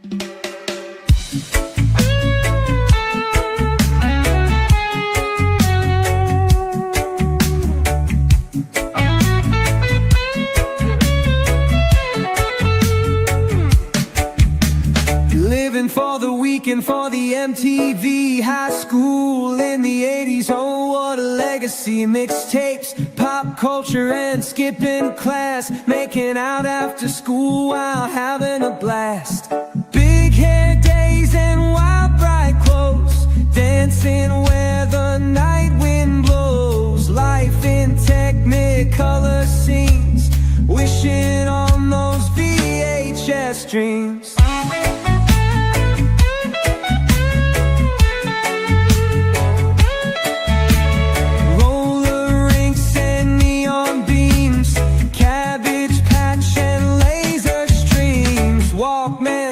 Living for the weekend, for the MTV. High school in the 80s, oh what a legacy. Mixtapes, pop culture and skipping class. Making out after school while having a blast. Big hair days and wild bright clothes. Dancing where the night wind blows. Life in Technicolor scenes. Wishing on those VHS dreams.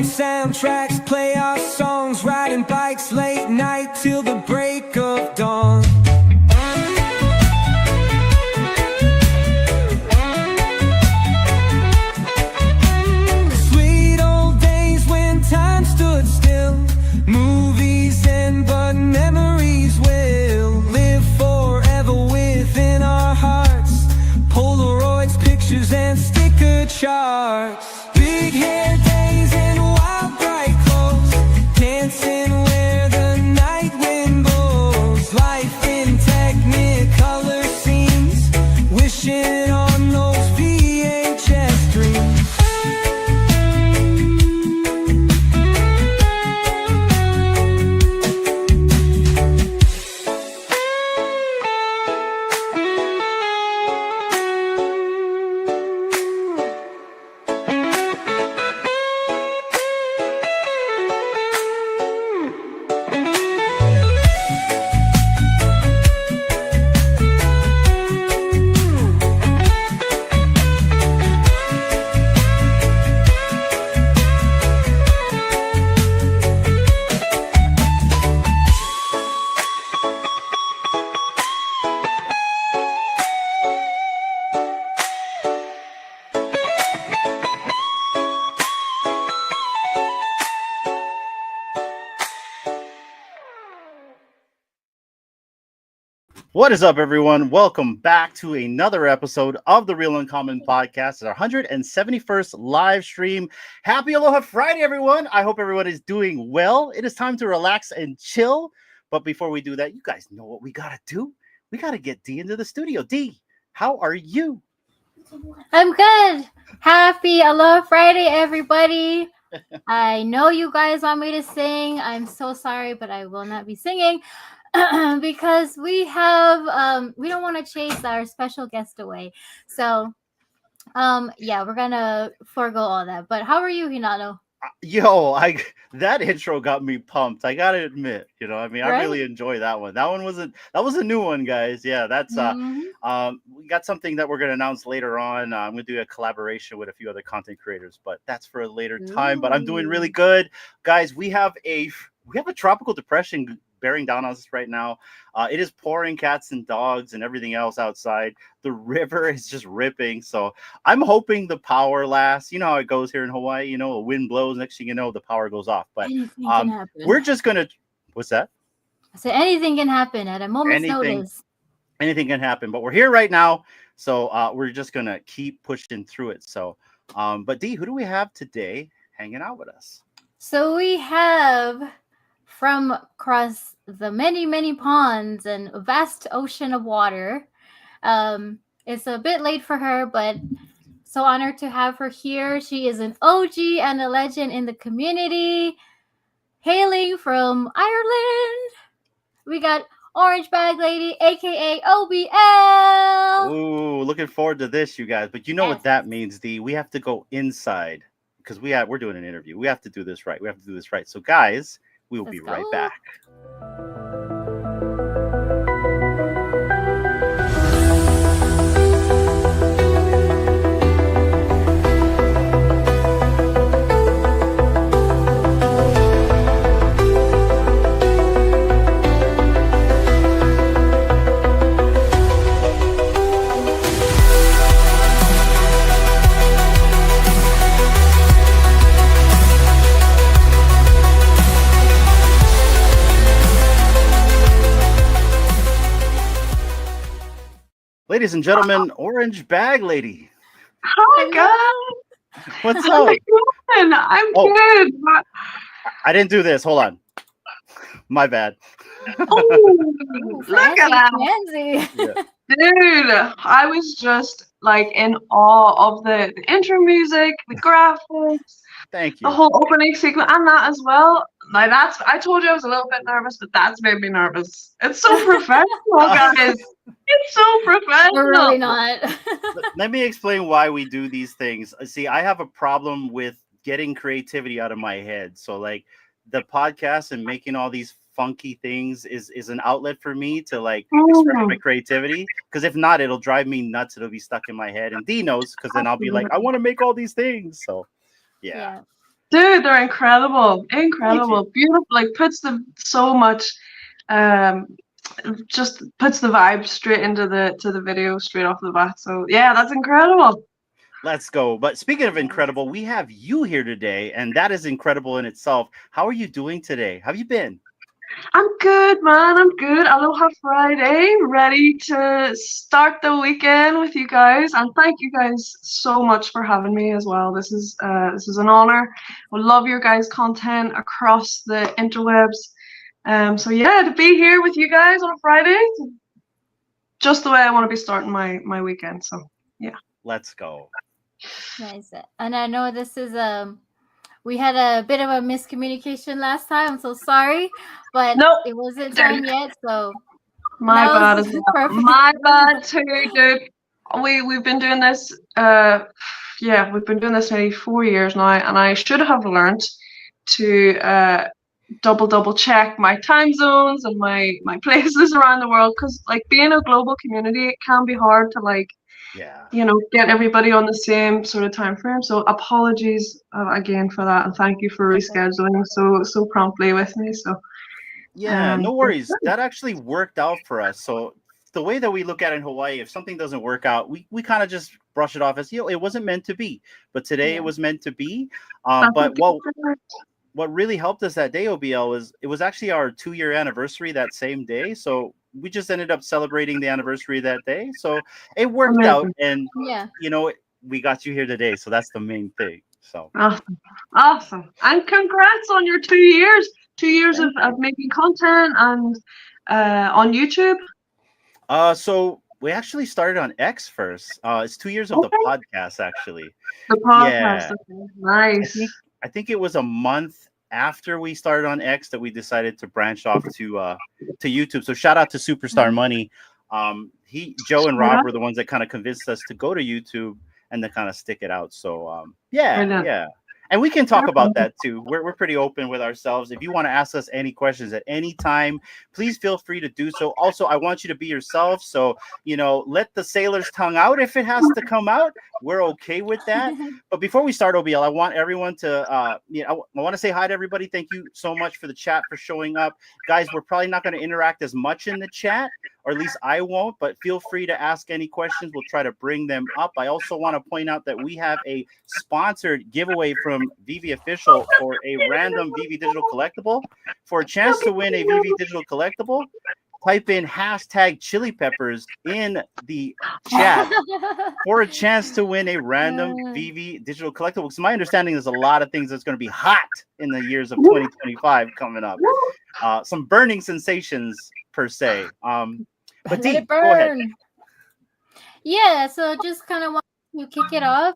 Soundtracks play our songs, riding bikes late night till the break of dawn. Sweet old days when time stood still. Movies end but memories will live forever within our hearts. Polaroids, pictures and sticker charts. Big hair days and wild bright clothes. Dancing where the night wind blows. Life in Technicolor scenes. Wishing on those VHS dreams. What is up, everyone? Welcome back to another episode of the Real Uncommon Podcast. It's our 171st live stream. Happy Aloha Friday, everyone. I hope everyone is doing well. It is time to relax and chill. But before we do that, you guys know what we got to do. We got to get Dee into the studio. Dee, how are you? I'm good. Happy Aloha Friday, everybody. I know you guys want me to sing. I'm so sorry, but I will not be singing. Because we don't want to chase our special guest away. So, yeah, we're gonna forego all that. But how are you, Hinano? That intro got me pumped. I gotta admit, I really enjoy that one. That was a new one, guys. Yeah, that's we got something that we're gonna announce later on. I'm gonna do a collaboration with a few other content creators, but that's for a later time. But I'm doing really good, guys. We have a tropical depression bearing down on us right now. It is pouring cats and dogs and everything else outside. The river is just ripping. So I'm hoping the power lasts. You know how it goes here in Hawaii. A wind blows. Next thing you know, the power goes off. But we're just going to... What's that? I said anything can happen at a moment's notice. Anything can happen. But we're here right now. So we're just going to keep pushing through it. So, but Dee, who do we have today hanging out with us? So we have... from across the many, many ponds and a vast ocean of water. It's a bit late for her, but so honored to have her here. She is an OG and a legend in the community. Hailing from Ireland, we got OrangeBagLady, a.k.a. OBL. Ooh, looking forward to this, you guys. But you know what that means, Dee. We have to go inside because we're doing an interview. We have to do this right. So, guys... we will be right back. Ladies and gentlemen, OrangeBagLady. Hi guys. What's How up? you doing? I'm good. I didn't do this. Hold on. My bad. Oh, Ooh, look at fancy, that. fancy. Yeah. Dude, I was just like in awe of the intro music, the graphics, Thank the you. whole opening sequence, and that as well. Like I told you I was a little bit nervous, but that's made me nervous. It's so professional, guys. It's so We're professional. really not. Let me explain why we do these things. See, I have a problem with getting creativity out of my head. So like the podcast and making all these funky things is an outlet for me to like express my creativity. Because if not, it'll drive me nuts. It'll be stuck in my head. And D knows, because then I'll be like, I want to make all these things. So yeah. Dude, they're incredible. Incredible. Beautiful. Like puts the so much just puts the vibe straight into the video straight off the bat. So yeah, that's incredible. Let's go. But speaking of incredible, we have you here today, and that is incredible in itself. How are you doing today? How have you been? I'm good, man. I'm good. Aloha Friday, ready to start the weekend with you guys. And thank you guys so much for having me as well. This is an honor. I love your guys' content across the interwebs. So yeah, to be here with you guys on a Friday, just the way I want to be starting my weekend. So yeah. Let's go. Nice. And I know this is we had a bit of a miscommunication last time. I'm so sorry, but it wasn't time yet. So my bad. Perfect. My bad too, dude. We've been doing this. We've been doing this maybe 4 years now, and I should have learned to double check my time zones and my places around the world, because like being a global community, it can be hard to like. Yeah. You know, get everybody on the same sort of time frame. So apologies again for that, and thank you for rescheduling so promptly with me. So yeah, no worries. That actually worked out for us. So the way that we look at it in Hawaii, if something doesn't work out, we kind of just brush it off as, it wasn't meant to be. But today it was meant to be. But what really helped us that day, OBL, was it was actually our 2-year anniversary that same day. So we just ended up celebrating the anniversary that day. So it worked out, and we got you here today. So that's the main thing. So awesome. And congrats on your 2 years. 2 years of making content and on YouTube. So we actually started on X first. It's 2 years of the podcast, actually. The podcast. Yeah. Nice. I think it was a month after we started on X that we decided to branch off to YouTube. So shout out to Superstar Money. Joe and Rob were the ones that kind of convinced us to go to YouTube and to kind of stick it out. So yeah. And we can talk about that too. We're pretty open with ourselves. If you want to ask us any questions at any time, please feel free to do so. Also, I want you to be yourself. So, let the sailor's tongue out if it has to come out. We're okay with that. But before we start, OBL, I want everyone to, I want to say hi to everybody. Thank you so much for the chat, for showing up. Guys, we're probably not going to interact as much in the chat, or at least I won't, but feel free to ask any questions. We'll try to bring them up. I also want to point out that we have a sponsored giveaway from VeVe Official for a random VeVe Digital Collectible. For a chance to win a VeVe Digital Collectible, type in hashtag chili peppers in the chat for a chance to win a random VeVe Digital Collectible. Because my understanding is a lot of things that's going to be hot in the years of 2025 coming up. Some burning sensations per se. But Dee, go ahead. Yeah, so just kind of want to kick it off.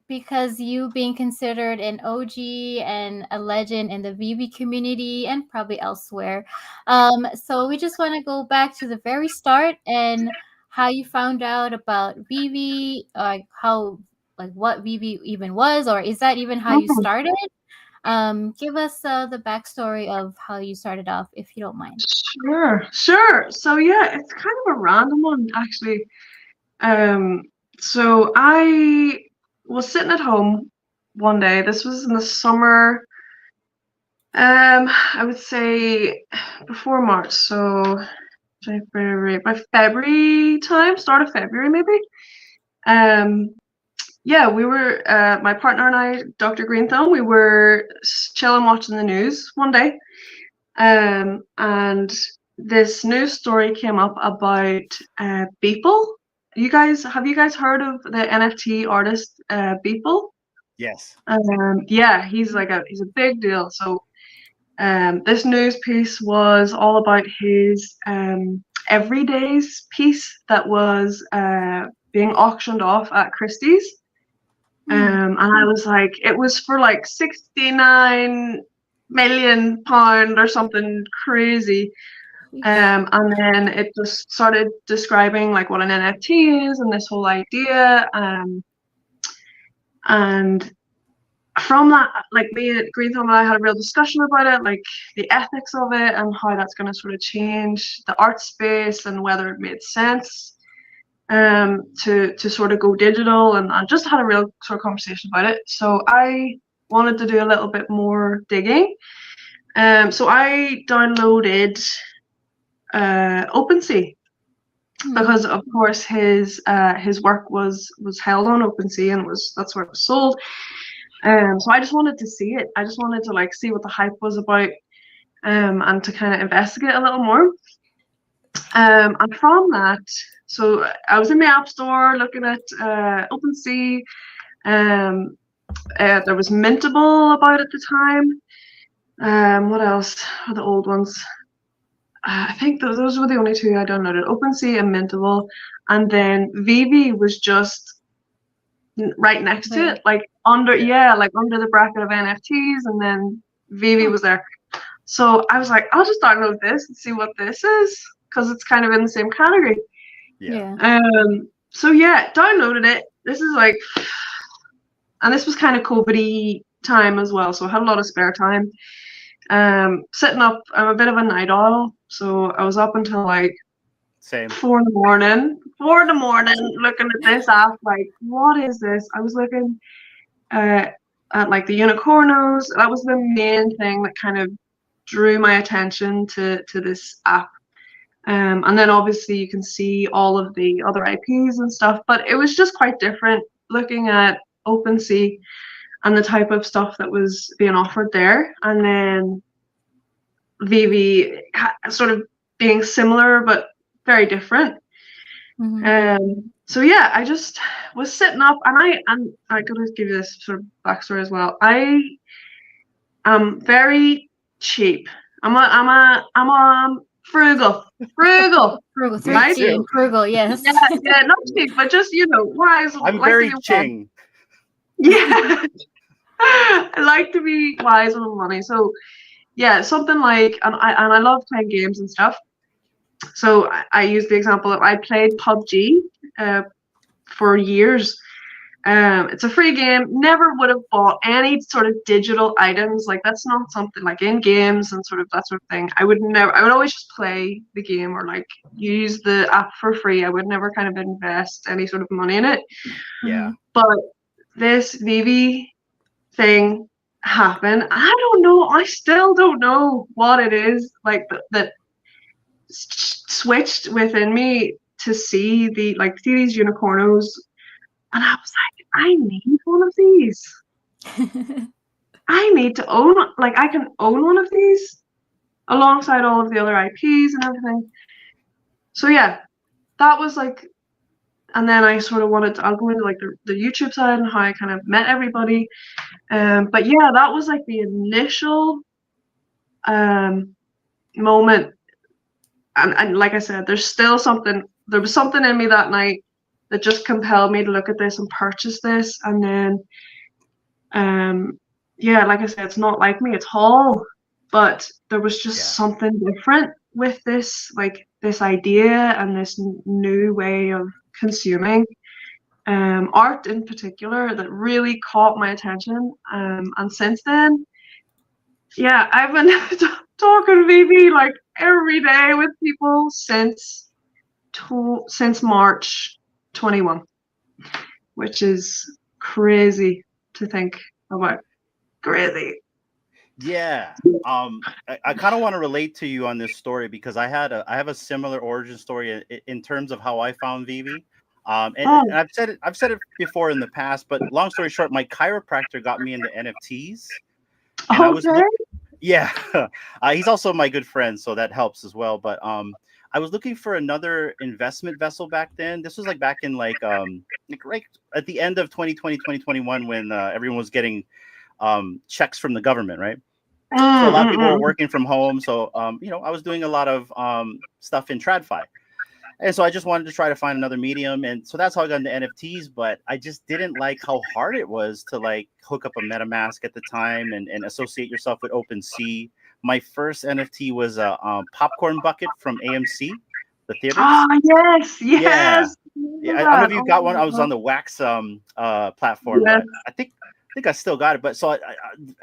Because you being considered an OG and a legend in the VeVe community and probably elsewhere. So we just want to go back to the very start and how you found out about VeVe, what VeVe even was, or is that even how you started? Give us the backstory of how you started off, if you don't mind. Sure. So yeah, it's kind of a random one, actually. So I was sitting at home one day. This was in the summer. I would say before March, so by February time, start of February maybe. We were my partner and I, Dr. Green Thumb, we were chilling watching the news one day, and this news story came up about Beeple. Have you guys heard of the NFT artist Beeple? Yes. Yeah, he's a big deal. So this news piece was all about his everydays piece that was being auctioned off at Christie's. And I was like, it was for like 69 million pound or something crazy. And then it just started describing like what an NFT is and this whole idea. And from that, like me and Green Thumb and I had a real discussion about it, like the ethics of it and how that's going to sort of change the art space and whether it made sense to sort of go digital, and just had a real sort of conversation about it. So I wanted to do a little bit more digging. So I downloaded OpenSea because of course his work was held on OpenSea and that's where it was sold. So I just wanted to see it. I just wanted to like see what the hype was about, and to kind of investigate a little more. And from that, so I was in the App Store looking at OpenSea. There was Mintable about at the time. What else are the old ones? I think those were the only two I downloaded: OpenSea and Mintable. And then VeVe was just right next to it, like under the bracket of NFTs, and then VeVe was there. So I was like, I'll just download this and see what this is, because it's kind of in the same category. So yeah, downloaded it. This is like, and this was kind of COVID-y time as well, so I had a lot of spare time. Sitting up, I'm a bit of a night owl, so I was up until like 4 in the morning. 4 in the morning, looking at this app, like, what is this? I was looking at like the unicornos. That was the main thing that kind of drew my attention to this app. And then obviously you can see all of the other IPs and stuff, but it was just quite different looking at OpenSea and the type of stuff that was being offered there, and then VeVe sort of being similar but very different. So yeah, I just was sitting up, and I gotta give you this sort of backstory as well. I am very cheap. I'm frugal, right? Frugal, yes. Yeah, not cheap, but just wise. I'm like very ching. Yeah, I like to be wise with money. So yeah, something like, and I love playing games and stuff. So I use the example of I played PUBG for years. It's a free game. Never would have bought any sort of digital items. Like, that's not something like in games and sort of that sort of thing. I would always just play the game or like use the app for free. I would never kind of invest any sort of money in it. Yeah. But this VeVe thing happened. I don't know. I still don't know what it is like that switched within me to see these unicornos, and I was like, I need one of these. I need to own, like, I can own one of these alongside all of the other IPs and everything. So yeah, that was like, and then I sort of I'll go into like the YouTube side and how I kind of met everybody. But yeah, that was like the initial moment. And like I said, there was something in me that night that just compelled me to look at this and purchase this. And then, yeah, like I said, it's not like me, it's Hall, but there was just something different with this, like this idea and this new way of consuming art in particular that really caught my attention. And since then, yeah, I've been talking VeVe like every day with people since March 21, which is crazy to think about. Crazy. Yeah. I kind of want to relate to you on this story because I have a similar origin story in terms of how I found VeVe. And I've said it before in the past, but long story short, my chiropractor got me into NFTs. And Yeah, he's also my good friend, so that helps as well. But I was looking for another investment vessel back then. This was like back in like right at the end of 2020, 2021, when everyone was getting checks from the government, right? So a lot of people were working from home. So I was doing a lot of stuff in TradFi. And so I just wanted to try to find another medium. And so that's how I got into NFTs. But I just didn't like how hard it was to like hook up a MetaMask at the time and associate yourself with OpenSea. My first NFT was a popcorn bucket from AMC, the theaters. Ah, yes, Yeah. yes. Yeah. Remember I don't know that. if you Oh got my one. I was God. on the Wax platform, Yes. but I think I still got it. But so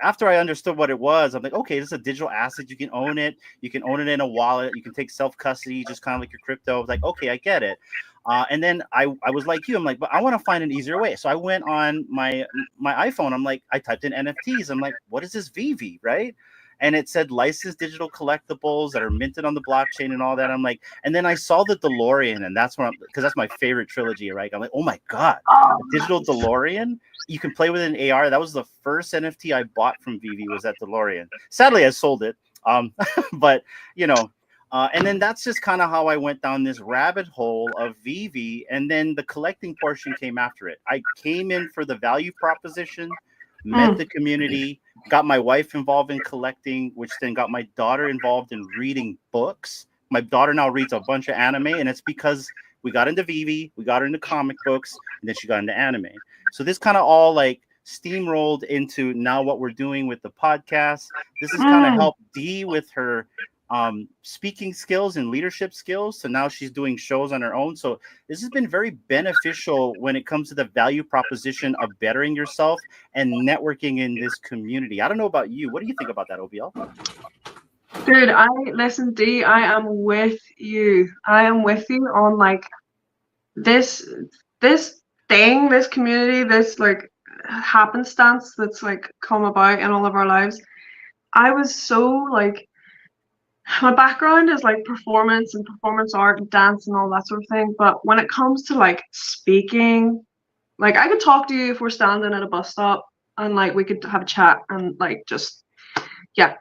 after I understood what it was, I'm like, okay, this is a digital asset. You can own it. You can own it in a wallet. You can take self custody, just kind of like your crypto. I was like, okay, I get it. And then I was like you. I'm like, but I want to find an easier way. So I went on my iPhone. I'm like, I typed in NFTs. I'm like, what is this VeVe, right? And it said licensed digital collectibles that are minted on the blockchain and all that. I'm like, and then I saw the DeLorean, and that's when, because that's my favorite trilogy, right? I'm like, oh my god, Oh, a digital nice. DeLorean. You can play with an AR. That was the first NFT I bought from VeVe, was that DeLorean. Sadly, I sold it. But you know, and then that's just kind of how I went down this rabbit hole of VeVe, and then the collecting portion came after it. I came in for the value proposition, met Mm. the community, got my wife involved in collecting, which then got my daughter involved in reading books. My daughter now reads a bunch of anime, and it's because we got into VeVe, we got her into comic books, and then she got into anime. So this kind of all like steamrolled into now what we're doing with the podcast. This has kind of Mm. helped Dee with her speaking skills and leadership skills. So now she's doing shows on her own. So this has been very beneficial when it comes to the value proposition of bettering yourself and networking in this community. I don't know about you. What do you think about that, OBL? Dude, listen, D, I am with you. I am with you on like this this thing, this community, this like happenstance that's like come about in all of our lives. I was so like my background is like performance and performance art and dance and all that sort of thing. But when it comes to like speaking, like I could talk to you if we're standing at a bus stop and like we could have a chat and like just yeah.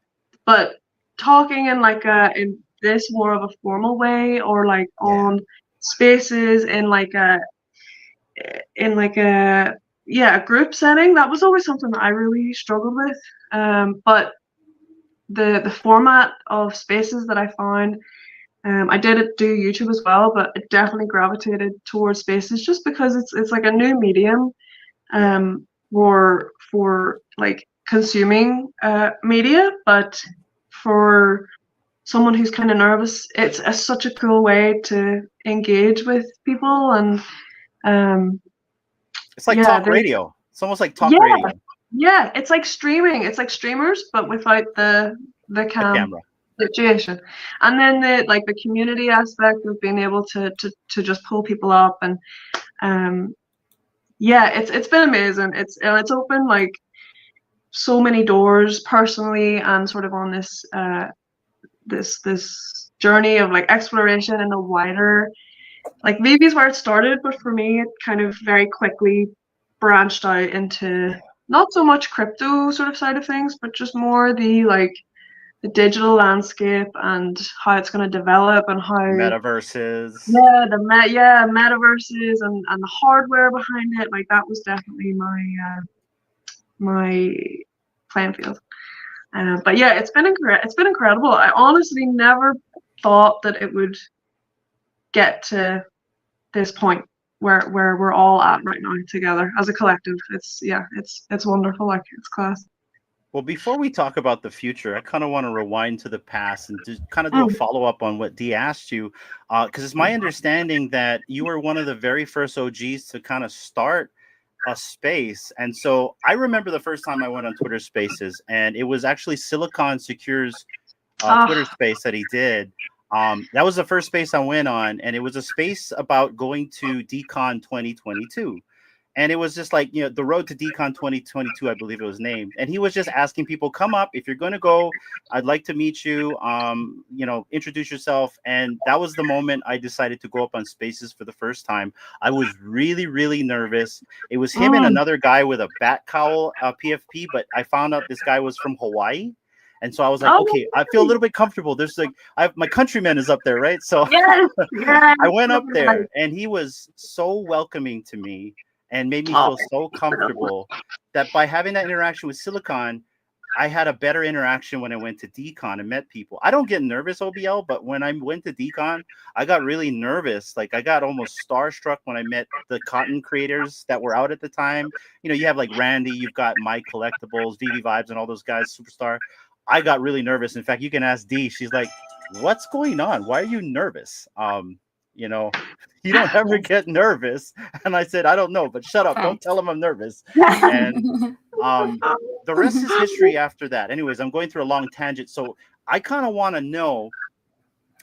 But talking in like in this more of a formal way or like Yeah. on spaces in like a yeah, a group setting, that was always something that I really struggled with. But the format of spaces that I found, I did do YouTube as well, but it definitely gravitated towards spaces just because it's like a new medium Yeah. for like consuming media, but for someone who's kind of nervous, it's such a cool way to engage with people and um It's like yeah, talk there's radio. It's almost like talk yeah, radio, yeah, it's like streaming. It's like streamers, but without the the cam camera. situation. And then the community aspect of being able to just pull people up and um yeah, it's been amazing. It's opened like so many doors personally and sort of on this this journey of like exploration in the wider like maybe is where it started, but for me it kind of very quickly branched out into not so much crypto sort of side of things, but just more the like the digital landscape and how it's going to develop and how Metaverses. yeah metaverses and the hardware behind it. Like that was definitely my playing field. But yeah, it's been incredible. I honestly never thought that it would get to this point where we're all at right now together as a collective. It's wonderful. Like it's class. Well, before we talk about the future, I kind of want to rewind to the past and just kind of do a Mm. follow up on what Dee asked you, because it's my understanding that you were one of the very first OGs to kind of start a space. And so I remember the first time I went on Twitter Spaces, and it was actually Silicon Secure's Twitter Ah, space that he did. That was the first space I went on, and it was a space about going to DCon 2022. And it was just like, the road to DCon 2022, I believe it was named. And he was just asking people, come up. If you're going to go, I'd like to meet you, introduce yourself. And that was the moment I decided to go up on spaces for the first time. I was really, really nervous. It was him and mm, another guy with a bat cowl PFP, but I found out this guy was from Hawaii. And so I was like, Oh, okay, I feel a little bit comfortable. There's like, my countryman is up there, right? So yes, yes. I went up there, and he was so welcoming to me and made me Oh, feel so comfortable that by having that interaction with Silicon, I had a better interaction when I went to Decon and met people. I don't get nervous, OBL, but when I went to Decon, I got really nervous. Like I got almost starstruck when I met the content creators that were out at the time. You know, you have like Randy, you've got Mike Collectibles, VeVe Vibes, and all those guys, Superstar. I got really nervous. In fact, you can ask Dee. She's like, "What's going on? Why are you nervous?" You know, you don't ever get nervous. And I said, I don't know, but shut up. Don't tell him I'm nervous. And the rest is history after that. Anyways, I'm going through a long tangent. So I kind of want to know,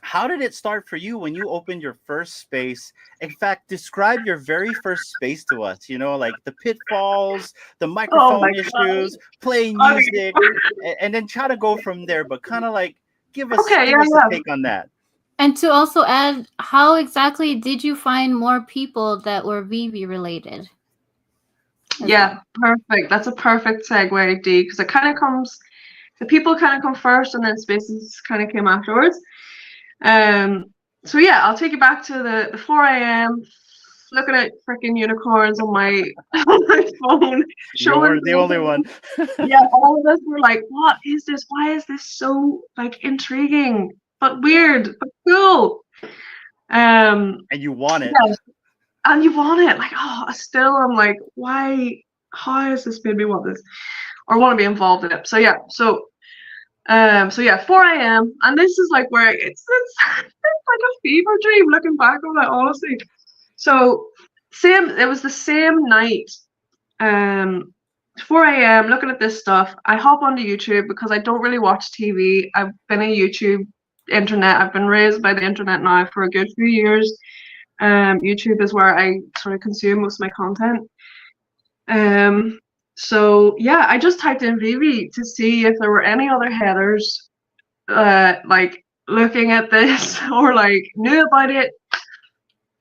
how did it start for you when you opened your first space? In fact, describe your very first space to us, you know, like the pitfalls, the microphone issues, playing music, and then try to go from there, but kind of like give us a take on that. And to also add, how exactly did you find more people that were VeVe related? Yeah, perfect. That's a perfect segue, Dee, because it kind of comes, the people kind of come first, and then spaces kind of came afterwards. So yeah, I'll take you back to the 4 a.m. looking at freaking unicorns on my phone. You were the only one. Yeah, all of us were like, "What is this? Why is this so like intriguing, but weird, but cool?" And you want it. Yeah, and you want it. Like, oh, still, I'm like, why? How has this made me want this, or want to be involved in it? So yeah, so yeah, 4 a.m. and this is like where it's like a fever dream looking back on it, honestly. So it was the same night. 4 a.m. looking at this stuff. I hop onto YouTube because I don't really watch TV. I've been a YouTube internet. I've been raised by the internet now for a good few years. YouTube is where I sort of consume most of my content. So yeah, I just typed in VeVe to see if there were any other headers like looking at this or like knew about it.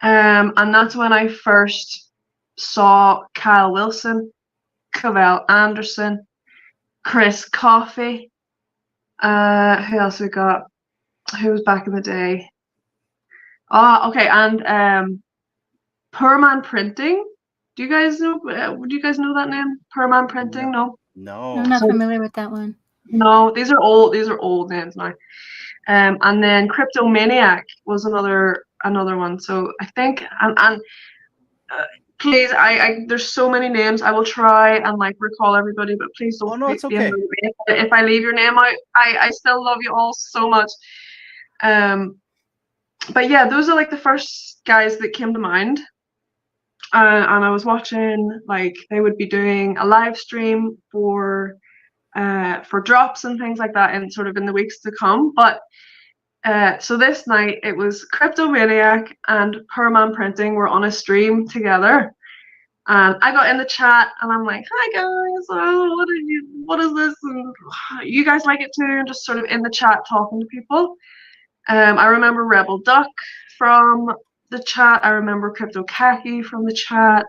And that's when I first saw Kyle Wilson, Cavell Anderson, Chris Coffey. Who else we got? Who was back in the day? Okay, and Perman Printing. Do you guys know? Would you guys know that name? Perman Printing? No. No. I'm not familiar with that one. No, these are old. These are old names now. And then Cryptomaniac was another one. So I think and please, there's so many names. I will try and like recall everybody, but please don't. Oh no, it's okay. If I leave your name out, I still love you all so much. But yeah, those are like the first guys that came to mind. And I was watching, like, they would be doing a live stream for drops and things like that, and sort of in the weeks to come. But so this night it was Cryptomaniac and Perman Printing were on a stream together, and I got in the chat and I'm like, "Hi guys, what is this? And you guys like it too?" And just sort of in the chat talking to people. I remember Rebel Duck from the chat. I remember Crypto Khaki from the chat.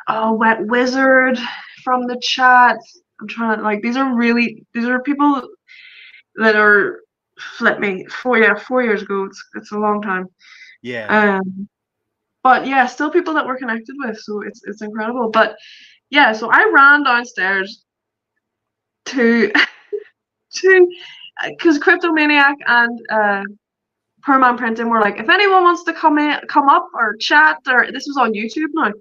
Wet Wizard from the chat. I'm trying to like, these are people that are 4 years ago. It's a long time. Yeah. But yeah, still people that we're connected with, so it's incredible. But yeah, so I ran downstairs to because Cryptomaniac and Perman Printing were like, if anyone wants to come up or chat, or this was on YouTube now.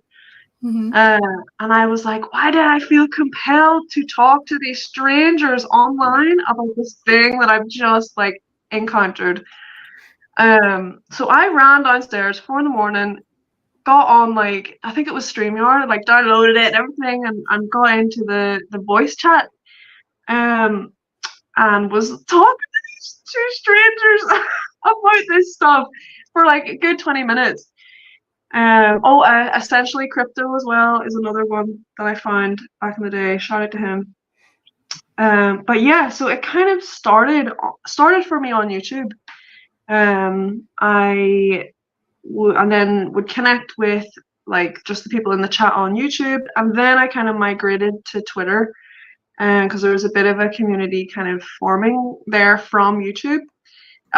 Mm-hmm. And I was like, why did I feel compelled to talk to these strangers online about this thing that I've just like encountered? So I ran downstairs 4 a.m, got on like, I think it was StreamYard, like downloaded it and everything, and got into the voice chat. And was talking to these 2 strangers about this stuff for like a good 20 minutes. Essentially Crypto as well is another one that I found back in the day. Shout out to him. But yeah, so it kind of started for me on YouTube. I then would connect with like just the people in the chat on YouTube, and then I kind of migrated to Twitter. because there was a bit of a community kind of forming there from YouTube.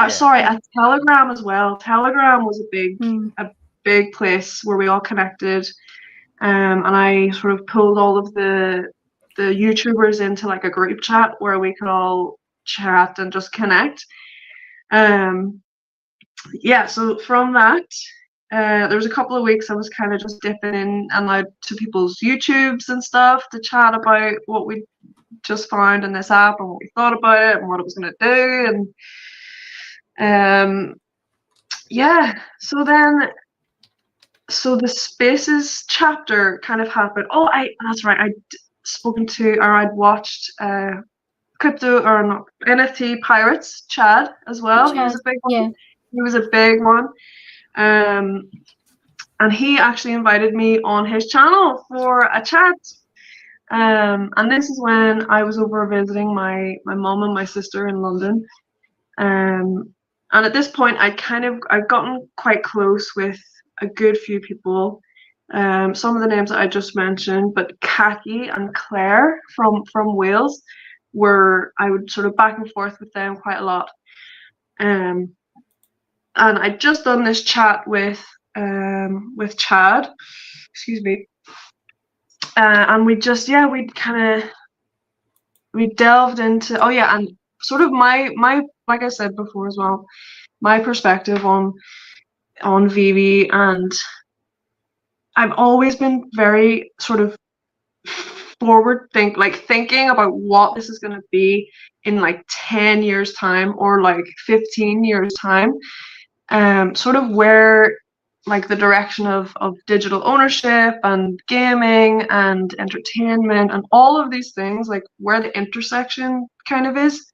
Sorry, at Telegram as well. Telegram was a big place where we all connected, and I sort of pulled all of the YouTubers into like a group chat where we could all chat and just connect. Yeah, so from that, there was a couple of weeks I was kind of just dipping in and out to people's YouTubes and stuff to chat about what we just found in this app and what we thought about it and what it was going to do. And yeah, so the Spaces chapter kind of happened. Oh, that's right. I'd watched crypto or not, NFT Pirates Chad as well. He was a big one. Yeah. He was a big one. And he actually invited me on his channel for a chat. And this is when I was over visiting my mom and my sister in London. And at this point, I've gotten quite close with a good few people. Some of the names that I just mentioned, but Kaki and Claire from Wales I would sort of back and forth with them quite a lot. And I'd just done this chat with Chad, excuse me, and we delved into, and sort of my like I said before as well, my perspective on VeVe, and I've always been very sort of thinking about what this is going to be in like 10 years time or like 15 years time, sort of where like the direction of digital ownership and gaming and entertainment and all of these things, like where the intersection kind of is,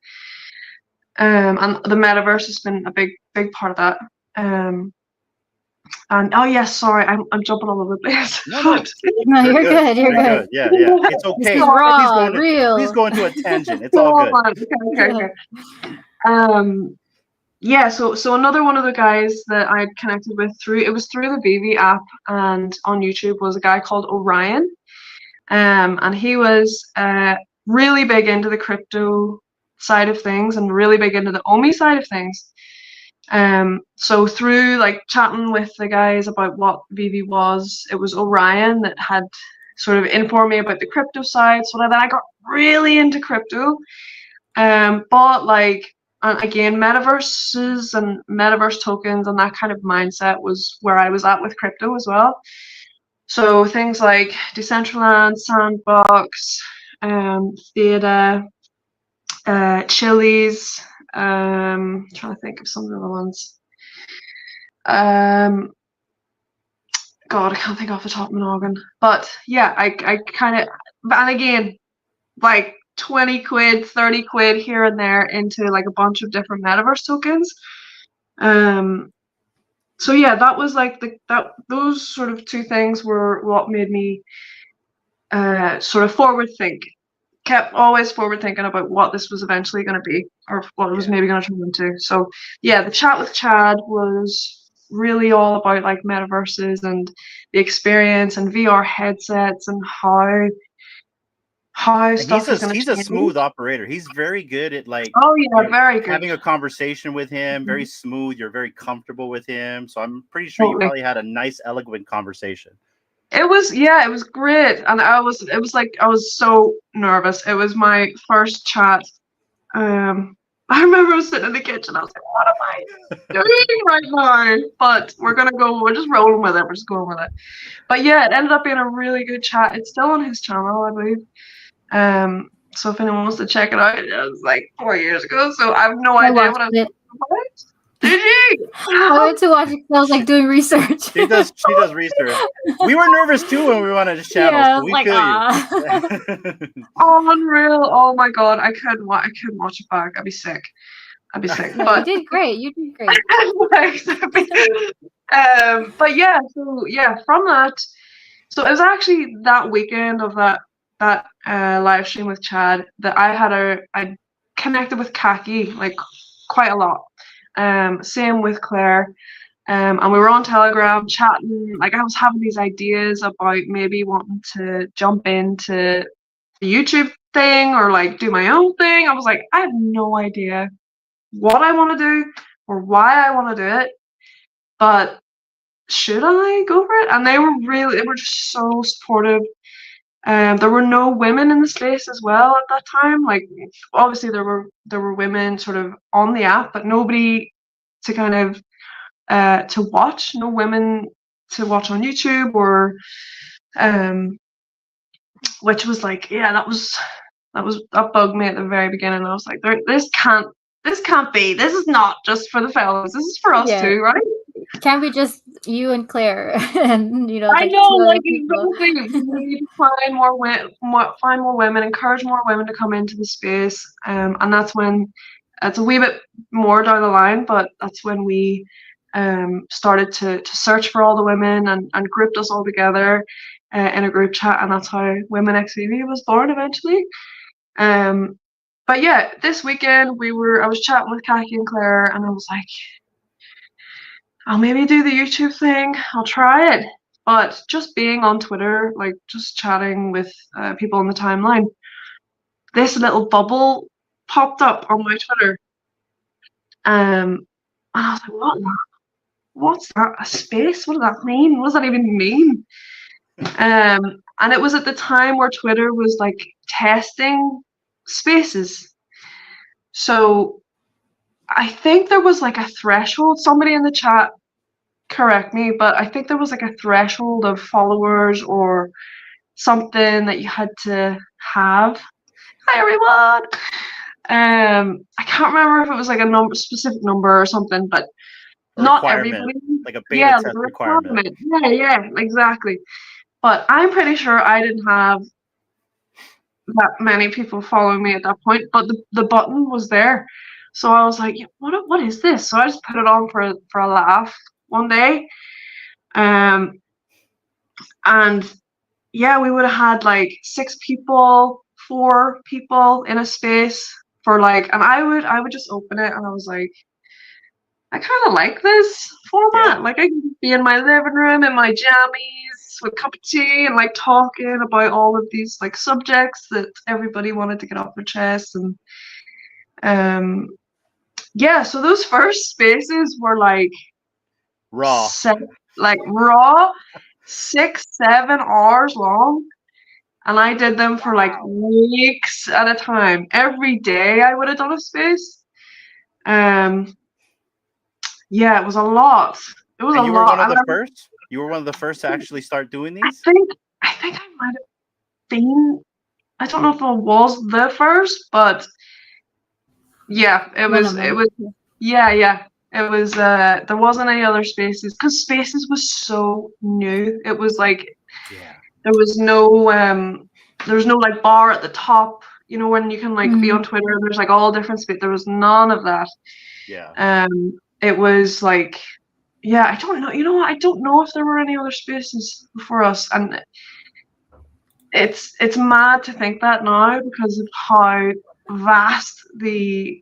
and the metaverse has been a big part of that. And oh yes, sorry, I'm jumping all over the place. No, you're good. You're good. Yeah, it's okay. Raw, real. Please go into a tangent. It's all good. Okay. Yeah, so another one of the guys that I connected with through the VeVe app and on YouTube was a guy called Orion, and he was really big into the crypto side of things and really big into the OMI side of things. So through like chatting with the guys about what VeVe was, it was Orion that had sort of informed me about the crypto side. So then I got really into crypto, bought like. And again, metaverses and metaverse tokens and that kind of mindset was where I was at with crypto as well. So things like Decentraland, Sandbox, Theta, Chili's, trying to think of some of the other ones. God, I can't think off the top of my noggin. But yeah, I kind of, and again, like 20 quid, 30 quid here and there into like a bunch of different metaverse tokens. So yeah, that was like those sort of two things were what made me sort of kept always forward thinking about what this was eventually going to be or what it was maybe going to turn into. So yeah, the chat with Chad was really all about like metaverses and the experience and VR headsets and how stuff is going to he's a smooth operator. He's very good at like very good having a conversation with him. Very smooth. You're very comfortable with him. So I'm pretty sure you probably had a nice, eloquent conversation. It was great, and I was so nervous. It was my first chat. I remember I was sitting in the kitchen. I was like, "What am I doing right now?" But we're just rolling with it. We're just going with it. But yeah, it ended up being a really good chat. It's still on his channel, I believe. So if anyone wants to check it out, it was like 4 years ago. So I have no idea what I was talking about. Did you? I went to watch it. I was like doing research. She does research. We were nervous too when we went on his channel. Yeah, so we like, feel you. Oh, unreal! Oh my god, I couldn't watch it back. I'd be sick. No, But you did great. but yeah, so yeah, from that, so it was actually that weekend of that live stream with Chad that I connected with Kaki like quite a lot. Same with Claire. And we were on Telegram chatting. Like I was having these ideas about maybe wanting to jump into the YouTube thing or like do my own thing. I was like, I have no idea what I want to do or why I want to do it, but should I go for it? And they were just so supportive. There were no women in the space as well at that time. Like, obviously there were women sort of on the app, but nobody to kind of to watch. No women to watch on YouTube or which was like, yeah, that bugged me at the very beginning. I was like, this can't be. This is not just for the fellas. This is for us too, right? Can't be just you and Claire, and I like know, 2 other like people. exactly. We need to find more women, encourage more women to come into the space, and that's when it's a wee bit more down the line, but that's when we started to search for all the women and grouped us all together in a group chat, and that's how Women X VeVe was born eventually. But yeah, this weekend I was chatting with Khaki and Claire, and I was like, I'll maybe do the YouTube thing. I'll try it. But just being on Twitter, like just chatting with people on the timeline, this little bubble popped up on my Twitter. And I was like, what's that? A space? What does that mean? What does that even mean? And it was at the time where Twitter was like testing spaces. So I think there was like a threshold. Somebody in the chat correct me, but I think there was like a threshold of followers or something that you had to have. Hi everyone. I can't remember if it was like a specific number or something, but not everybody. Like a beta test requirement. Yeah, exactly. But I'm pretty sure I didn't have that many people following me at that point, but the button was there. So I was like, what is this? So I just put it on for a laugh one day. And yeah, we would have had like 6 people, 4 people in a space for like, and I would just open it and I was like, I kind of like this format. Like I can be in my living room in my jammies with a cup of tea and like talking about all of these like subjects that everybody wanted to get off their chest. And yeah, so those first spaces were like raw, 6-7 hours long, and I did them for like weeks at a time. Every day I would have done a space. Yeah, it was a lot. It was and a you lot. were one of the first? You were one of the first to actually start doing these? I think I might have been, I don't know if I was the first, but yeah, it was yeah. It was there wasn't any other spaces because spaces was so new. It was like there was no like bar at the top, when you can like be on Twitter and there's like all different spaces. There was none of that. It was like, yeah, I don't know. You know what? I don't know if there were any other spaces before us, and it's mad to think that now because of how vast the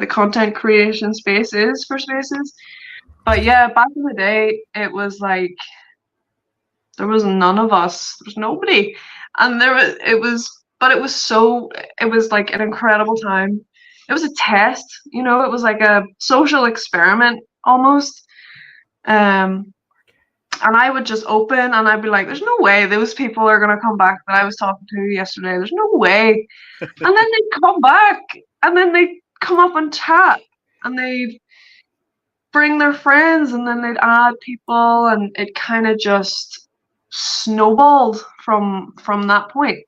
content creation space is for spaces. But yeah, back in the day, it was like there was none of us. There was nobody, and it was like an incredible time. It was a test, it was like a social experiment almost. And I would just open and I'd be like, there's no way those people are going to come back that I was talking to yesterday. There's no way. And then they'd come back and then they'd come up and chat and they'd bring their friends and then they'd add people, and it kind of just snowballed from that point.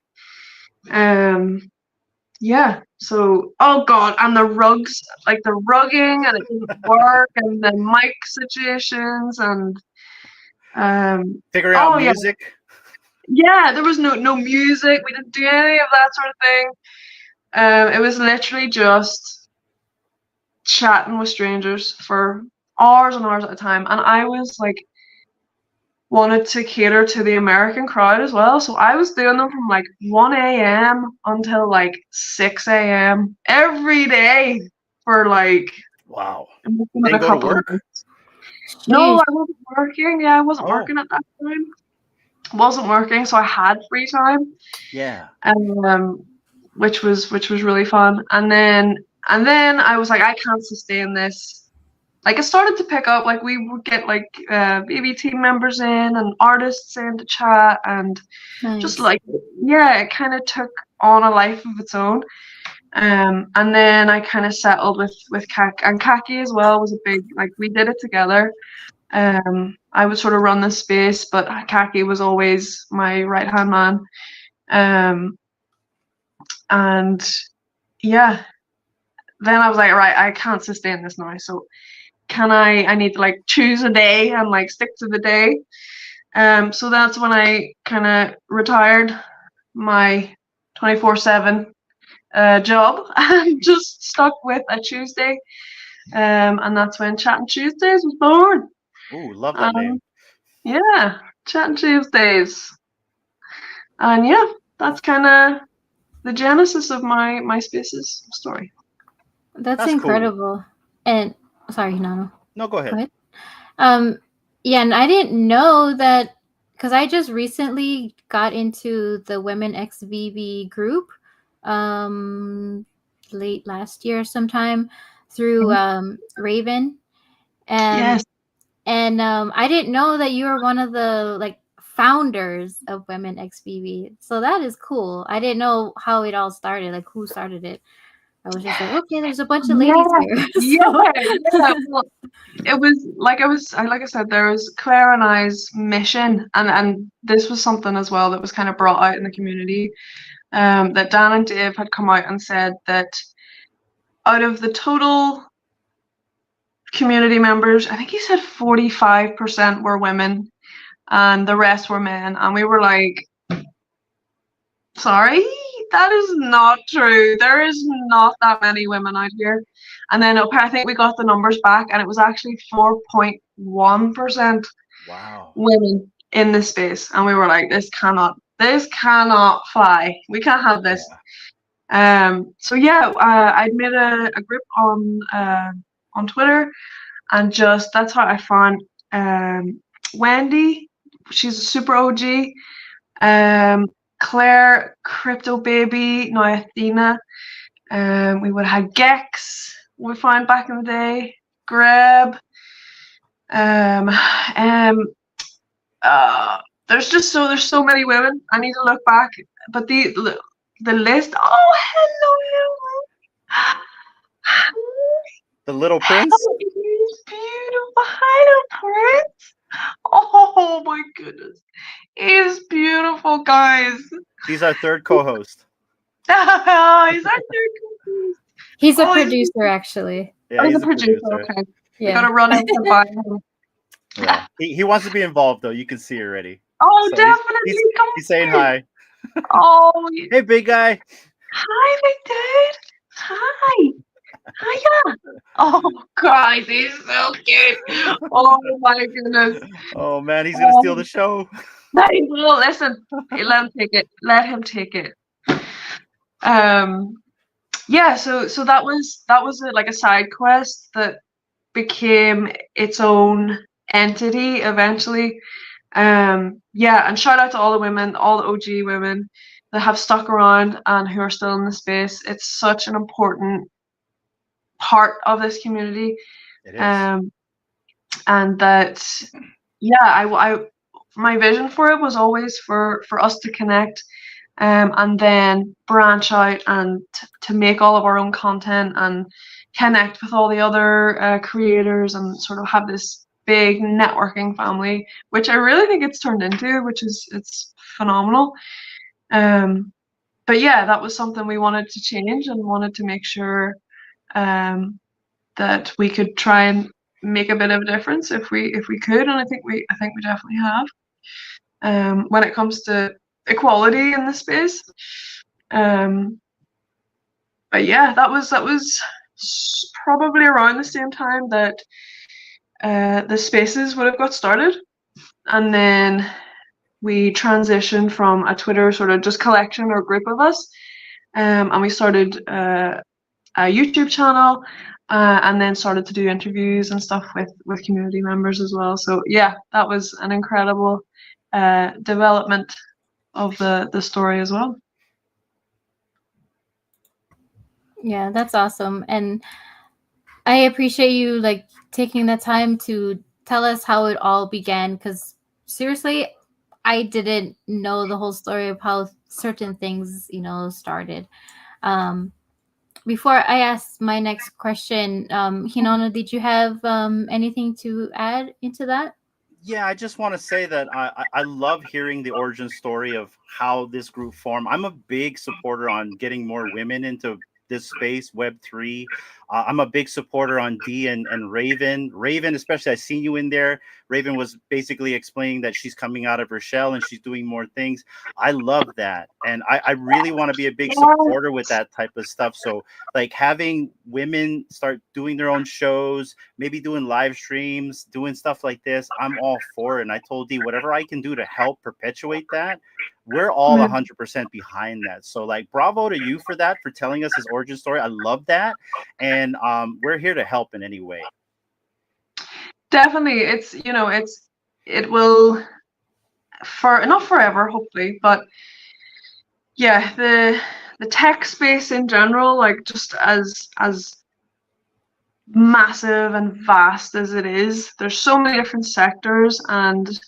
Yeah, so, oh god, and the rugs, like the rugging, and it didn't work, and the mic situations, and figuring out music. Yeah, there was no music. We didn't do any of that sort of thing. It was literally just chatting with strangers for hours and hours at a time, and I was like wanted to cater to the American crowd as well, so I was doing them from like 1 a.m. until like 6 a.m. every day for like a couple of months. No, I wasn't working. Yeah, I wasn't working at that time. Wasn't working, so I had free time. Yeah. which was really fun. And then I was like, I can't sustain this. Like, it started to pick up. Like, we would get like VeVe team members in and artists in to chat, and just Nice. like, yeah, it kind of took on a life of its own. And then I kind of settled with Kaki, and Kaki as well was a big, like, we did it together. I would sort of run the space, but Kaki was always my right hand man. And yeah, then I was like, right, I can't sustain this now. So I need to like choose a day and like stick to the day. So that's when I kind of retired my 24/7 job and just stuck with a Tuesday. And that's when Chatting Tuesdays was born. Ooh, love that name. Yeah, Chatting Tuesdays. And yeah, that's kind of the genesis of my Spaces story. That's Cool. incredible. And sorry, Nano. No, go ahead. Yeah, and I didn't know that, because I just recently got into the Women X VeVe group late last year sometime through Raven. Yes. And I didn't know that you were one of the like founders of Women X VeVe. So that is cool. I didn't know how it all started, like who started it. I was just like, okay, there's a bunch of ladies here. Yeah. Well, it was like I said, there was Claire and I's mission, and this was something as well that was kind of brought out in the community. That Dan and Dave had come out and said that out of the total community members, I think he said 45% were women, and the rest were men. And we were like, sorry, that is not true. There is not that many women out here. And then I think we got the numbers back, and it was actually 4.1% Wow. women in this space. And we were like, this cannot fly. We can't have this. Yeah. So yeah, I'd made a group on Twitter, and just that's how I found Wendy. She's a super OG. Claire, Crypto Baby, now Athena. We would have Gex, we found back in the day. Greb. There's so many women. I need to look back, but the list. Oh, hello. The Little Prince. Oh, it is beautiful. Hi, Prince. Oh my goodness. He's beautiful, guys. He's our third co-host. He's our third co-host. He's a producer, actually. Yeah, he's a producer. Okay. Yeah. You gotta run into buy him. Yeah. He wants to be involved, though. You can see already. Oh, So definitely. He's saying hi. Oh, Hey, big guy. hi, big dude. Hi. Hiya. Oh, guys, he's so cute. Oh my goodness. Oh man, he's gonna steal the show. Well, listen. Let him take it. Let him take it. Yeah. So that was like a side quest that became its own entity eventually. Yeah, and shout out to all the women, all the OG women that have stuck around and who are still in the space. It's such an important part of this community. It is. And that, yeah, I my vision for it was always for us to connect, and then branch out and to make all of our own content and connect with all the other creators and sort of have this big networking family, which I really think it's turned into, it's phenomenal. But yeah, that was something we wanted to change and wanted to make sure that we could try and make a bit of a difference if we could, and I think we definitely have when it comes to equality in the space. But yeah, that was probably around the same time that the spaces would have got started, and then we transitioned from a Twitter sort of just collection or group of us, and we started a YouTube channel, and then started to do interviews and stuff with community members as well. So yeah, that was an incredible development of the story as well. Yeah, that's awesome. And I appreciate you like taking the time to tell us how it all began, because seriously, I didn't know the whole story of how certain things, started. Um, Before I ask my next question, Hinona, did you have anything to add into that? Yeah, I just want to say that I love hearing the origin story of how this group formed. I'm a big supporter on getting more women into this space, Web3. I'm a big supporter on D and Raven. Raven, especially, I seen you in there. Raven was basically explaining that she's coming out of her shell and she's doing more things. I love that. And I really want to be a big supporter with that type of stuff. So, like, having women start doing their own shows, maybe doing live streams, doing stuff like this, I'm all for it. And I told D, whatever I can do to help perpetuate that, we're all 100% behind that. So, like, bravo to you for that, for telling us his origin story. I love that. And we're here to help in any way. Definitely. It will, for not forever, hopefully, but yeah, the tech space in general, like, just as massive and vast as it is, there's so many different sectors, and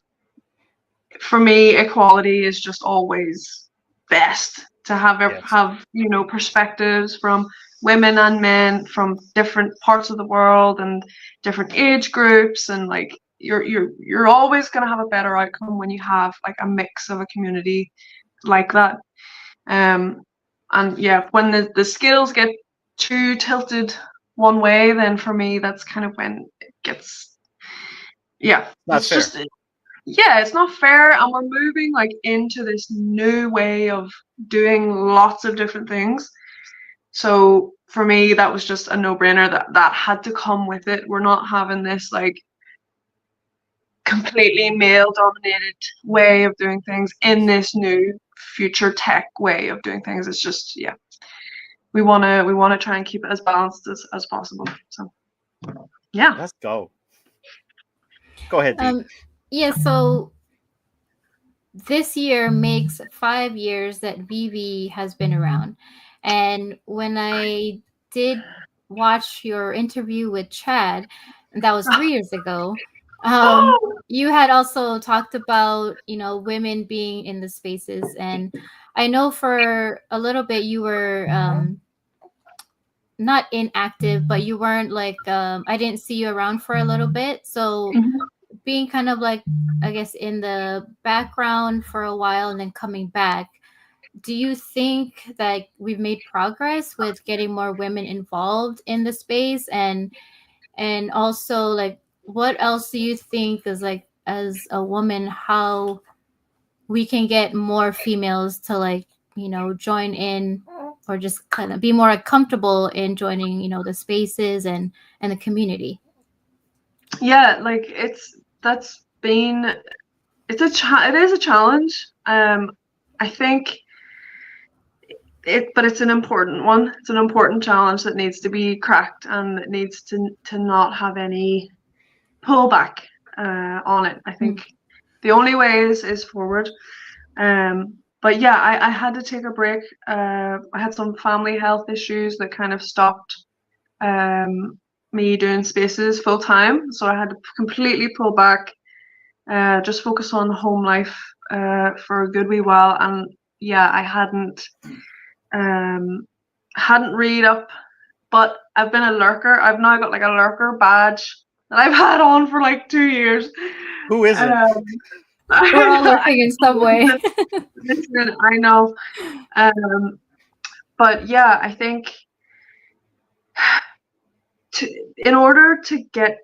for me, equality is just always best to have Yes. perspectives from women and men from different parts of the world and different age groups, and like you're always going to have a better outcome when you have like a mix of a community like that. And yeah, when the scales get too tilted one way, then for me that's kind of when it gets, yeah, Not fair. it's not fair, and we're moving like into this new way of doing lots of different things. So for me, that was just a no-brainer, that had to come with it. We're not having this like completely male-dominated way of doing things in this new future tech way of doing things. It's just, yeah, we wanna try and keep it as balanced as possible. So yeah. Let's go. Go ahead, D. Yeah, so this year makes 5 years that VeVe has been around. And when I did watch your interview with Chad, that was 3 years ago, you had also talked about, women being in the spaces. And I know for a little bit you were not inactive, but you weren't like, I didn't see you around for a little bit. So being kind of like, I guess, in the background for a while and then coming back, do you think that we've made progress with getting more women involved in the space? And also, like, what else do you think is like, as a woman, how we can get more females to like, join in, or just kind of be more comfortable in joining, the spaces and the community? Yeah, like it is a challenge. I think but it's an important one. It's an important challenge that needs to be cracked, and it needs to not have any pullback on it. I think the only way is forward. But yeah, I had to take a break. I had some family health issues that kind of stopped me doing spaces full time, so I had to completely pull back, just focus on home life for a good wee while. And yeah, I hadn't read up, but I've been a lurker. I've now got like a lurker badge that I've had on for like 2 years. Who is it? We're all lurking in some way. Listen, I know. But yeah, I think in order to get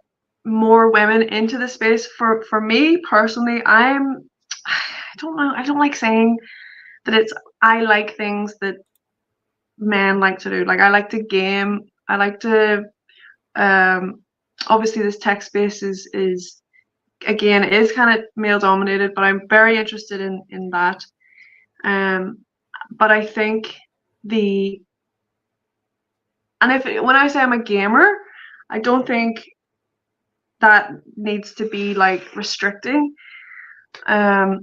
more women into the space, for me personally, I don't know, I don't like saying that I like things that men like to do. Like, I like to game, I like to obviously this tech space is again, it is kind of male dominated, but I'm very interested in that. But I think when I say I'm a gamer, I don't think that needs to be like restricting. I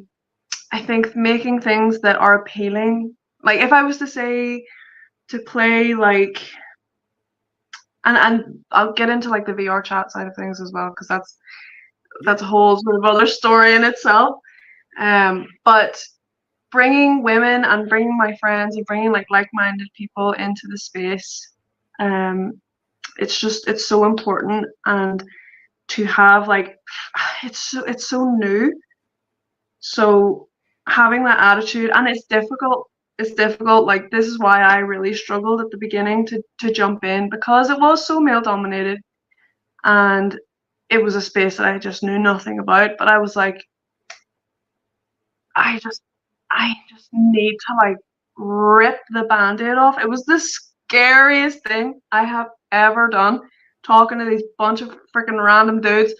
think making things that are appealing, like if I was to say to play like, and I'll get into like the VR chat side of things as well, because that's a whole sort of other story in itself. But bringing women and bringing my friends and bringing like like-minded people into the space, it's so important. And to have like, it's so new, so having that attitude, and it's difficult. Like, this is why I really struggled at the beginning to jump in, because it was so male dominated, and it was a space that I just knew nothing about. But I was like, I just need to like rip the band-aid off. It was the scariest thing I have ever done, talking to these bunch of freaking random dudes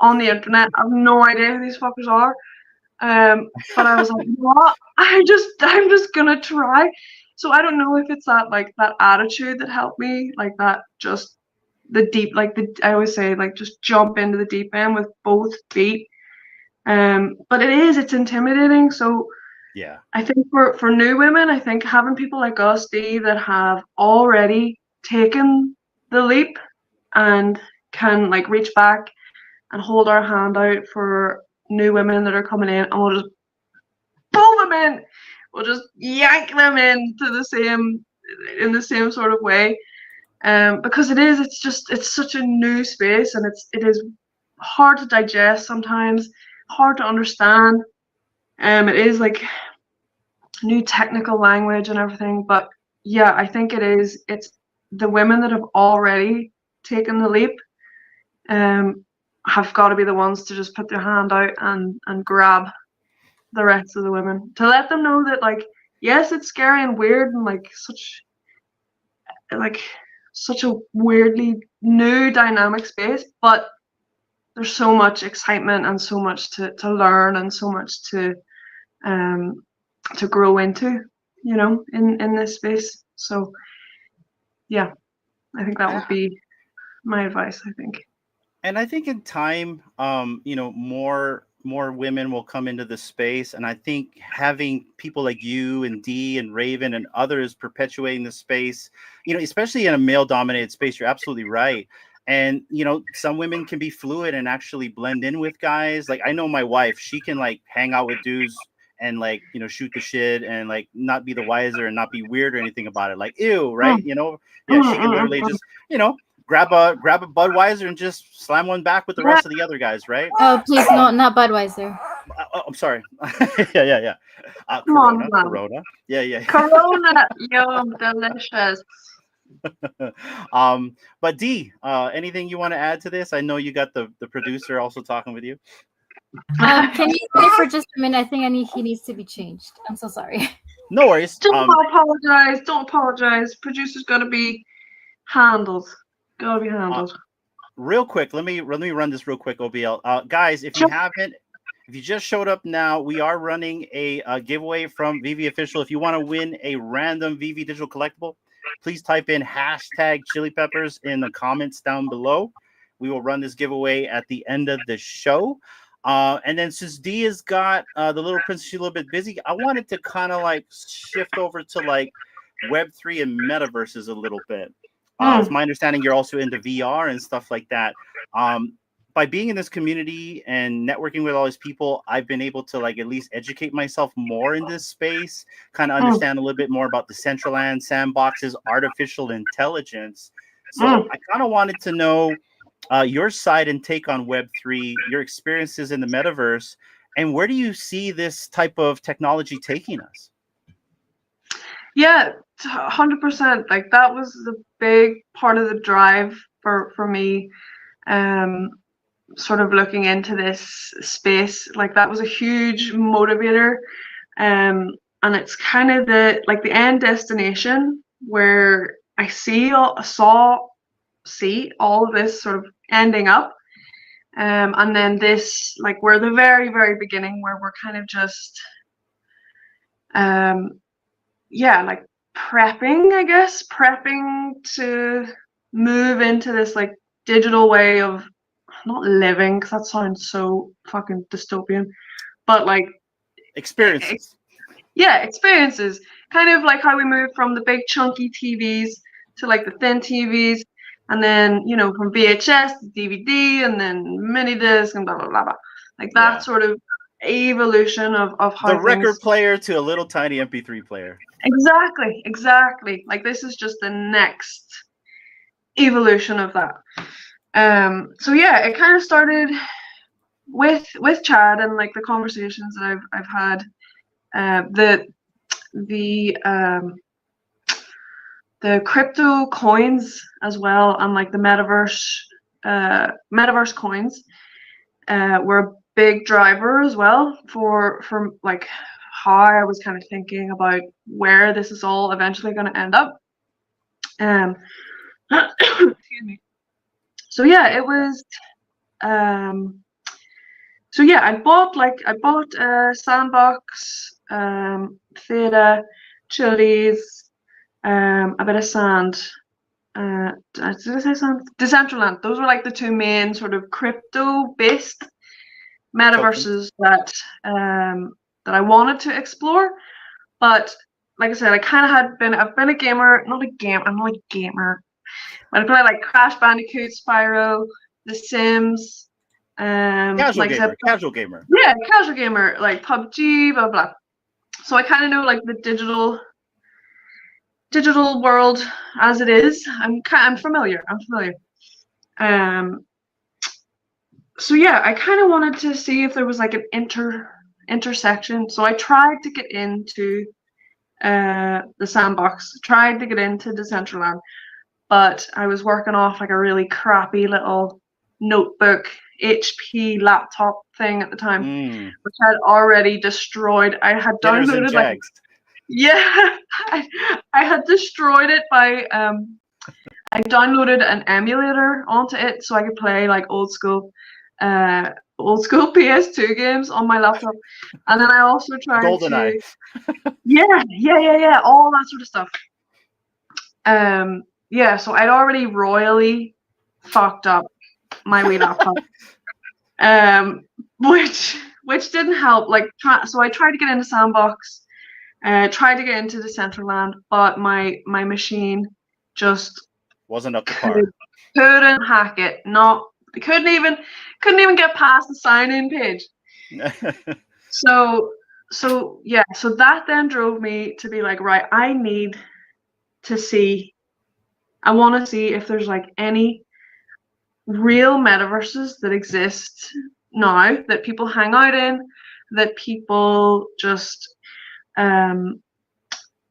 on the internet. I have no idea who these fuckers are. But I was like, what? I'm just gonna try. So I don't know if it's that like that attitude that helped me, like that, just the deep, like I always say, like, just jump into the deep end with both feet. But it's intimidating. So Yeah. I think for new women, I think having people like us, Dee, that have already taken the leap and can like reach back and hold our hand out for new women that are coming in, and we'll just pull them in. We'll just yank them in the same sort of way. Because it's such a new space, and it is hard to digest sometimes, hard to understand. It is like new technical language and everything, but yeah, I think it's the women that have already taken the leap, have got to be the ones to just put their hand out and grab the rest of the women, to let them know that, like, yes, it's scary and weird and like such a weirdly new dynamic space, but there's so much excitement and so much to learn and so much to grow into, in this space. So yeah, I think that would be my advice, I think. And I think in time, more women will come into the space, and I think having people like you and Dee and Raven and others perpetuating the space, especially in a male-dominated space, you're absolutely right. And some women can be fluid and actually blend in with guys. Like, I know my wife, she can like hang out with dudes and like shoot the shit and like not be the wiser and not be weird or anything about it. Like, ew, right? Yeah, she can literally just grab a Budweiser and just slam one back with the rest of the other guys, right? Oh, please, not Budweiser. I'm sorry. Yeah. Come on, Corona. Yeah. Corona, yum, delicious. But Dee, anything you want to add to this? I know you got the producer also talking with you. Can you wait for just a minute? I think he needs to be changed. I'm so sorry. No worries. Don't apologize. Producer's gotta be handled. Real quick, let me run this real quick, OBL. Guys, if you just showed up now, we are running a giveaway from VeVe Official. If you want to win a random VeVe digital collectible, please type in #chilipeppers in the comments down below. We will run this giveaway at the end of the show. And then since Dee has got the little princess, she's a little bit busy, I wanted to kind of like shift over to like Web3 and metaverses a little bit. It's my understanding you're also into VR and stuff like that. By being in this community and networking with all these people, I've been able to like at least educate myself more in this space, kind of understand a little bit more about the Decentraland, sandboxes, artificial intelligence. So I kind of wanted to know your side and take on Web3, your experiences in the metaverse, and where do you see this type of technology taking us? Yeah, 100%. Like, that was the big part of the drive for me, sort of looking into this space. Like, that was a huge motivator, and it's kind of the end destination where I see all of this sort of ending up, and then this, like, we're the very, very beginning, where we're kind of just like prepping to move into this like digital way of not living, because that sounds so fucking dystopian, but like experiences. yeah, experiences. Kind of like how we moved from the big chunky TVs to like the thin TVs, and then from VHS to DVD, and then mini disc and blah blah blah blah. Like that sort of evolution of how the record things. player to a little tiny MP3 player. Exactly. Like this is just the next evolution of that. So yeah, it kind of started with Chad and like the conversations that I've had. The crypto coins as well, and like the metaverse coins were a big driver as well for like how I was kind of thinking about where this is all eventually going to end up. Excuse me. So yeah, it was. So yeah, I bought Sandbox, Theta, Chili's, a bit of Sand. Did I say Sand? Decentraland. Those were like the two main sort of crypto-based metaverses that I wanted to explore. But like I said, I've been a gamer, I'm not a gamer. But I play like Crash Bandicoot, Spyro, The Sims. Casual like gamer, I said, casual gamer. Yeah, casual gamer, like PUBG, blah blah. So I kind of know like the digital world as it is. I'm familiar. So yeah, I kind of wanted to see if there was like an intersection. So I tried to get into the Sandbox, tried to get into Decentraland, but I was working off like a really crappy little notebook HP laptop thing at the time, which I had already destroyed. I had downloaded I had destroyed it by I downloaded an emulator onto it so I could play like old school PS2 games on my laptop, and then I also tried GoldenEye. Yeah, all that sort of stuff. Yeah, so I'd already royally fucked up my wee laptop, which didn't help. So I tried to get into Sandbox, tried to get into Decentraland, but my machine just wasn't up to par. Couldn't hack it. Couldn't even get past the sign-in page. So that then drove me to be like, right, I want to see if there's like any real metaverses that exist now that people hang out in, that people just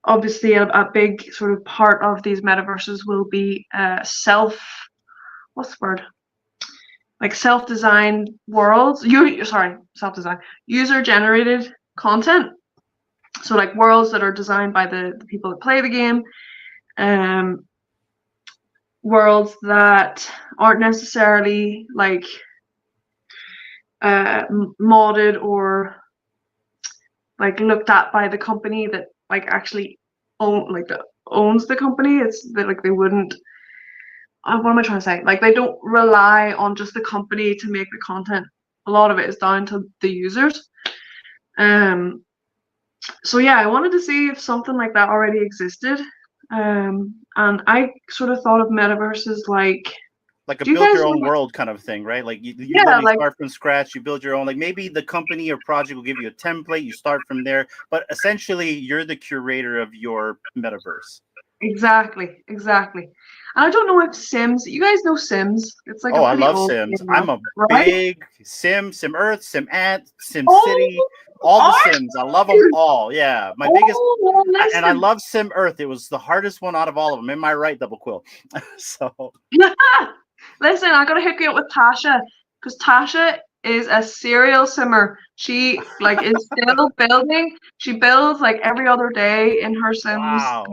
obviously a big sort of part of these metaverses will be self-designed worlds. Self-designed, user-generated content. So like worlds that are designed by the people that play the game, worlds that aren't necessarily like modded or like looked at by the company that like actually owns the company. It's that like they wouldn't. What am I trying to say? Like they don't rely on just the company to make the content. A lot of it is down to the users. So yeah, I wanted to see if something like that already existed. And I sort of thought of metaverses like a build your own world kind of thing, right? Like you literally start from scratch, you build your own, like maybe the company or project will give you a template, you start from there, but essentially you're the curator of your metaverse. Exactly. And I don't know if Sims, you guys know Sims? It's like I love Sims. I'm a big Sim Earth, Sim Ant, Sim City, all the Sims. I love them all. Yeah, my biggest, and I love Sim Earth. It was the hardest one out of all of them. Am I right, Double Quill? So listen, I gotta hook you up with Tasha, because Tasha is a serial simmer. She like is still building. She builds like every other day in her Sims. Wow.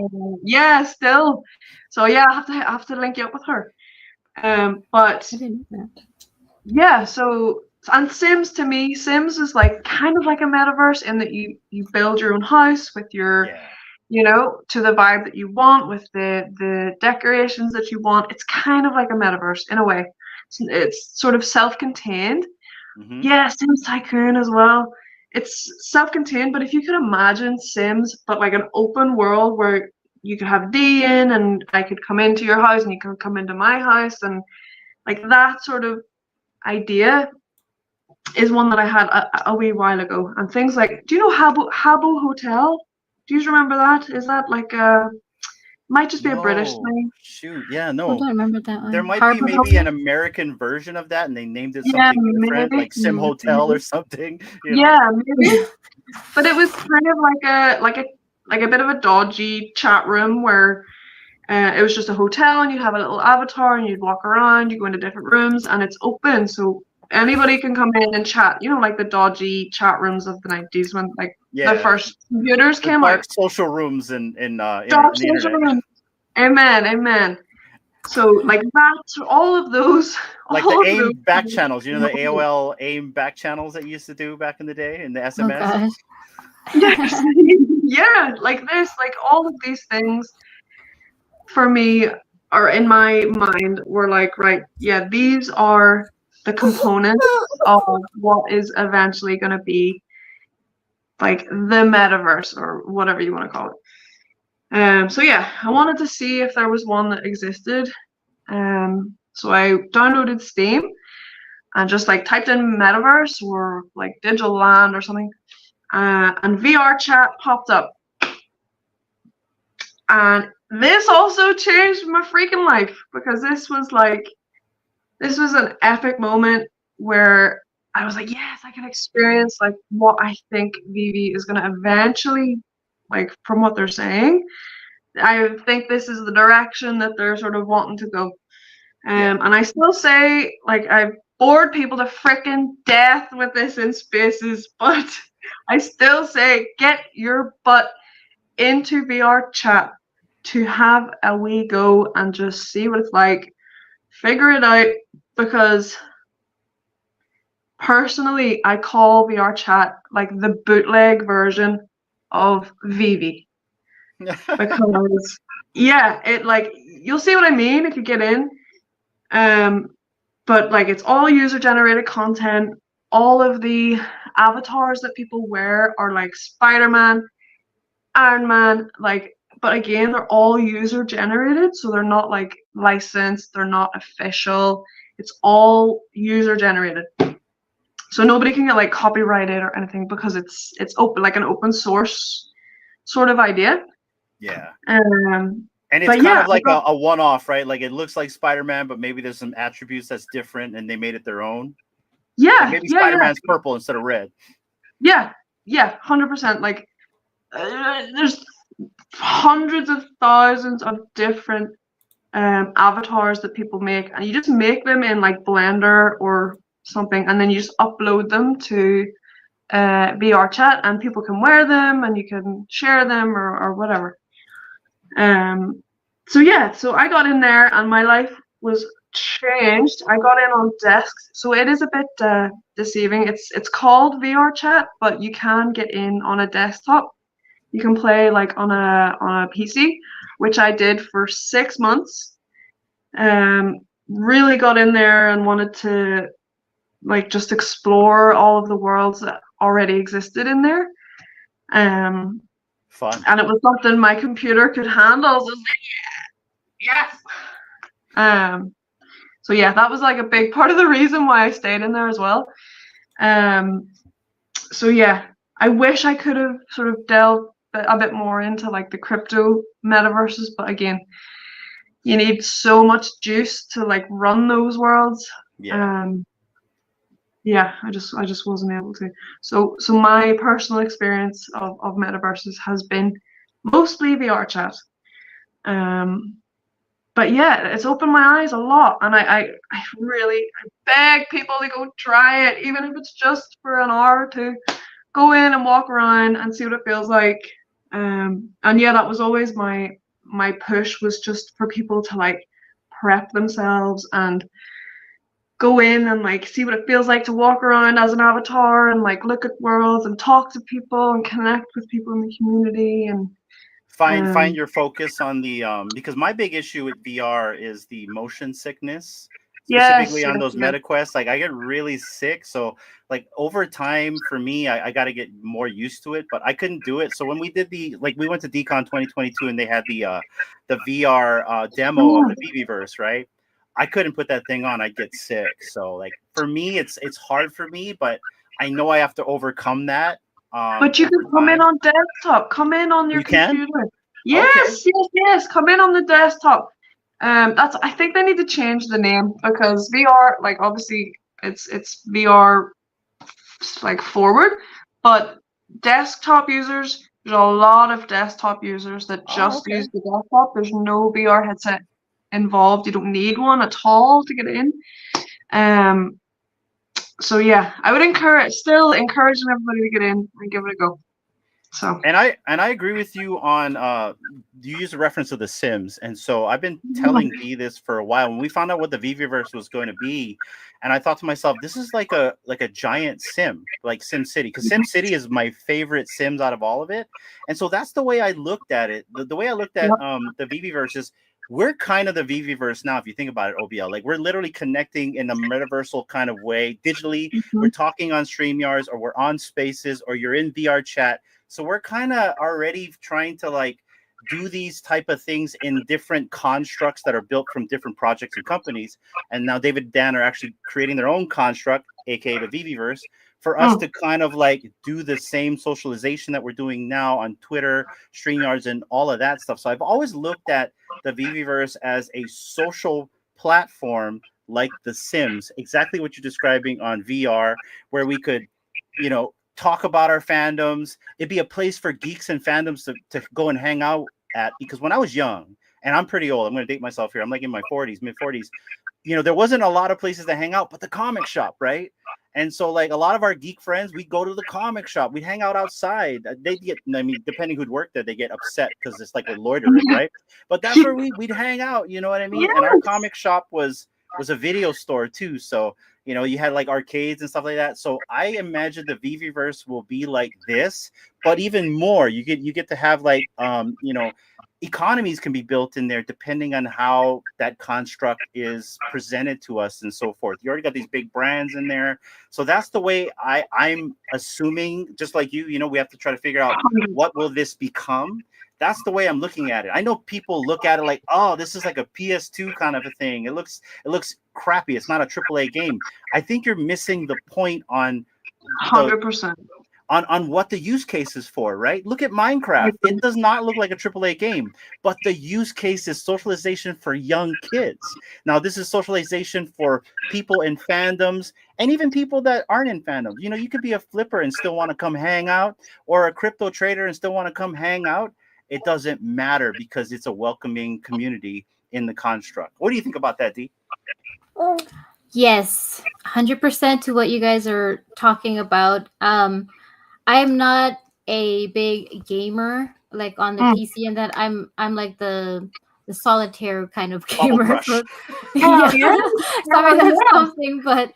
Yeah, still. So yeah, I have to link you up with her. But I didn't know that. Yeah, so and Sims, to me, Sims is like kind of like a metaverse in that you build your own house with your to the vibe that you want, with the decorations that you want. It's kind of like a metaverse in a way. It's sort of self-contained. Yeah, Sims Tycoon as well. it's self-contained, but if you could imagine Sims, but like an open world where you could have D in, and I could come into your house and you could come into my house, and like that sort of idea is one that I had a wee while ago. And things like, do you know Habbo Hotel? Do you remember that? Is that like might just be a British No, thing? shoot, yeah, I no. don't remember that one. There might be Harbor maybe an Hotel? American version of that, and they named it Yeah, something different, maybe. like Sim Hotel or something. You know? Yeah, maybe. But it was kind of like a bit of a dodgy chat room where it was just a hotel, and you'd have a little avatar, and you'd walk around, you go into different rooms, and it's open, so anybody can come in and chat. You know, like the dodgy chat rooms of the 90s when like the Yeah, first computers the came dark out. social rooms in Dark the social internet, rooms. Amen, amen. So like that's all of those, like the all of AIM those. back channels. You know, the AOL AIM back channels that you used to do back in the day, and the Oh SMS. gosh. Yes, yeah, like this, like all of these things for me are in my mind were like, right, yeah, these are the components of what is eventually going to be like the metaverse or whatever you want to call it. So yeah, I wanted to see if there was one that existed. So I downloaded Steam and just like typed in metaverse or like digital land or something, and VR chat popped up. And this also changed my freaking life, because this was an epic moment where I was like, yes, I can experience like what I think VeVe is gonna eventually, like from what they're saying, I think this is the direction that they're sort of wanting to go. Yeah. And I still say, like, I've bored people to freaking death with this in spaces, but I still say, get your butt into VR chat to have a wee go and just see what it's like. Figure it out, because personally, I call VR chat like the bootleg version of VeVe. Because yeah, it like you'll see what I mean if you get in. But like it's all user generated content. All of the avatars that people wear are like Spider-Man, Iron Man, like, but again, they're all user generated, so they're not like licensed, they're not official. It's all user generated. So nobody can get like copyrighted or anything, because it's open, like an open source sort of idea. Yeah. Um, And it's but kind yeah, of like a one-off, right? Like it looks like Spider-Man, but maybe there's some attributes that's different, and they made it their own. yeah, Like maybe yeah, Spider-Man's purple instead of red. yeah, 100%. Like there's hundreds of thousands of different avatars that people make, and you just make them in like Blender or something, and then you just upload them to VR chat, and people can wear them, and you can share them or whatever. So yeah, so I got in there, and my life was changed. I got in on desks, so it is a bit deceiving. It's called VR chat, but you can get in on a desktop. You can play like on a PC, which I did for 6 months. Really got in there and wanted to like just explore all of the worlds that already existed in there. Fun. And it was something my computer could handle. So it was like, yes. So yeah, that was like a big part of the reason why I stayed in there as well. So yeah, I wish I could have sort of delved a bit more into like the crypto metaverses, but again, you need so much juice to like run those worlds. Yeah. Yeah, I just wasn't able to. So my personal experience of metaverses has been mostly VR chat. But yeah, it's opened my eyes a lot, and I really beg people to go try it, even if it's just for an hour or two. Go in and walk around and see what it feels like. And yeah, that was always my push, was just for people to like prep themselves and go in and like see what it feels like to walk around as an avatar and like look at worlds and talk to people and connect with people in the community and find your focus on the because my big issue with VR is the motion sickness. specifically on yes, those yes. meta quests. Like I get really sick, so like over time for me, I got to get more used to it. But I couldn't do it. So when we did we went to DCon 2022 and they had the VR demo of the VeVeVerse, right? I couldn't put that thing on. I'd get sick. So like for me, it's hard for me, but I know I have to overcome that. But you can Over come in time. on desktop. Come in on your You can? computer. Okay. Yes, yes, yes. Come in on the desktop. That's. I think they need to change the name because VR, like obviously, it's VR like forward, but desktop users. There's a lot of desktop users that Oh, just okay. use the desktop. There's no VR headset involved. You don't need one at all to get in. So yeah, I would still encouraging everybody to get in and give it a go. So And I agree with you on you use a reference to The Sims, and so I've been telling V this for a while. When we found out what the VeVeVerse was going to be, and I thought to myself, this is like a giant sim, like Sim City, because Sim City is my favorite Sims out of all of it, and so that's the way I looked at it. The way I looked at the VeVeVerse is we're kind of the VeVeVerse now, if you think about it, OBL. Like we're literally connecting in a metaversal kind of way, digitally. We're talking on StreamYards, or we're on Spaces, or you're in VR chat. So we're kind of already trying to like do these type of things in different constructs that are built from different projects and companies. And now David and Dan are actually creating their own construct, aka the VeVeVerse, for us to kind of like do the same socialization that we're doing now on Twitter, StreamYards, and all of that stuff. So I've always looked at the VeVeVerse as a social platform like The Sims, exactly what you're describing on VR, where we could, talk about our fandoms. It'd be a place for geeks and fandoms to go and hang out at, because when I was young, and I'm pretty old, I'm going to date myself here, I'm like in my 40s, mid 40s, there wasn't a lot of places to hang out but the comic shop, right? And so like a lot of our geek friends, we'd go to the comic shop, we'd hang out outside. They'd get, depending who'd worked there, they get upset because it's like we're loitering, right? But that's where we'd hang out, you know what I mean? And our comic shop was a video store too, so you had like arcades and stuff like that. So I imagine the VeVeVerse will be like this, but even more. You get to have like economies can be built in there depending on how that construct is presented to us and so forth. You already got these big brands in there. So that's the way I'm assuming, just like you, we have to try to figure out what will this become. That's the way I'm looking at it. I know people look at it like, oh, this is like a PS2 kind of a thing. It looks crappy. It's not a AAA game. I think you're missing the point on 100%. On what the use case is for, right? Look at Minecraft. It does not look like a AAA game, but the use case is socialization for young kids. Now, this is socialization for people in fandoms and even people that aren't in fandoms. You could be a flipper and still want to come hang out, or a crypto trader and still want to come hang out. It doesn't matter because it's a welcoming community in the construct. What do you think about that, Dee? Yes, 100% to what you guys are talking about. I am not a big gamer like on the PC, and that I'm like the solitaire kind of gamer. Sorry, that's something, but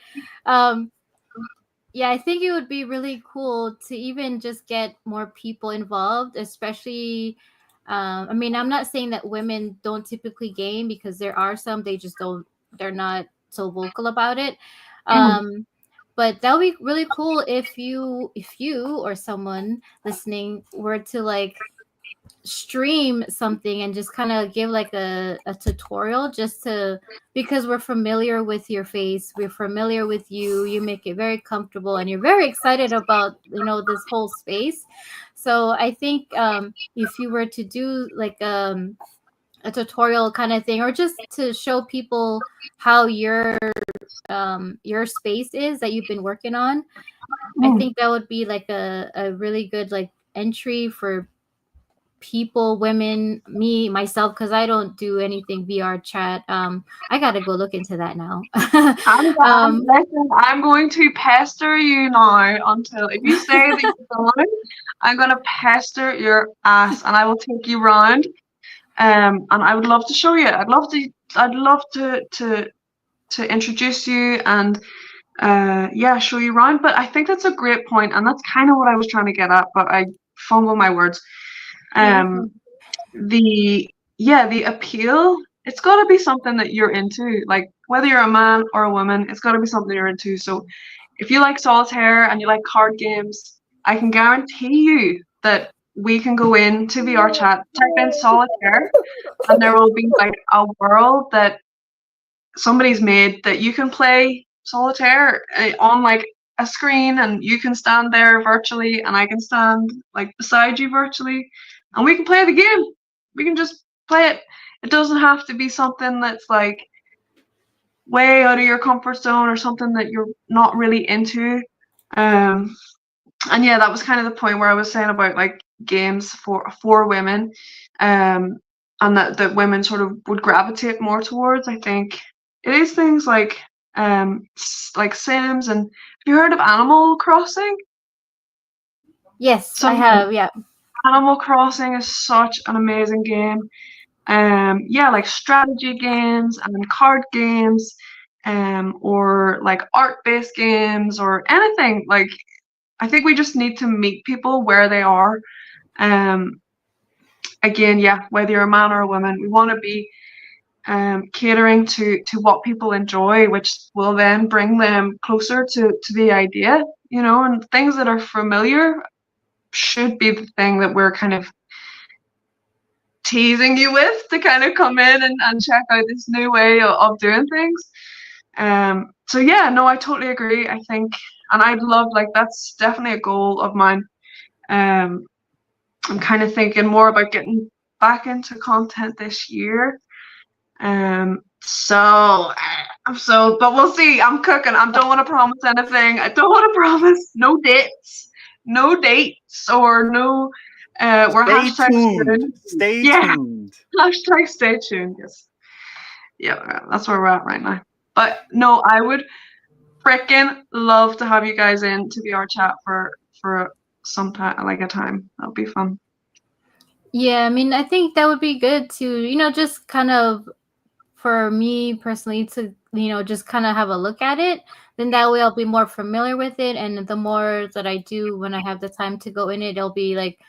yeah, I think it would be really cool to even just get more people involved, especially. I'm not saying that women don't typically game, because there are some, they just don't. They're not so vocal about it. But that would be really cool if you or someone listening were to like stream something and just kind of give like a tutorial, because we're familiar with your face, we're familiar with you make it very comfortable, and you're very excited about this whole space. So I think if you were to do like a tutorial kind of thing, or just to show people how your space is that you've been working on, I think that would be like a really good like entry for people, women, myself, because I don't do anything VR chat. I gotta go look into that now. I'm going to pester you now until, if you say that you're going, I'm gonna pester your ass and I will take you round. And I would love to show you. I'd love to introduce you and show you around. But I think that's a great point, and that's kind of what I was trying to get at, but I fumble my words. The appeal, it's got to be something that you're into. Like whether you're a man or a woman, it's got to be something you're into. So if you like solitaire and you like card games, I can guarantee you that we can go into VR chat, type in solitaire, and there will be like a world that somebody's made that you can play solitaire on like a screen, and you can stand there virtually and I can stand like beside you virtually, and we can play the game. We can just play it. It doesn't have to be something that's like way out of your comfort zone or something that you're not really into. And yeah, that was kind of the point where I was saying about like games for women, and that women sort of would gravitate more towards. I think it is things like Sims. And have you heard of Animal Crossing? Yes, I have. Yeah. Animal Crossing is such an amazing game. Yeah, like strategy games and card games, or like art-based games or anything. Like, I think we just need to meet people where they are. Again, yeah, whether you're a man or a woman, we want to be catering to what people enjoy, which will then bring them closer to the idea, you know, and things that are familiar should be the thing that we're kind of teasing you with to kind of come in and check out this new way of doing things. So yeah, no, I totally agree. I think, and I'd love, like, that's definitely a goal of mine. I'm kind of thinking more about getting back into content this year. But we'll see. I'm cooking. I don't want to promise anything. I don't want to promise no dates or no. We're stay tuned. Stay tuned. Hashtag stay tuned. Yes. Yeah, that's where we're at right now. But no, I would freaking love to have you guys in to VR chat for some time, like a time. That'll be fun. Yeah, I mean, I think that would be good to, you know, just kind of, for me personally, to, you know, just kind of have a look at it. Then that way I'll be more familiar with it. And the more that I do when I have the time to go in it, it'll be like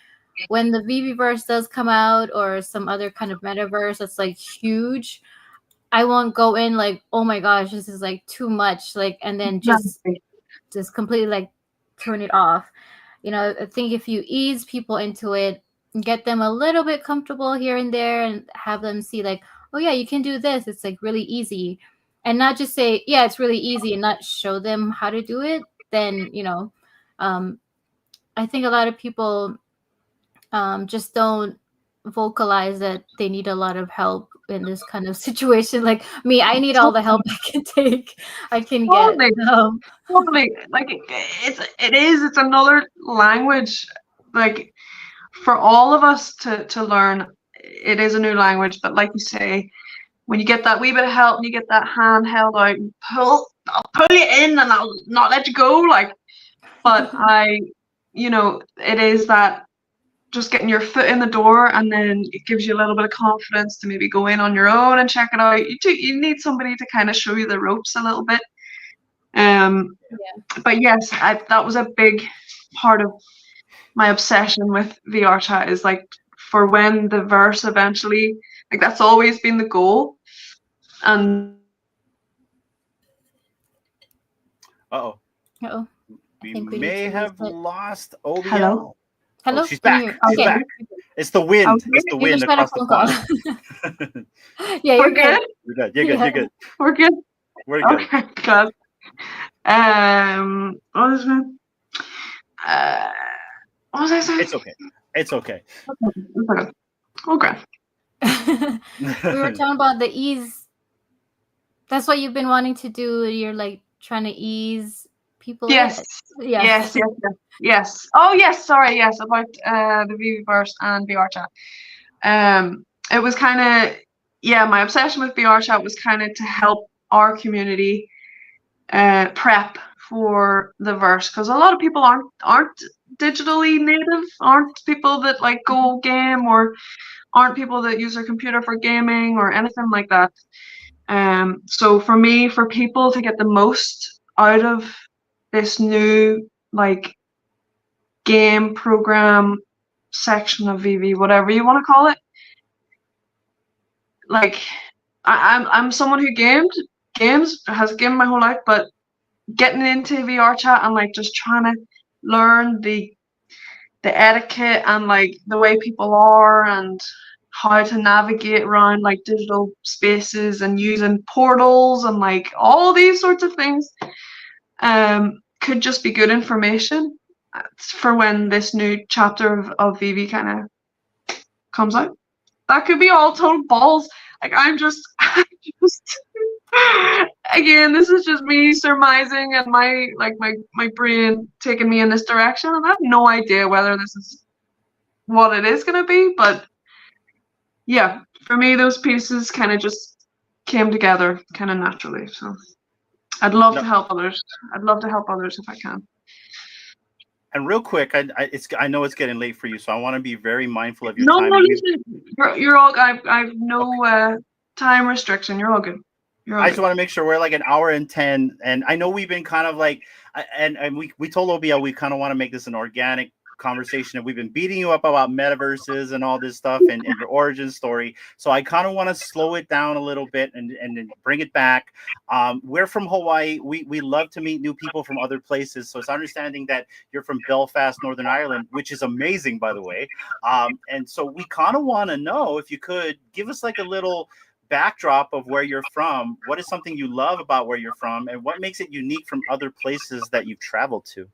when the VeVeverse does come out or some other kind of metaverse that's like huge, I won't go in like, oh my gosh, this is like too much, like, and then just completely like turn it off. You know, I think if you ease people into it, get them a little bit comfortable here and there, and have them see like, oh yeah, you can do this. It's like really easy, and not just say, yeah, it's really easy, and not show them how to do it. Then, you know, I think a lot of people just don't vocalize that they need a lot of help in this kind of situation. Like me, I need all the help I can take. I can get. Totally. Like it's another language. Like for all of us to learn, it is a new language. But like you say, when you get that wee bit of help and you get that hand held out and I'll pull you in and I'll not let you go. Like, but you know, it is that just getting your foot in the door, and then it gives you a little bit of confidence to maybe go in on your own and check it out. You need somebody to kind of show you the ropes a little bit. But yes, that was a big part of my obsession with VR chat, is like for when the verse eventually, like that's always been the goal. And we may have lost OBL. Hello. Hello. Oh, she's back. Okay. She's back. It's the wind. Okay. It's the wind across the pond. Yeah, we're good. You're good. You're good. You're good. We're good. We're good. Okay, good. What is it? What was I saying? It's okay. It's okay. Okay. We were talking about the ease. That's what you've been wanting to do. You're like trying to ease people. Yes. Oh yes, sorry, yes, about the VeVeverse and VR chat. It was kind of, yeah, my obsession with VR chat was kind of to help our community prep for the verse, because a lot of people aren't digitally native, aren't people that like go game, or aren't people that use their computer for gaming or anything like that. So for me, for people to get the most out of this new like game program section of VeVe, whatever you want to call it, like I'm someone who gamed games, has a game my whole life, but getting into VR chat and like just trying to learn the etiquette and like the way people are and how to navigate around like digital spaces and using portals and like all these sorts of things could just be good information for when this new chapter of VeVe kind of comes out. That could be all total balls. Like I'm just again, this is just me surmising and my brain taking me in this direction, and I have no idea whether this is what it is gonna be, but yeah, for me those pieces kind of just came together kind of naturally. So I'd love to help others. I'd love to help others if I can. And real quick, I know it's getting late for you, so I want to be very mindful of your No, time. no, listen, you're all. I've no time restriction. You're all good. I just want to make sure we're like an hour and 10, and I know we've been kind of like, and we told OBL we kind of want to make this an organic conversation, and we've been beating you up about metaverses and all this stuff and your origin story. So I kind of want to slow it down a little bit and bring it back. We're from Hawaii. We love to meet new people from other places. So it's understanding that you're from Belfast, Northern Ireland, which is amazing, by the way. And so we kind of want to know if you could give us like a little backdrop of where you're from. What is something you love about where you're from, and what makes it unique from other places that you've traveled to?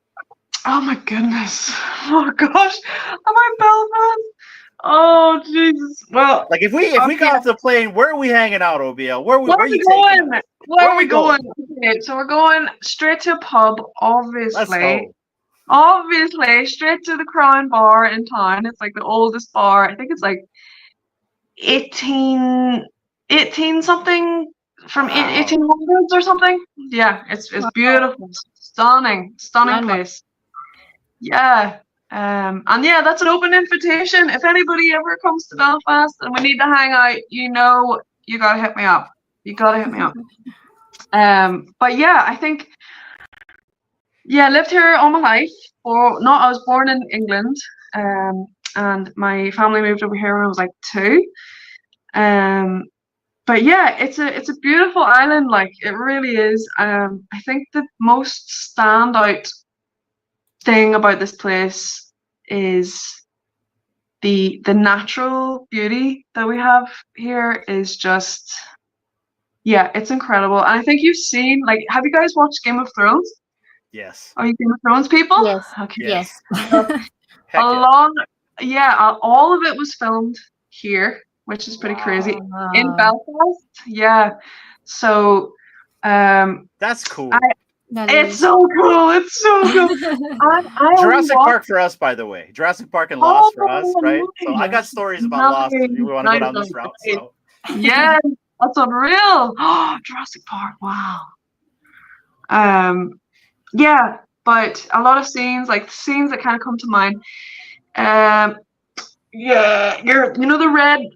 Oh my goodness. Oh gosh. Am I Belfast? Oh Jesus. Well, like if we got off the plane, where are we hanging out, OBL? Where are we going? Where are we going? Okay, so we're going straight to a pub, obviously. Let's go. Obviously, straight to the Crown Bar in town. It's like the oldest bar. I think it's like 18 something from 1800s or something. Yeah, it's beautiful, stunning place. Yeah, and yeah, that's an open invitation. If anybody ever comes to Belfast and we need to hang out, you gotta hit me up. But yeah, I think lived here all my life. I was born in England, and my family moved over here when I was like 2. But yeah, it's a beautiful island, like it really is. I think the most standout thing about this place is the natural beauty that we have here is just, yeah, it's incredible. And I think you've seen, like, have you guys watched Game of Thrones? Yes. Are you Game of Thrones people? Yes. Okay. Yes. All of it was filmed here, which is pretty crazy. In Belfast. Yeah. So that's cool. It's so cool. It's so cool. Jurassic Park for us, by the way. Jurassic Park and Lost for us, right? So I got stories about Lost if you want to go down this route. So. Yeah, that's unreal. Oh, Jurassic Park. Wow. Yeah, but a lot of scenes, like scenes that kind of come to mind. Yeah, you know the red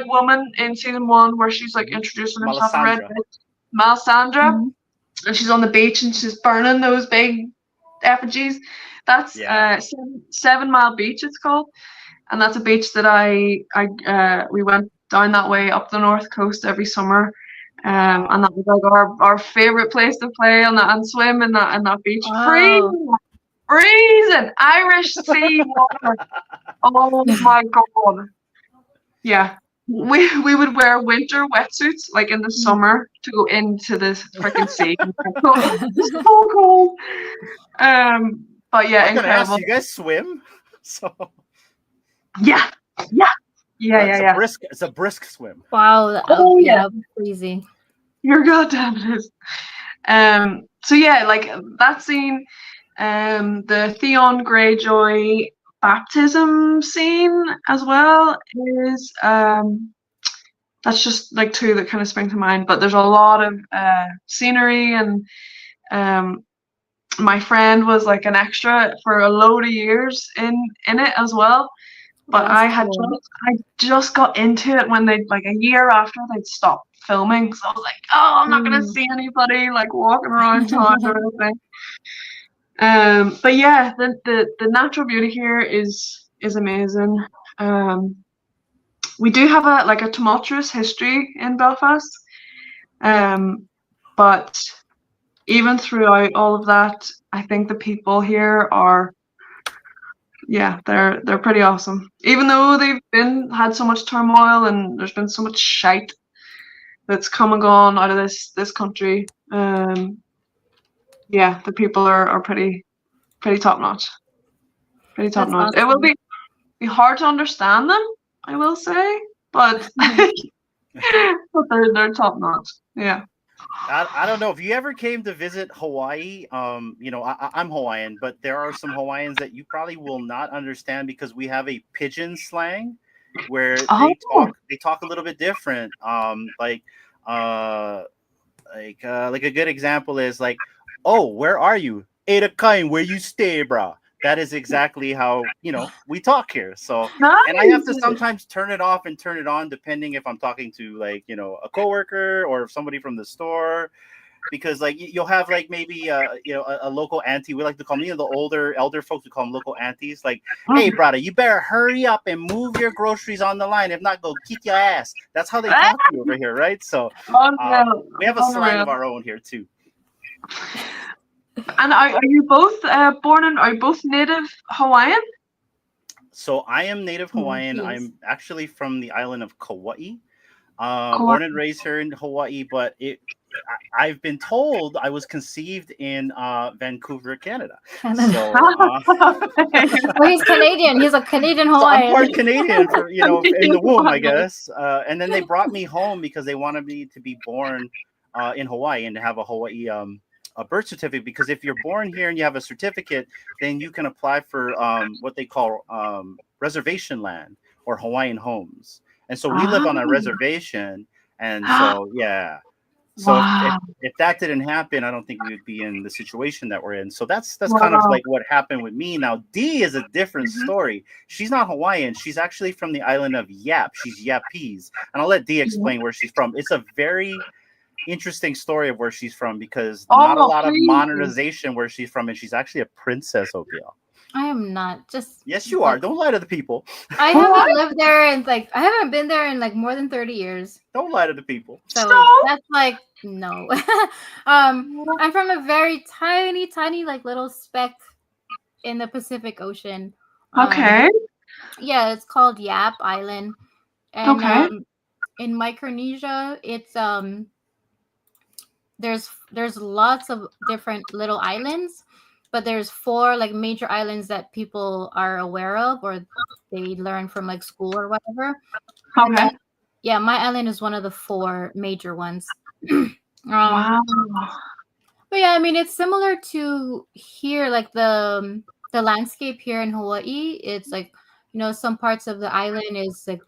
woman in season 1 where she's like introducing herself, Melisandre. Mm-hmm. And she's on the beach and she's burning those big effigies. That's 7 Mile Beach, it's called, and that's a beach that we went down that way up the north coast every summer, and that was like our favorite place to play and swim in that beach. Wow. Freezing Irish sea water. Oh my god! Yeah. We would wear winter wetsuits like in the summer to go into this freaking sea. It's so cold. But yeah, incredible. You guys swim? So yeah. It's a brisk swim. Wow. Yeah, crazy. You're goddamn it is. So yeah, like that scene, the Theon Greyjoy baptism scene as well is that's just like 2 that kind of spring to mind, but there's a lot of scenery, and my friend was like an extra for a load of years in it as well, but I just got into it when they, like a year after they'd stopped filming, so I was like, oh, I'm not gonna see anybody like walking around town or anything. But yeah, the natural beauty here is amazing. We do have a tumultuous history in Belfast. but even throughout all of that, I think the people here are, yeah, they're pretty awesome. Even though they've had so much turmoil and there's been so much shite that's come and gone out of this country. Yeah, the people are pretty top notch. Pretty top That's notch. It will awesome. be hard to understand them, I will say, but but they're top notch. Yeah. I don't know if you ever came to visit Hawaii. You know, I'm Hawaiian, but there are some Hawaiians that you probably will not understand because we have a pidgin slang where they talk a little bit different. Like a good example is like, oh, where are you? Ada Kain, where you stay, brah. That is exactly how, you know, we talk here. So, and I have to sometimes turn it off and turn it on depending if I'm talking to, like, you know, a coworker or somebody from the store, because like you'll have like maybe you know, a local auntie. We like to call them, you know, the elder folks, we call them local aunties. Like, hey, brother, you better hurry up and move your groceries on the line. If not, go kick your ass. That's how they talk to you over here, right? So we have a slang of our own here too. And are you both are you both native Hawaiian? So I am native Hawaiian. Yes. I'm actually from the island of Kauai. Kauai. Born and raised here in Hawaii, but I've been told I was conceived in Vancouver, Canada. So, well, he's Canadian. He's a Canadian so I'm Hawaiian. part Canadian, for, you know, in the womb, I guess. And then they brought me home because they wanted me to be born in Hawaii and to have a Hawaii a birth certificate. Because if you're born here and you have a certificate, then you can apply for what they call reservation land or Hawaiian homes. And so we live on a reservation, and so yeah. So if that didn't happen, I don't think we would be in the situation that we're in. So that's kind of like what happened with me. Now Dee is a different story. She's not Hawaiian. She's actually from the island of Yap. She's Yapese, and I'll let Dee explain where she's from. It's a very interesting story of where she's from because not a lot of modernization where she's from, and she's actually a princess, OBL. I am not. Just yes, you are. Don't lie to the people. I haven't lived there and I haven't been there in like more than 30 years. Don't lie to the people. So that's like no. I'm from a very tiny like little speck in the Pacific Ocean. Okay. Yeah, it's called Yap Island. And in Micronesia, it's there's lots of different little islands. But there's 4 like major islands that people are aware of or they learn from like school or whatever. Okay. Yeah, my island is one of the 4 major ones. Wow. But yeah, I mean it's similar to here, like the landscape here in Hawaii. It's like, you know, some parts of the island is like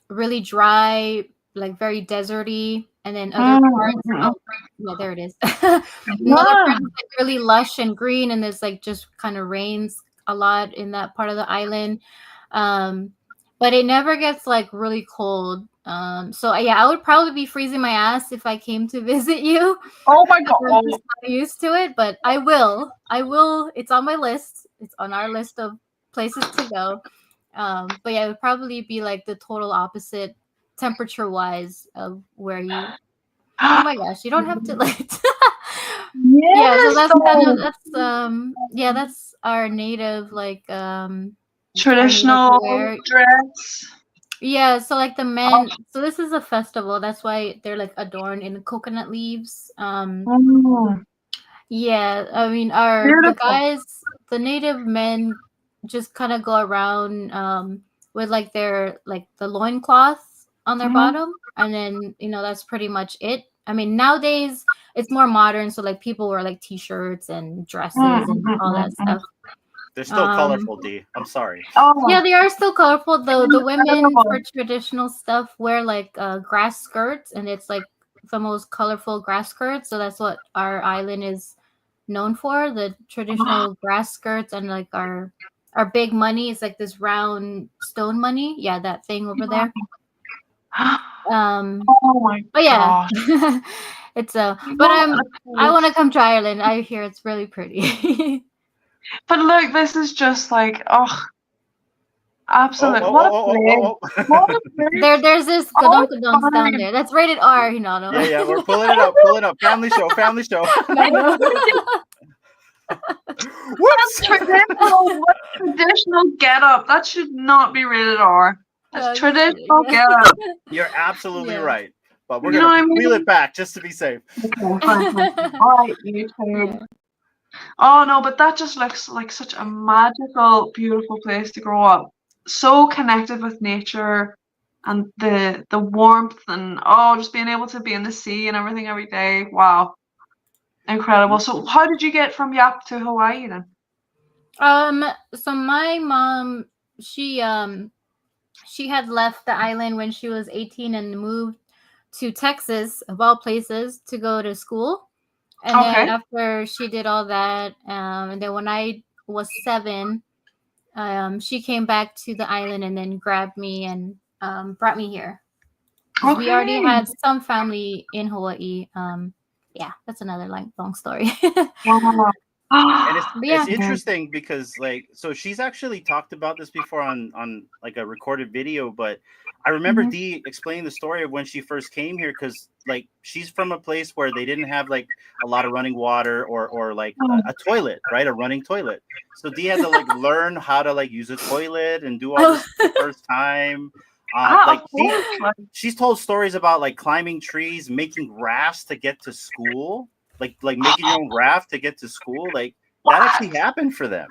really dry, like very deserty. And then other parts, yeah, there it is. Another part is like really lush and green, and there's like just kind of rains a lot in that part of the island. But it never gets like really cold. So yeah, I would probably be freezing my ass if I came to visit you. Oh my god! I'm just not used to it, but I will. It's on my list. It's on our list of places to go. But yeah, it would probably be like the total opposite temperature-wise of where you. Oh my gosh, you don't have to like. Yeah, so that's our native like traditional dress. Yeah, so like the men. So this is a festival. That's why they're like adorned in coconut leaves. Yeah, I mean the guys, the native men, just kind of go around with like their like the loincloth on their bottom, and then you know that's pretty much it. I mean nowadays it's more modern, so like people wear like t-shirts and dresses and all that stuff. They're still colorful, Dee. I'm sorry. Yeah, they are still colorful. The women for traditional stuff wear like grass skirts, and it's like the most colorful grass skirts. So that's what our island is known for, the traditional grass skirts, and like our big money is like this round stone money. Yeah, that thing over there. Oh my but yeah. It's but I want to come to Ireland. I hear it's really pretty. But look, this is just like Absolutely. Oh, What a oh, oh, place. oh, oh, What a place. There's this Oh, gadonk down there. That's rated R, Hinano. Yeah, we're pulling it up. Pull it up. Family show. Family show. I know. Whoops. What traditional get up? That should not be rated R. That's Yeah, traditional yeah. get up. You're absolutely Yeah. right. But we're You know gonna what I wheel mean? it back just to be safe. Okay, fine. All right, YouTube. Yeah. Oh no, but that just looks like such a magical, beautiful place to grow up. So connected with nature and the warmth and just being able to be in the sea and everything every day. Wow. Incredible. So how did you get from Yap to Hawaii then? So my mom, she had left the island when she was 18 and moved to Texas, of all places, to go to school. And then after she did all that, and then when I was 7, she came back to the island and then grabbed me and brought me here. We already had some family in Hawaii. Yeah, that's another long story. And it's interesting because so she's actually talked about this before on like a recorded video, but I remember Dee explaining the story of when she first came here, because like she's from a place where they didn't have like a lot of running water or like a toilet, right? A running toilet. So Dee had to like learn how to like use a toilet and do all this the first time. She's told stories about like climbing trees, making rafts to get to school. Like making your own raft to get to school, like that actually happened for them.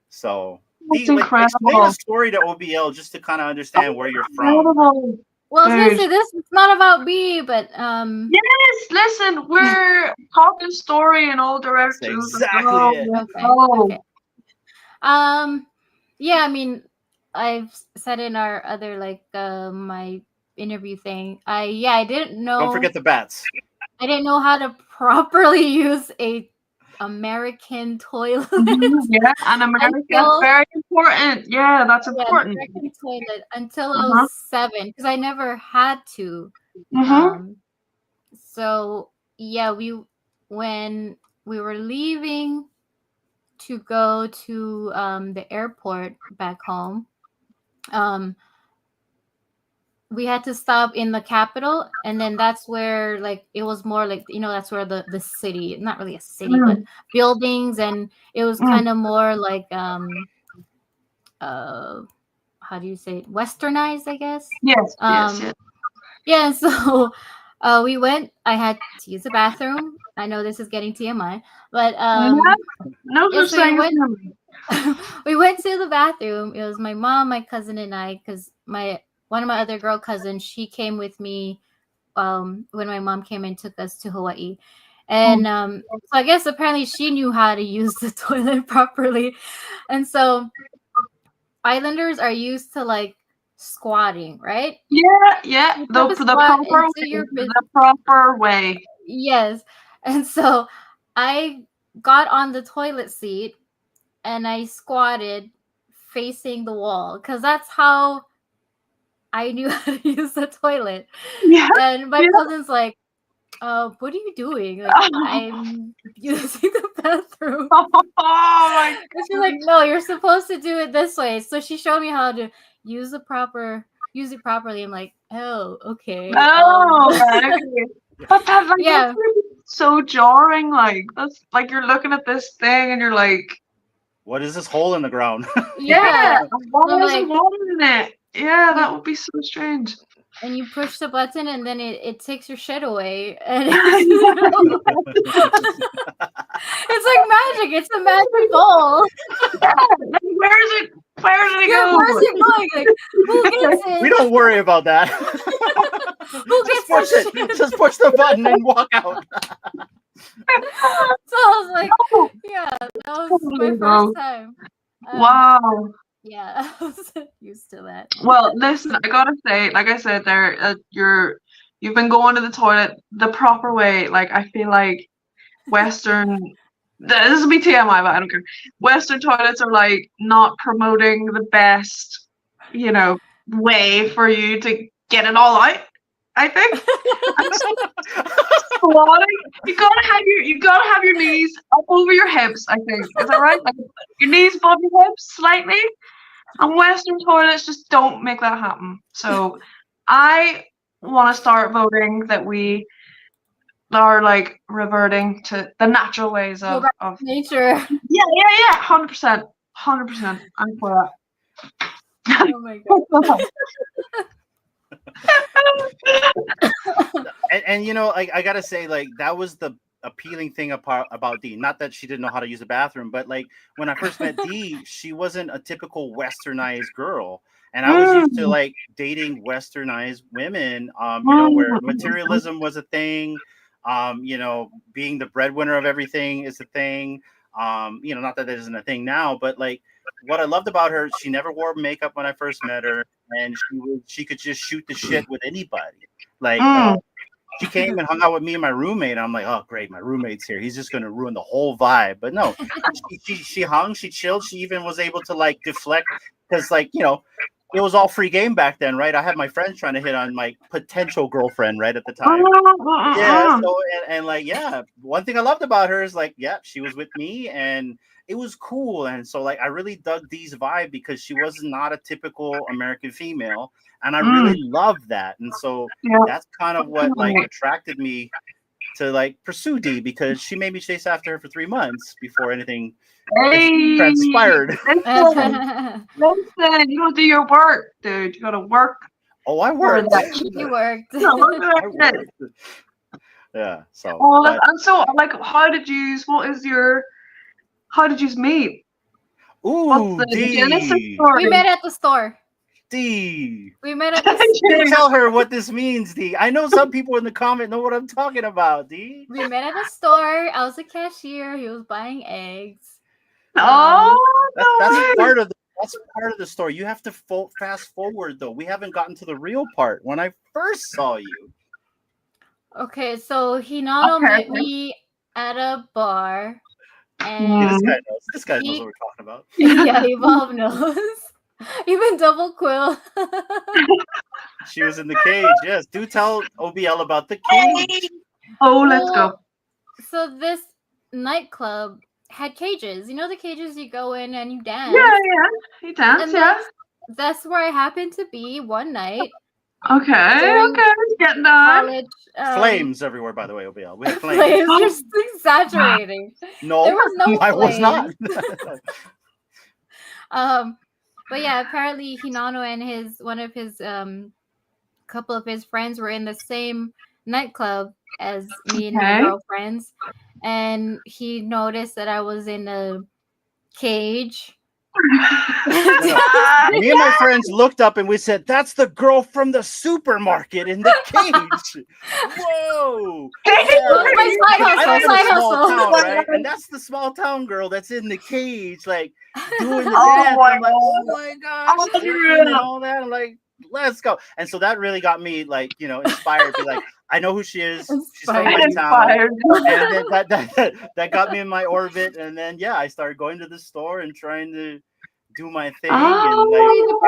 So explain the story to OBL just to kind of understand where you're from. Well, I was gonna say this. It's not about me, but yes. Listen, we're talking story in all directions. That's exactly it. Okay. Yeah. I mean, I've said in our other my interview thing. I didn't know. Don't forget the bats. I didn't know how to properly use a American toilet. Yeah, an American very important. Yeah, that's important. American toilet until I was 7, because I never had to. So yeah, when we were leaving to go to the airport back home, we had to stop in the capital, and then that's where it was more that's where the city, not really a city, but buildings, and it was kind of more how do you say it? Westernized, I guess. Yes. Yeah, so we went. I had to use the bathroom. I know this is getting TMI, but we went to the bathroom. It was my mom, my cousin, and I, because one of my other girl cousins, she came with me when my mom came and took us to Hawaii. And so I guess apparently she knew how to use the toilet properly. And so islanders are used to squatting, right? Yeah. The proper way. Yes. And so I got on the toilet seat and I squatted facing the wall, because that's how I knew how to use the toilet. Yeah. And my cousin's like, what are you doing? I'm using the bathroom. Oh my God. And she's like, no, you're supposed to do it this way. So she showed me how to use it properly. I'm like, oh, okay. But that's so jarring. That's you're looking at this thing and you're like, what is this hole in the ground? Yeah. Why is water in it? Yeah, that would be so strange. And you push the button, and then it takes your shit away. And it's like magic. It's a magic bowl. Yeah, where did it go? Where's it going? Who gets it? We don't worry about that. Who gets it? Just push the button and walk out. So I was like, yeah, that was my first time. Wow. Yeah, I was used to that. Well, listen, I gotta say, like I said there, you've been going to the toilet the proper way. I feel like Western, this will be TMI, but I don't care. Western toilets are not promoting the best, way for you to get it all out. I think. You gotta have your knees up over your hips. I think, is that right? Your knees above your hips slightly, And Western toilets just don't make that happen. So I want to start voting that we are like reverting to the natural ways Go of back to nature. yeah, 100%. I'm for that. Oh my god. And you know, I gotta say, like, that was the appealing thing about Dee. Not that she didn't know how to use the bathroom, but like when I first met Dee, she wasn't a typical westernized girl. And I was used to like dating westernized women, you know, where materialism was a thing, you know, being the breadwinner of everything is a thing. You know, not that that isn't a thing now, but like what I loved about her, she never wore makeup when I first met her, and she could just shoot the shit with anybody. Like she came and hung out with me and my roommate. And I'm like, oh great, my roommate's here. He's just gonna ruin the whole vibe. But no, she hung, she chilled. She even was able to like deflect because like, you know, it was all free game back then, right? I had my friends trying to hit on my potential girlfriend right at the time. Yeah. So and like, yeah, one thing I loved about her is like, yeah, she was with me and it was cool. And so like I really dug Dee's vibe because she was not a typical American female. And I really loved that. And so that's kind of what like attracted me to like pursue Dee, because she made me chase after her for 3 months before anything transpired. Listen, you gotta do your work, dude. You gotta work. Oh, I worked. You worked. I worked. Yeah. So. And so, like, how did you meet? Ooh, what's the genesis story? We met at the store. Dee. We met at the store. Tell her what this means, Dee. I know some people in the comment know what I'm talking about, Dee. We met at the store. I was a cashier. He was buying eggs. That's part of the story. You have to fast forward though. We haven't gotten to the real part. When I first saw you. Okay, so Hinano met me at a bar. And this guy knows what we're talking about. Yeah, Bob knows. Even Double Quill. She was in the cage. Yes, do tell OBL about the cage. Oh, let's go. So this nightclub had cages. You know the cages you go in and you dance? Yeah, you dance, and that's where I happened to be one night. Okay, getting on. Flames everywhere, by the way, OBL. We have flames. You're just exaggerating. No, there was no I was not. But yeah, apparently Hinano and one of his couple of his friends were in the same nightclub as me and my girlfriends, and he noticed that I was in a cage. Me and my friends looked up and we said, "That's the girl from the supermarket in the cage." Whoa! Side hustle. Right? And that's the small town girl that's in the cage, like doing the dance. I'm like, oh my gosh, and all that. I'm like, let's go. And so that really got me, like, you know, inspired to be like, I know who she is. She's from my town. And then that got me in my orbit. And then I started going to the store and trying to do my thing. And like,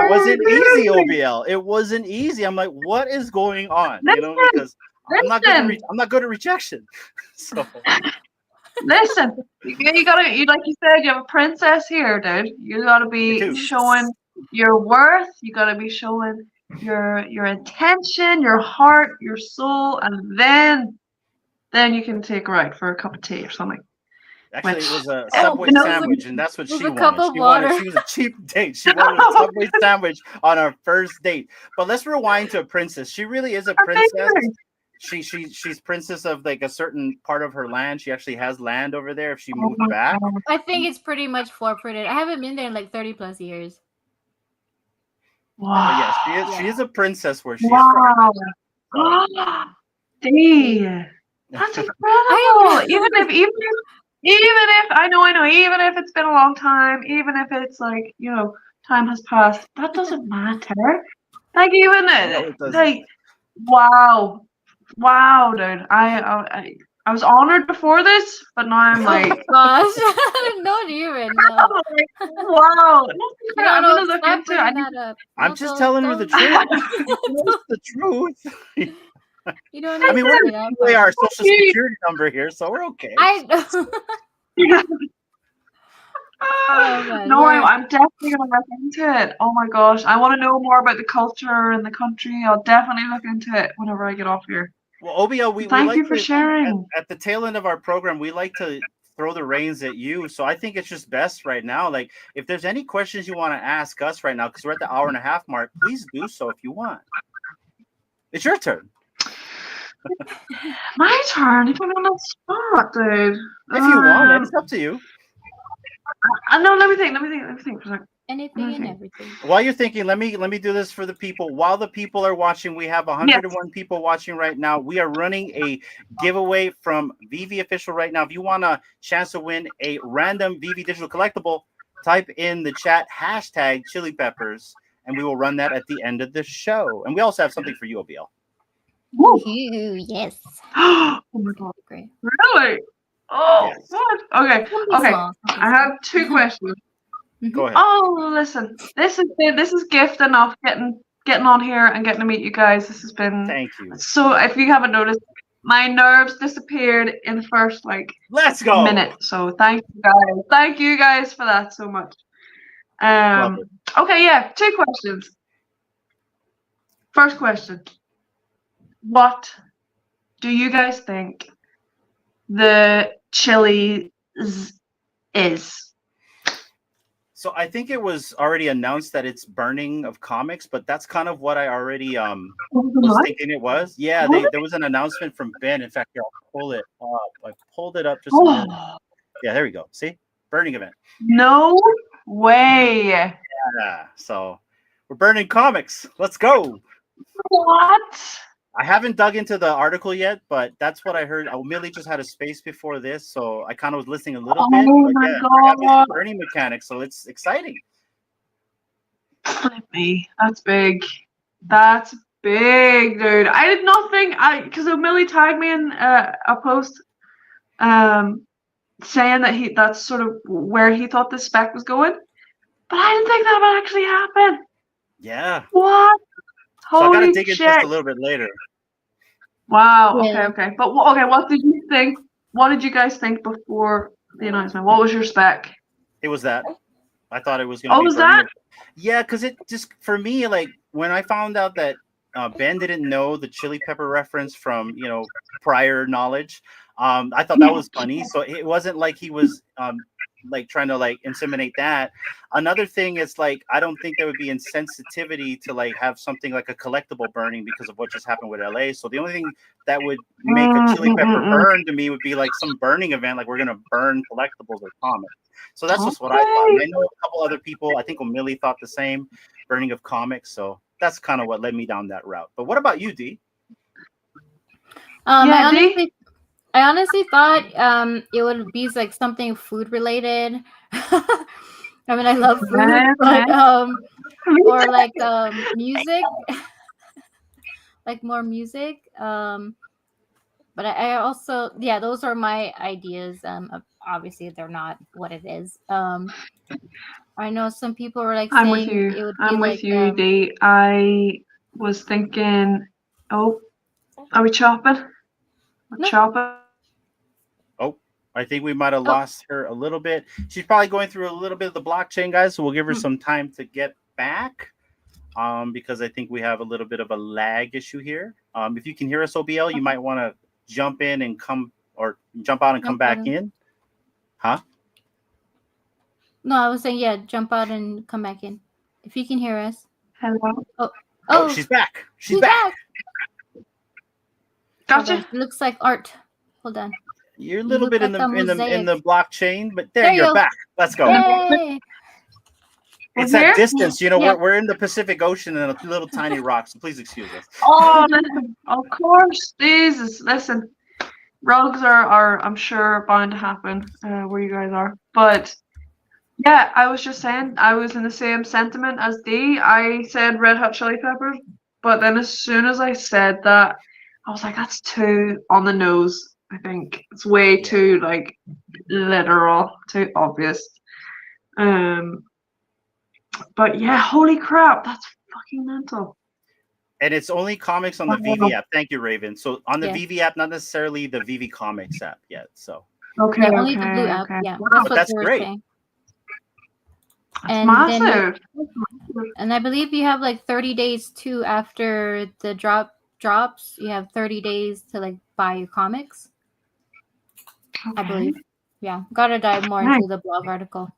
it wasn't easy, OBL. It wasn't easy. I'm like, what is going on? You know, because I'm not good at rejection. So listen, you gotta, like you said, you have a princess here, dude. You gotta be showing your worth. You gotta be showing your intention, your heart, your soul, and then you can take a ride for a cup of tea or something. Actually, it was a Subway sandwich, and that's what she wanted. She was a cheap date. She wanted a Subway sandwich on our first date. But let's rewind to a princess. She really is a princess. She's princess of like a certain part of her land. She actually has land over there if she moved back. I think it's pretty much forfeited. I haven't been there in like 30 plus years. Wow. Yeah, she is a princess where she's from. Dang. That's incredible. even if I know, even if it's been a long time, even if it's like, you know, time has passed, that doesn't matter. Like even like, wow, dude. I was honored before this, but now I'm like, gosh, not even. No. Like, wow. I'm gonna look into it. I'm just telling her the truth. The truth. You don't. I mean, we're giving away our social security number here, so we're okay. I know. Oh, God, No, yeah. I'm definitely gonna look into it. Oh my gosh, I want to know more about the culture and the country. I'll definitely look into it whenever I get off here. Well, OBL, we Thank like you for to sharing. at the tail end of our program, we like to throw the reins at you. So I think it's just best right now. Like, if there's any questions you want to ask us right now, because we're at the 1.5 hour mark, please do so if you want. It's your turn. My turn. You put me on the spot, dude. If you want it, it's up to you. No, let me think for a second. Anything and everything. While you're thinking, let me do this for the people. While the people are watching, we have 101 people watching right now. We are running a giveaway from VeVe Official right now. If you want a chance to win a random VeVe digital collectible, type in the chat hashtag chili peppers, and we will run that at the end of the show. And we also have something for you, OBL. Ooh, yes. Oh my god. Great. Really? Oh, Yes. what? Okay. Small. I have 2 questions. Go ahead. Oh, listen. This is gift enough getting on here and getting to meet you guys. This has been Thank you. so. If you haven't noticed, my nerves disappeared in the first Let's go minute. So thank you guys. Thank you guys for that so much. Love it. Okay, yeah. 2 questions. First question. What do you guys think the chili is? So I think it was already announced that it's burning of comics, but that's kind of what I already was thinking it was. Yeah, there was an announcement from Ben. In fact, here, I'll pull it up. I pulled it up just a minute. Yeah, there we go. See? Burning event. No way. Yeah. So we're burning comics. Let's go. What? I haven't dug into the article yet, but that's what I heard. Millie just had a space before this, so I kind of was listening a little bit. Oh But my yeah, god. burning mechanics, so it's exciting. Flip me. That's big. That's big, dude. I did not think because Millie tagged me in a post saying that that's sort of where he thought the spec was going. But I didn't think that would actually happen. Yeah. What? So I gotta Holy dig into shit. this a little bit later. Wow. Yeah. Okay. But okay, what did you think? What did you guys think before the announcement? What was your spec? It was that. I thought it was gonna Oh, be was burning. that? Yeah, because it just for me, like when I found out that Ben didn't know the chili pepper reference from prior knowledge, I thought that was funny. So it wasn't like he was like trying to like inseminate that. Another thing is like I don't think there would be insensitivity to like have something like a collectible burning because of what just happened with LA. So the only thing that would make a chili pepper burn to me would be like some burning event, like we're gonna burn collectibles or comics. So that's just what I thought. And I know a couple other people, I think Millie thought the same, burning of comics. So that's kind of what led me down that route. But what about you, Dee? I honestly thought it would be like something food related. I mean, I love food, but or like music, like more music. But I also, yeah, those are my ideas. Obviously, they're not what it is. I know some people were like I'm saying with you. it would be I'm like with you, Dee. I was thinking, oh, are we chopping? We're chopping. Oh, I think we might have lost her a little bit. She's probably going through a little bit of the blockchain, guys. So we'll give her some time to get back. Because I think we have a little bit of a lag issue here. If you can hear us, OBL, you might want to jump in and come or jump out and come back in. Huh? No, I was saying, yeah, jump out and come back in. If you can hear us. Hello. Oh, she's back. She's back. Gotcha. Looks like art. Hold on. You're a little bit like in the blockchain, but there you're back. Let's go. Yay. It's that distance, we're in the Pacific Ocean and a little tiny rock, so please excuse us. Oh, listen, of course, Jesus, listen. Rogues are I'm sure bound to happen where you guys are. But yeah, I was just saying, I was in the same sentiment as Dee. I said Red Hot Chili Peppers, but then as soon as I said that, I was like, that's too on the nose, I think. It's way too like literal, too obvious. But yeah, holy crap, that's fucking mental. And it's only comics on the VeVe app. Thank you, Raven. So on the VeVe app, not necessarily the VeVe Comics app yet. So only the blue app. Yeah, but that's great. That's And massive. and I believe you have like 30 days too after the drops. You have 30 days to like buy your comics. I believe. Yeah, gotta dive more into the blog article.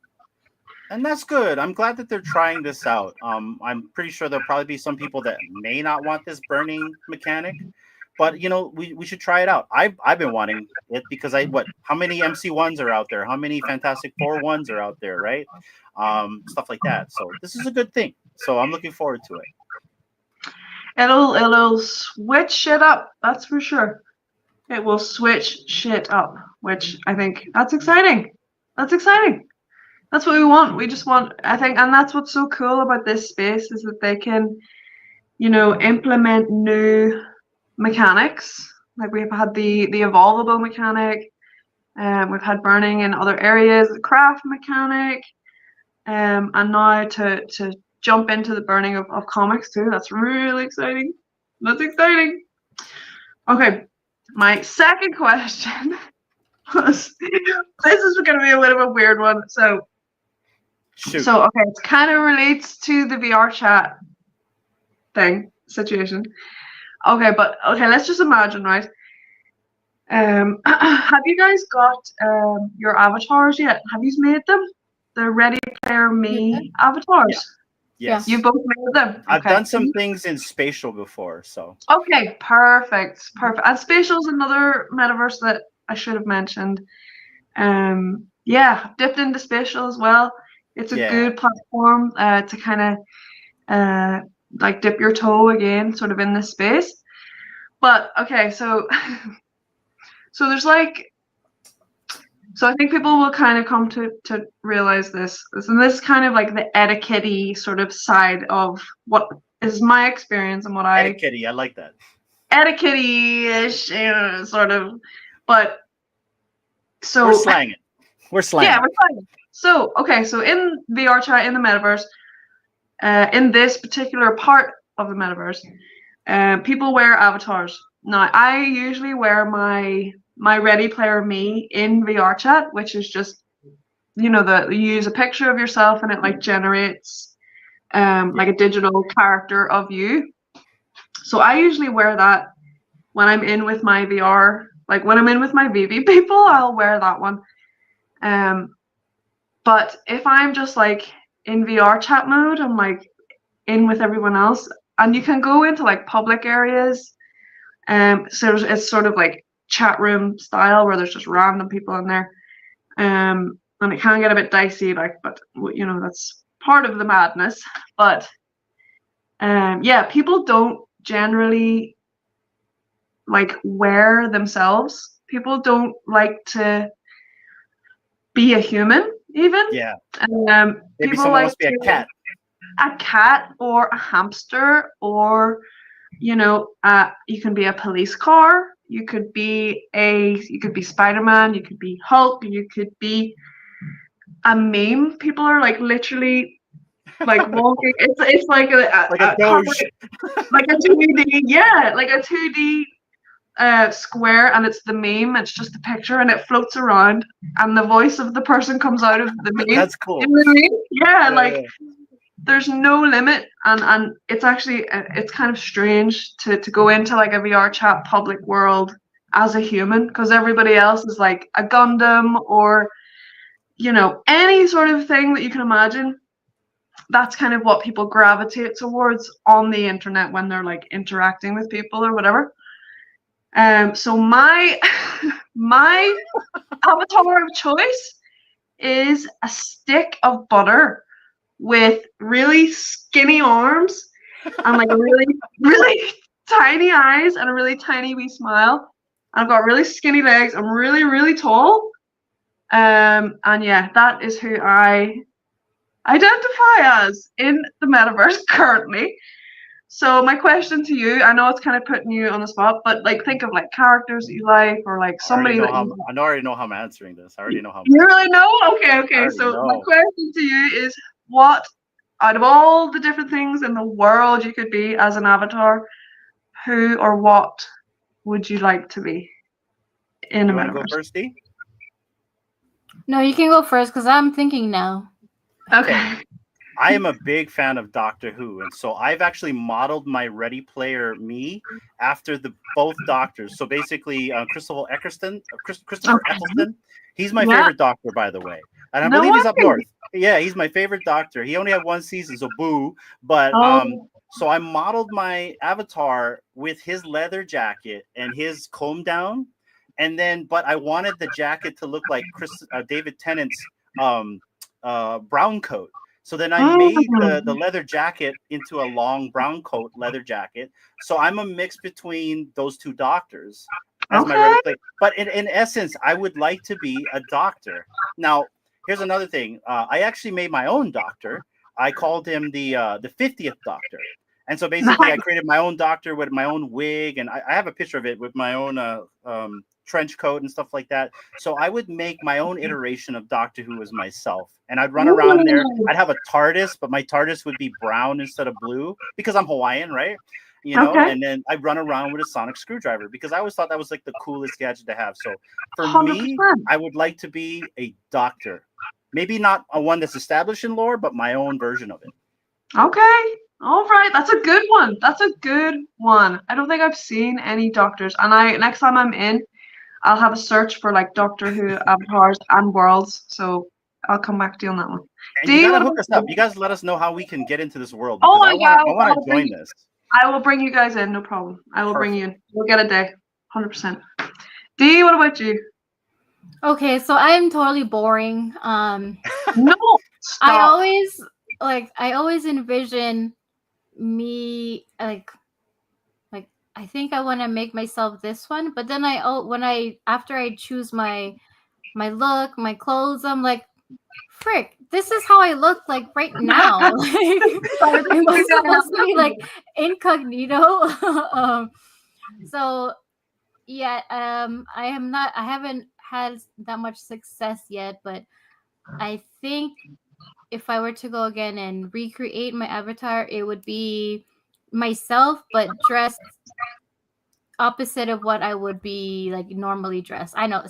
And that's good. I'm glad that they're trying this out. I'm pretty sure there'll probably be some people that may not want this burning mechanic, but you know, we should try it out. I've been wanting it because how many MC1s are out there? How many Fantastic Four ones are out there, right? Stuff like that. So this is a good thing. So I'm looking forward to it. It'll switch shit up, that's for sure. It will switch shit up, which I think that's exciting. That's exciting. That's what we want. We just want, I think, and that's what's so cool about this space is that they can, you know, implement new mechanics. Like we've had the evolvable mechanic, we've had burning in other areas, the craft mechanic, and now to jump into the burning of comics too. That's really exciting. That's exciting. Okay, my second question was, this is going to be a bit of a weird one. So okay, it kind of relates to the VR chat situation. Okay, let's just imagine, right? Have you guys got your avatars yet? Have you made them? The Ready Player Me avatars? Yeah. Yes. You both made them? I've done some things in Spatial before, so. Okay, perfect. And Spatial's another metaverse that I should have mentioned. Yeah, dipped into Spatial as well. It's a good platform to kind of like dip your toe again, sort of in this space. But okay, so there's like, so I think people will kind of come to realize this. And this is kind of like the etiquette-y sort of side of what is my experience and what Etiquette-y, I like that. Etiquette-ish, sort of. But so we're slanging. We're slanging. Yeah, we're slanging. So okay, so in VR chat, in the metaverse, in this particular part of the metaverse, people wear avatars. Now, I usually wear my Ready Player Me in VR chat, which is just, you know, you use a picture of yourself and it like generates like a digital character of you. So I usually wear that when I'm in with my VR, like when I'm in with my VeVe people, I'll wear that one. But if I'm just like in VR chat mode, I'm like in with everyone else, and you can go into like public areas. So it's sort of like chat room style where there's just random people in there. And it can get a bit dicey, like, but you know, that's part of the madness. But yeah, people don't generally like wear themselves. People don't like to be a human, even. Yeah. Maybe people someone wants to be a cat. A cat or a hamster, or you know, you can be a police car. You could be Spider-Man. You could be Hulk. You could be a meme. People are like literally like walking. It's like a Doge. like a 2D, yeah, like a 2D square, and it's the meme. It's just a picture, and it floats around, and the voice of the person comes out of the meme. That's cool. In the meme. Yeah, like. Yeah. There's no limit, and it's actually it's kind of strange to go into like a VR chat public world as a human, because everybody else is like a Gundam or, you know, any sort of thing that you can imagine. That's kind of what people gravitate towards on the internet when they're like interacting with people or whatever. So my my avatar of choice is a stick of butter with really skinny arms and like really, really tiny eyes and a really tiny wee smile. I've got really skinny legs. I'm really, really tall. And yeah, that is who I identify as in the metaverse currently. So my question to you, I know it's kind of putting you on the spot, but like think of like characters that you like, or like somebody I already know how I'm answering this. I already know how. You really know? Okay. So my question to you is, what, out of all the different things in the world you could be as an avatar, who or what would you like to be in a metaverse? You want to go first, Dee? No, you can go first because I'm thinking now. Okay. I am a big fan of Doctor Who, and so I've actually modeled my Ready Player me after the both doctors. So basically, Christopher Eccleston, he's my Yeah. favorite Doctor, by the way, and I No believe he's up way. north. Yeah, he's my favorite Doctor. He only had one season, so boo. But Oh. so I modeled my avatar with his leather jacket and his comb down, and then but I wanted the jacket to look like David Tennant's brown coat. So then I made the leather jacket into a long brown coat leather jacket. So I'm a mix between those two doctors as my Ready Player. But in essence, I would like to be a doctor. Now, here's another thing. I actually made my own doctor. I called him the 50th Doctor. And so basically, I created my own doctor with my own wig, and I have a picture of it with my own trench coat and stuff like that. So I would make my own iteration of Doctor Who as myself, and I'd run around there. I'd have a TARDIS, but my TARDIS would be brown instead of blue because I'm Hawaiian, right? You know, and then I'd run around with a sonic screwdriver because I always thought that was like the coolest gadget to have. So for 100%. me, I would like to be a doctor. Maybe not a one that's established in lore, but my own version of it. Okay. All right. That's a good one. That's a good one. I don't think I've seen any doctors. And next time I'm in, I'll have a search for like Doctor Who avatars and worlds. So I'll come back to you on that one. And you gotta hook us up. You guys let us know how we can get into this world. Oh, I want to join this. I will bring you guys in. No problem. I will bring you in. We'll get a day. 100%. Dee, what about you? Okay, so I'm totally boring. No. Stop. I always envision me like I think I want to make myself this one, but then after I choose my look, my clothes, I'm like, frick, this is how I look like right now. Like, am I supposed to be like incognito? So yeah, I haven't had that much success yet, but I think if I were to go again and recreate my avatar, it would be myself, but dressed opposite of what I would be like normally dressed. I know,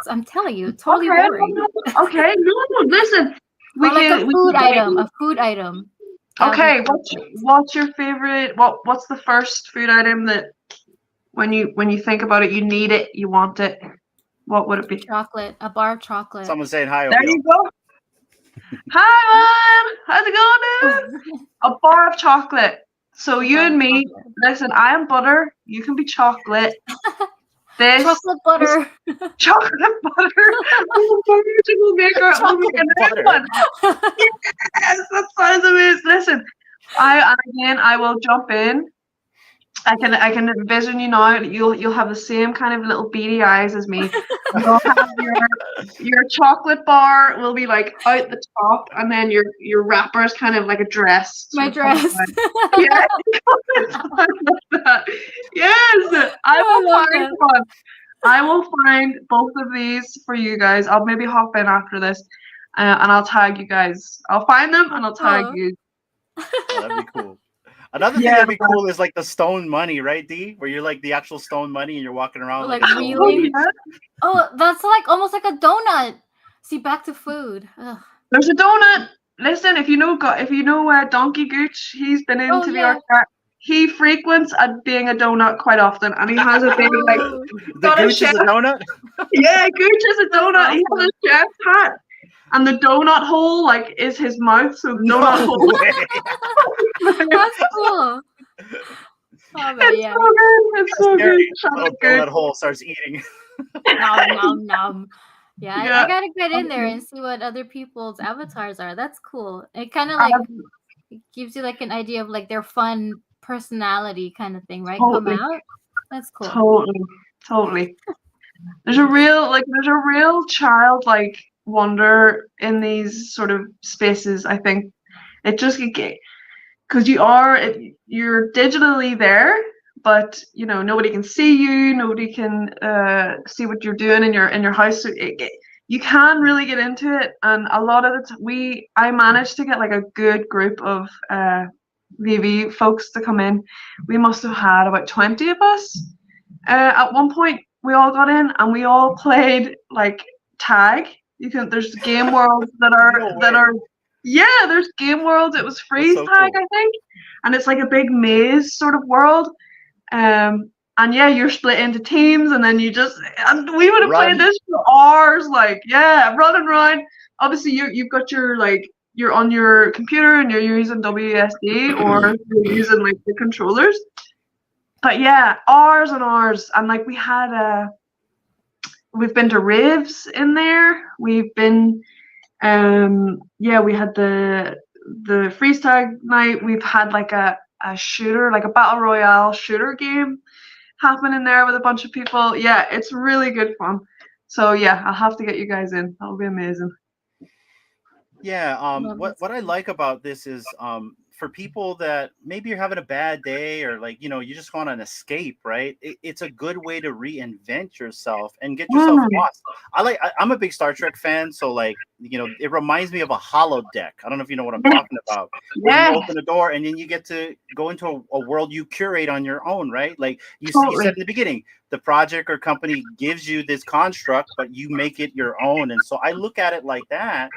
I'm telling you, totally boring. Okay, no, listen. A food item. Okay, what's your favorite? What's the first food item that when you think about it, you need it, you want it? What would it be? Chocolate, a bar of chocolate. Someone saying hi. There you go. Hi, man. How's it going, dude? A bar of chocolate. So you and me, listen, I am butter. You can be chocolate. Chocolate butter. Chocolate butter. We'll make a nice one. Yes, that sounds amazing. Listen, I will jump in. I can envision you now. You'll have the same kind of little beady eyes as me. You'll have your chocolate bar will be like out the top, and then your wrapper is kind of like a dress. My dress. Yeah. Yes, I will find one. I will find both of these for you guys. I'll maybe hop in after this, and I'll tag you guys. I'll find them and I'll tag you. Oh, that'd be cool. Another thing that'd be cool is like the stone money, right, Dee? Where you're like the actual stone money and you're walking around like reeling. Oh, that's like almost like a donut. See, back to food. Ugh. There's a donut. Listen, if you know Donkey Gooch, he's been into the arcade. He frequents being a donut quite often, and he has a big like. The Gooch is a donut. Yeah, Gooch is a donut. He has a chef's hat. And the donut hole, like, is his mouth, so donut hole. That's cool. Oh, it's so good. Donut hole starts eating. Nom, nom, nom. Yeah, I gotta get in there and see what other people's avatars are. That's cool. It kind of like it gives you like an idea of like their fun personality kind of thing, right? Totally. Come out. That's cool. Totally. There's a real childlike wonder in these sort of spaces. I think it just because you're digitally there, but you know nobody can see you, nobody can see what you're doing in your house. So you can really get into it, and a lot of I managed to get like a good group of VeVe folks to come in. We must have had about 20 of us at one point. We all got in and we all played like tag. There's game worlds that are Yeah, there's game worlds. It was That's freeze so tag, cool. I think, and it's like a big maze sort of world. And yeah, you're split into teams, and then and we would have played Run. this for hours. Like, yeah, running around. Obviously, you've got your like you're on your computer and you're using WSD or you're using like the controllers. But yeah, hours and hours, and like we've been to raves in there. We've been yeah, we had the freeze tag night. We've had like a shooter, like a battle royale shooter game happen in there with a bunch of people. Yeah, it's really good fun. So yeah, I'll have to get you guys in. That'll be amazing. Yeah, Love this. what I like about this is for people that maybe you're having a bad day or like, you just want an escape, right? It's a good way to reinvent yourself and get yourself Mm. lost. I'm a big Star Trek fan, so like, it reminds me of a holodeck. I don't know if you know what I'm talking about, where you Yeah, open a door and then you get to go into a world you curate on your own, right? Like you said totally. in the beginning, the project or company gives you this construct, but you make it your own. And so I look at it like that,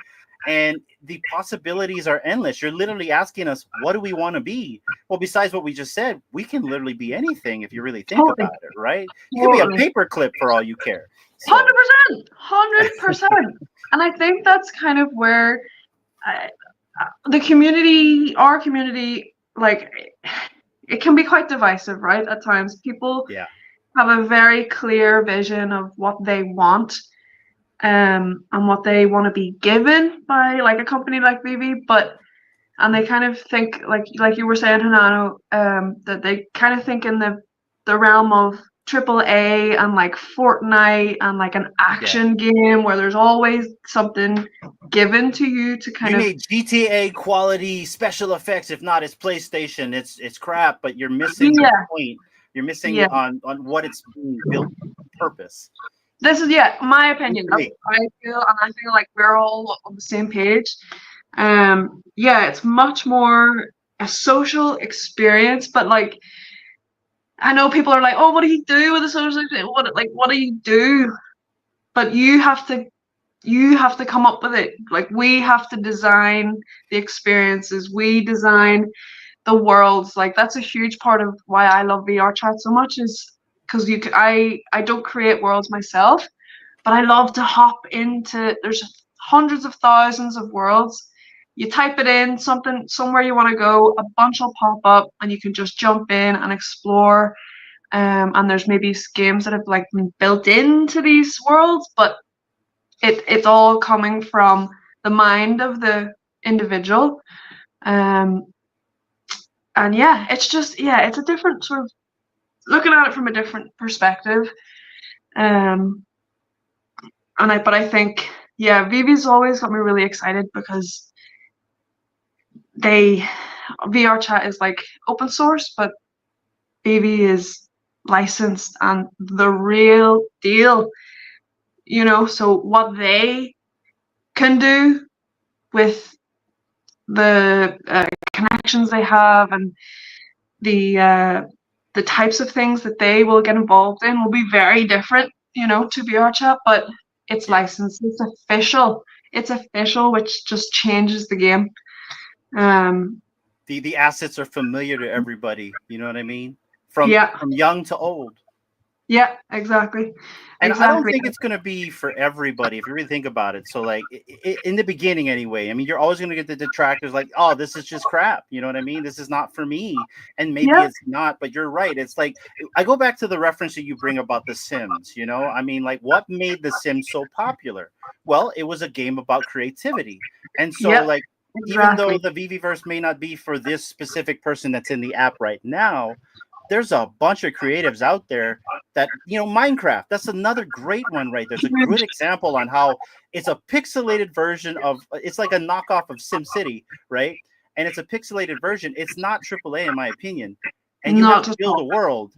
and the possibilities are endless. You're literally asking us, what do we want to be? Well, besides what we just said, we can literally be anything if you really think Totally. about it, right? You could be a Totally. paperclip for all you care. So 100%. 100%. And I think that's kind of where I, our community, like, it can be quite divisive, right? At times, people yeah, have a very clear vision of what they want, and what they want to be given by like a company like VeVe, and they kind of think like you were saying, Hanano, that they kind of think in the realm of AAA and like Fortnite and like an yeah. action game where there's always something given to you to kind You of need GTA quality special effects. If not, it's PlayStation. It's crap, but you're missing the yeah, point. You're missing yeah. on what it's being built purpose. This is my I opinion. That's agree. what I feel, and I feel like we're all on the same page. Yeah, it's much more a social experience, but like I know people are like, "Oh, what do you do with a social experience? What do you do?" But you have to come up with it. Like we have to design the experiences. We design the worlds. Like that's a huge part of why I love VR chat so much is because I don't create worlds myself, but I love to hop into. There's hundreds of thousands of worlds. You type it in, somewhere you want to go, a bunch will pop up, and you can just jump in and explore. And there's maybe games that have like been built into these worlds, but it's all coming from the mind of the individual. Um, and yeah, it's a different sort of looking at it from a different perspective. Um, but I think VeVe's always got me really excited because they VR chat is like open source, but VeVe is licensed and the real deal. So what they can do with the connections they have and the types of things that they will get involved in will be very different, to VR chat, but it's Yeah. licensed, it's official, which just changes the game. The assets are familiar to everybody. You know what I mean? From Yeah, young to old. yeah, exactly, And I don't exactly. think it's going to be for everybody if you really think about it. So, like, in the beginning, anyway, I mean, you're always going to get the detractors like, oh, this is just crap. You know what I mean? This is not for me. And maybe Yeah, it's not, but you're right. It's like, I go back to the reference that you bring about The Sims, I mean, like, what made The Sims so popular? Well, it was a game about creativity. And so, yeah, like, even though exactly. the VeVeverse may not be for this specific person that's in the app right now, there's a bunch of creatives out there that Minecraft, that's another great one, right? There's a good Huge. example on how it's a pixelated version of, it's like a knockoff of SimCity, right? And it's a pixelated version. It's not AAA in my opinion, and you have Not to at build a all. world.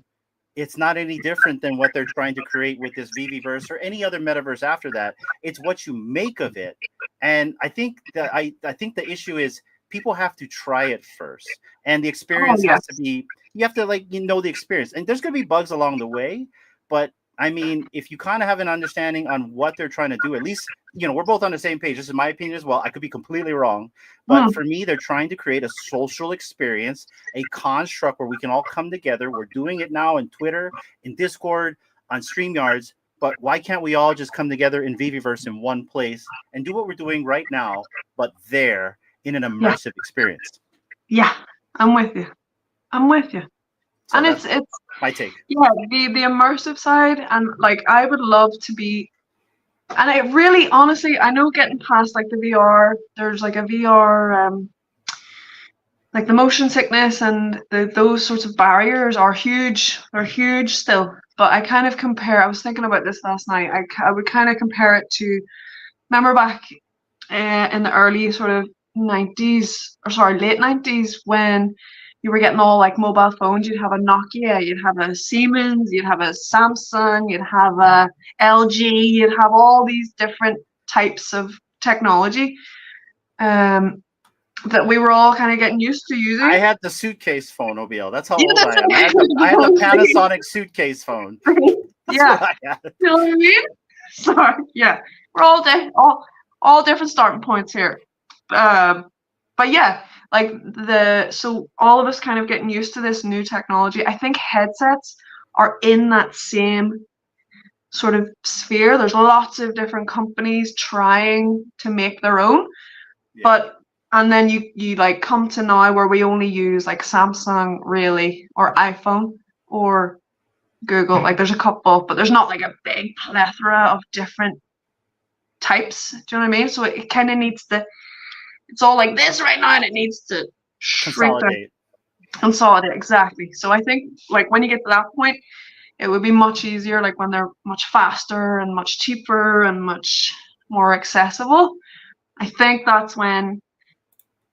It's not any different than what they're trying to create with this VeVeverse or any other metaverse after that. It's what you make of it. And I think that I think the issue is people have to try it first, and the Oh experience yeah, has to be, you have to, like, the experience, and there's going to be bugs along the way, but I mean, if you kind of have an understanding on what they're trying to do, at least, we're both on the same page. This is my opinion as well. I could be completely wrong. But for me, they're trying to create a social experience, a construct where we can all come together. We're doing it now in Twitter, in Discord, on StreamYards. But why can't we all just come together in VeVeVerse in one place and do what we're doing right now, but there in an immersive experience? Yeah, I'm with you. So And that's it's my take. Yeah, the immersive side, and like I would love to be, and I really honestly, I know getting past like the VR, there's like a VR like the motion sickness and those sorts of barriers are huge. They're huge still. But I kind of compare, I was thinking about this last night. I would kind of compare it to, remember back in the early sort of 90s, or sorry, late 90s, when you were getting all like mobile phones. You'd have a Nokia, you'd have a Siemens, you'd have a Samsung, you'd have a LG, you'd have all these different types of technology that we were all kind of getting used to using. I had the suitcase phone, OBL. That's how Yeah, old that's I am. I had the Panasonic suitcase phone. That's yeah. what I had. You know what I mean? Sorry. Yeah. We're all different starting points here. But yeah, like so all of us kind of getting used to this new technology. I think headsets are in that same sort of sphere. There's lots of different companies trying to make their own. Yeah. And then you like come to now where we only use like Samsung really, or iPhone, or Google. Like there's a couple, but there's not like a big plethora of different types. Do you know what I mean? So it kind of needs to, it's all like this right now, and it needs to shrink down. Consolidate, exactly. So I think like when you get to that point, it would be much easier, like when they're much faster and much cheaper and much more accessible. I think that's when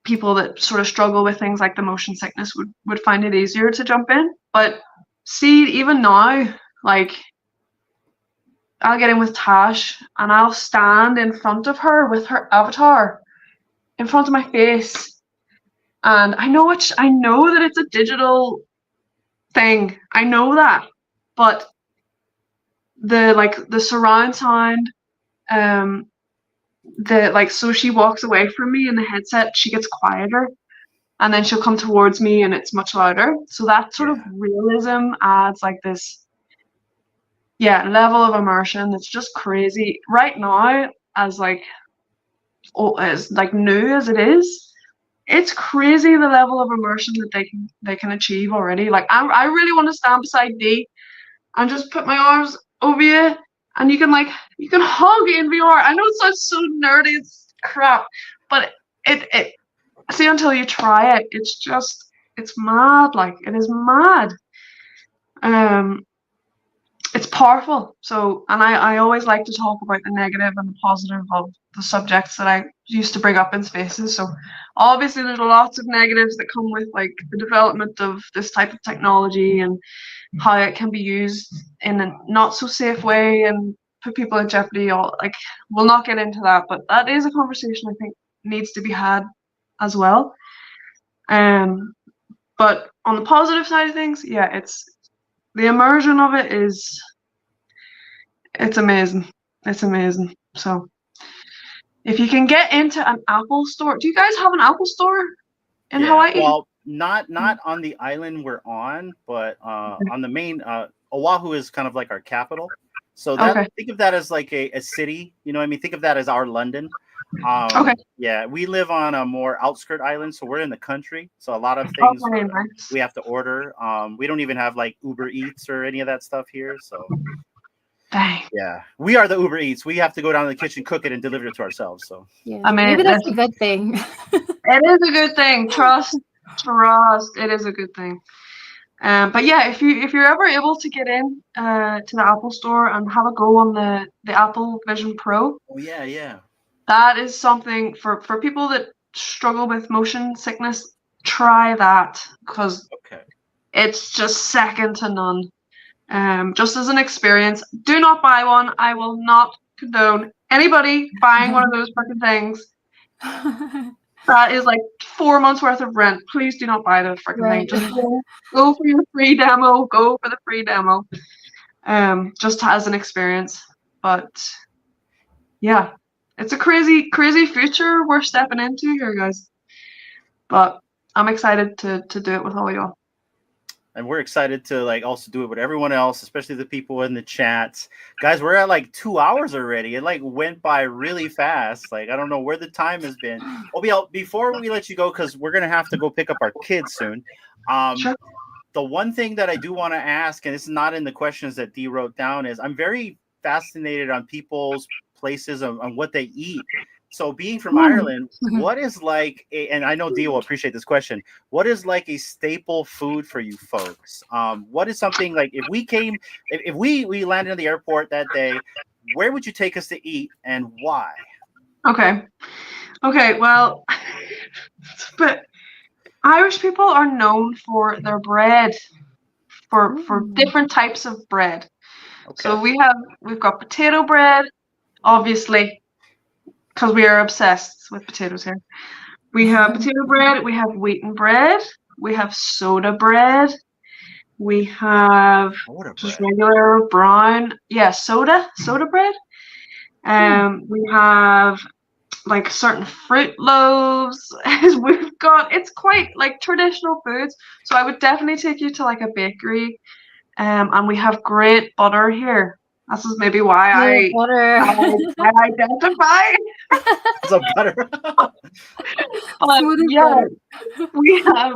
people that sort of struggle with things like the motion sickness would find it easier to jump in. But see, even now, like I'll get in with Tash and I'll stand in front of her with her avatar in front of my face, and I know that it's a digital thing. I know that, but the surround sound, so she walks away from me in the headset, she gets quieter, and then she'll come towards me and it's much louder. So that sort of realism adds like this level of immersion that's just crazy right now. As new as it is, it's crazy the level of immersion that they can achieve already. Like I really want to stand beside Dee and just put my arms over you, and you can hug in VR. I know it sounds so nerdy, it's crap, but it see, until you try it, it's mad. Like it is mad. It's powerful. So, and I always like to talk about the negative and the positive of the subjects that I used to bring up in spaces. So obviously there's lots of negatives that come with like the development of this type of technology and how it can be used in a not so safe way and put people in jeopardy. We'll not get into that, but that is a conversation I think needs to be had as well. But on the positive side of things, it's the immersion of it it's amazing. It's amazing. So if you can get into an Apple store, do you guys have an Apple store in Hawaii? Well, not on the island we're on, but on the main Oahu is kind of like our capital. So think of that as like a city, you know what I mean? Think of that as our London. Yeah, we live on a more outskirt island, so we're in the country. So a lot of things we have to order. We don't even have like Uber Eats or any of that stuff here. So yeah, we are the Uber Eats. We have to go down to the kitchen, cook it, and deliver it to ourselves. So I mean, maybe that's a good thing. It is a good thing. Trust. It is a good thing. But yeah, if you're ever able to get in to the Apple store and have a go on the Apple Vision Pro. Oh yeah. That is something for people that struggle with motion sickness. Try that, because it's just second to none. Just as an experience, do not buy one. I will not condone anybody buying one of those freaking things. That is like 4 months worth of rent. Please do not buy the freaking thing. Just go for your free demo. Go for the free demo. just as an experience. But yeah, it's a crazy, crazy future we're stepping into here, guys. But I'm excited to do it with all y'all. And we're excited to like also do it with everyone else, especially the people in the chats. Guys, we're at like 2 hours already. It like went by really fast. Like I don't know where the time has been. OBL, before we let you go, because we're gonna have to go pick up our kids soon. Sure. The one thing that I do want to ask, and this is not in the questions that D wrote down, is I'm very fascinated on people's places on what they eat. So being from Ireland, what is like, and I know D will appreciate this question, what is like a staple food for you folks? What is something like if we landed in the airport that day, where would you take us to eat and why? Okay, well, but Irish people are known for their bread, for different types of bread. Okay. So we've got potato bread, obviously, because we are obsessed with potatoes here. We have potato bread, we have wheaten bread, we have soda bread, we have just regular brown, soda bread. We have like certain fruit loaves. It's quite like traditional foods. So I would definitely take you to like a bakery. And we have great butter here. This is maybe why I identify. Some butter. Butter. We have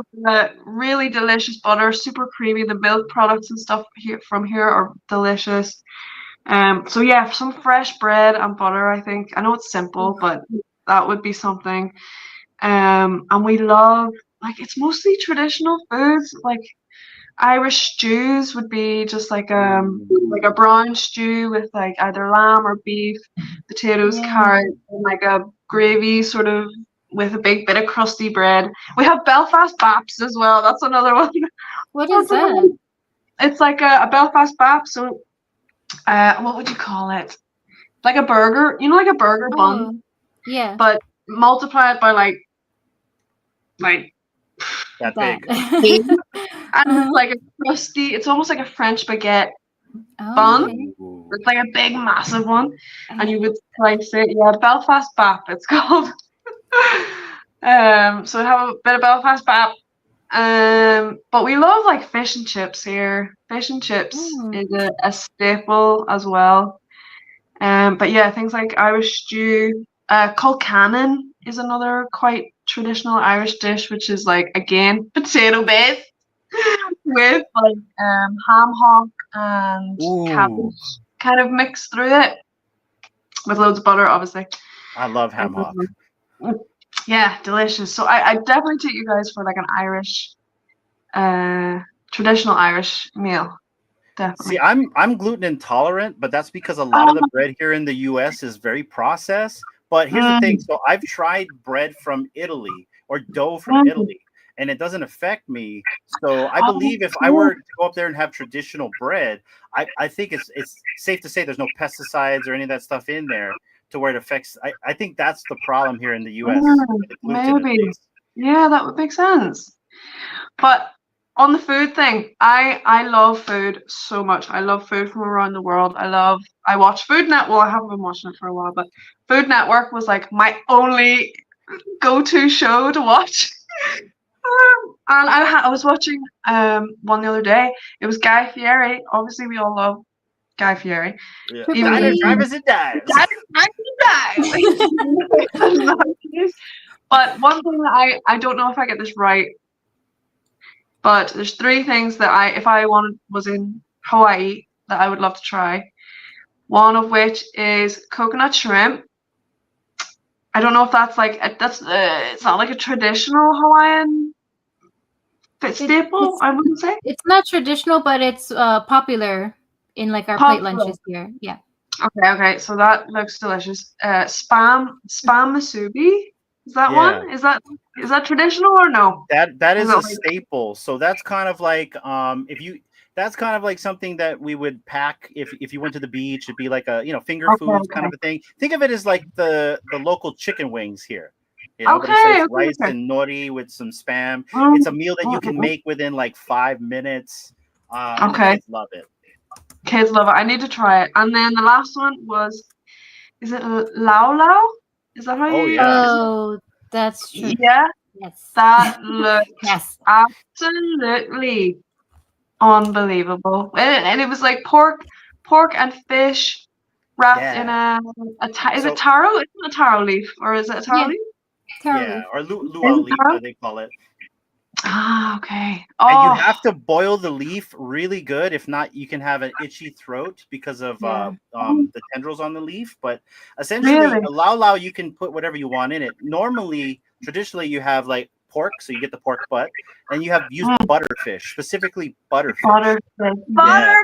really delicious butter, super creamy. The milk products and stuff from here are delicious. So yeah, some fresh bread and butter. I think I know it's simple, but that would be something. And we love it's mostly traditional foods like. Irish stews would be just like a brown stew with like either lamb or beef, potatoes, carrots, and like a gravy sort of with a big bit of crusty bread. We have Belfast baps as well. That's another one. What is that? It's like a Belfast bap. So, what would you call it? Like a burger, like a burger bun. Yeah. But multiply it by like that big. And it's like a crusty, it's almost like a French baguette bun. Okay. It's like a big, massive one. And you would slice it. Yeah, Belfast bap, it's called. So we have a bit of Belfast bap. But we love like fish and chips here. Fish and chips is a staple as well. But yeah, things like Irish stew. Colcannon is another quite traditional Irish dish, which is like, again, potato based with like ham hock and cabbage kind of mixed through it with loads of butter, obviously. I love ham hock. Yeah, delicious. So I definitely take you guys for like an Irish, traditional Irish meal. Definitely. See, I'm gluten intolerant, but that's because a lot of the bread here in the US is very processed. But here's the thing. So I've tried bread from Italy or dough from Italy, and it doesn't affect me. So I believe if I were to go up there and have traditional bread, I think it's safe to say there's no pesticides or any of that stuff in there to where it affects. I think that's the problem here in the US. Maybe. Yeah, that would make sense. But on the food thing, I love food so much. I love food from around the world. I watch Food Network. Well, I haven't been watching it for a while, but Food Network was like my only go-to show to watch. And I was watching one the other day. It was Guy Fieri. Obviously, we all love Guy Fieri. Yeah. Drivers and dives. But one thing that I don't know if I get this right, but there's 3 things that if I was in Hawaii that I would love to try. One of which is coconut shrimp. I don't know if that's like it's not like a traditional Hawaiian staple. I wouldn't say it's not traditional, but it's popular in like our plate lunches here. Yeah. Okay. So that looks delicious. Spam musubi. Is that one? Is that traditional or no? That is a staple. So that's kind of like that's kind of like something that we would pack if you went to the beach. It'd be like a finger foods kind of a thing. Think of it as like the local chicken wings here. But it's rice and nori with some spam. It's a meal that you can make within like 5 minutes. I love it. Kids love it. I need to try it. And then the last one was, is it Lao Lao? Is that how Oh, you? yeah. Oh, that's true. Yeah, Yes. that looked Yes. absolutely unbelievable. And it was like pork and fish wrapped in Yeah. is it So, taro? It's not a taro leaf, or is it a taro Yeah. leaf? Taro yeah, leaf. or Is luau it leaf, taro? as they call it. Ah, okay. And you Oh, have to boil the leaf really good. If not, you can have an itchy throat because of Yeah. the tendrils on the leaf. But essentially, really? a lao lao, you can put whatever you want in it. Normally, traditionally, you have like pork, so you get the pork butt, and you have used Mm, butterfish, specifically butterfish. butterfish. Yeah,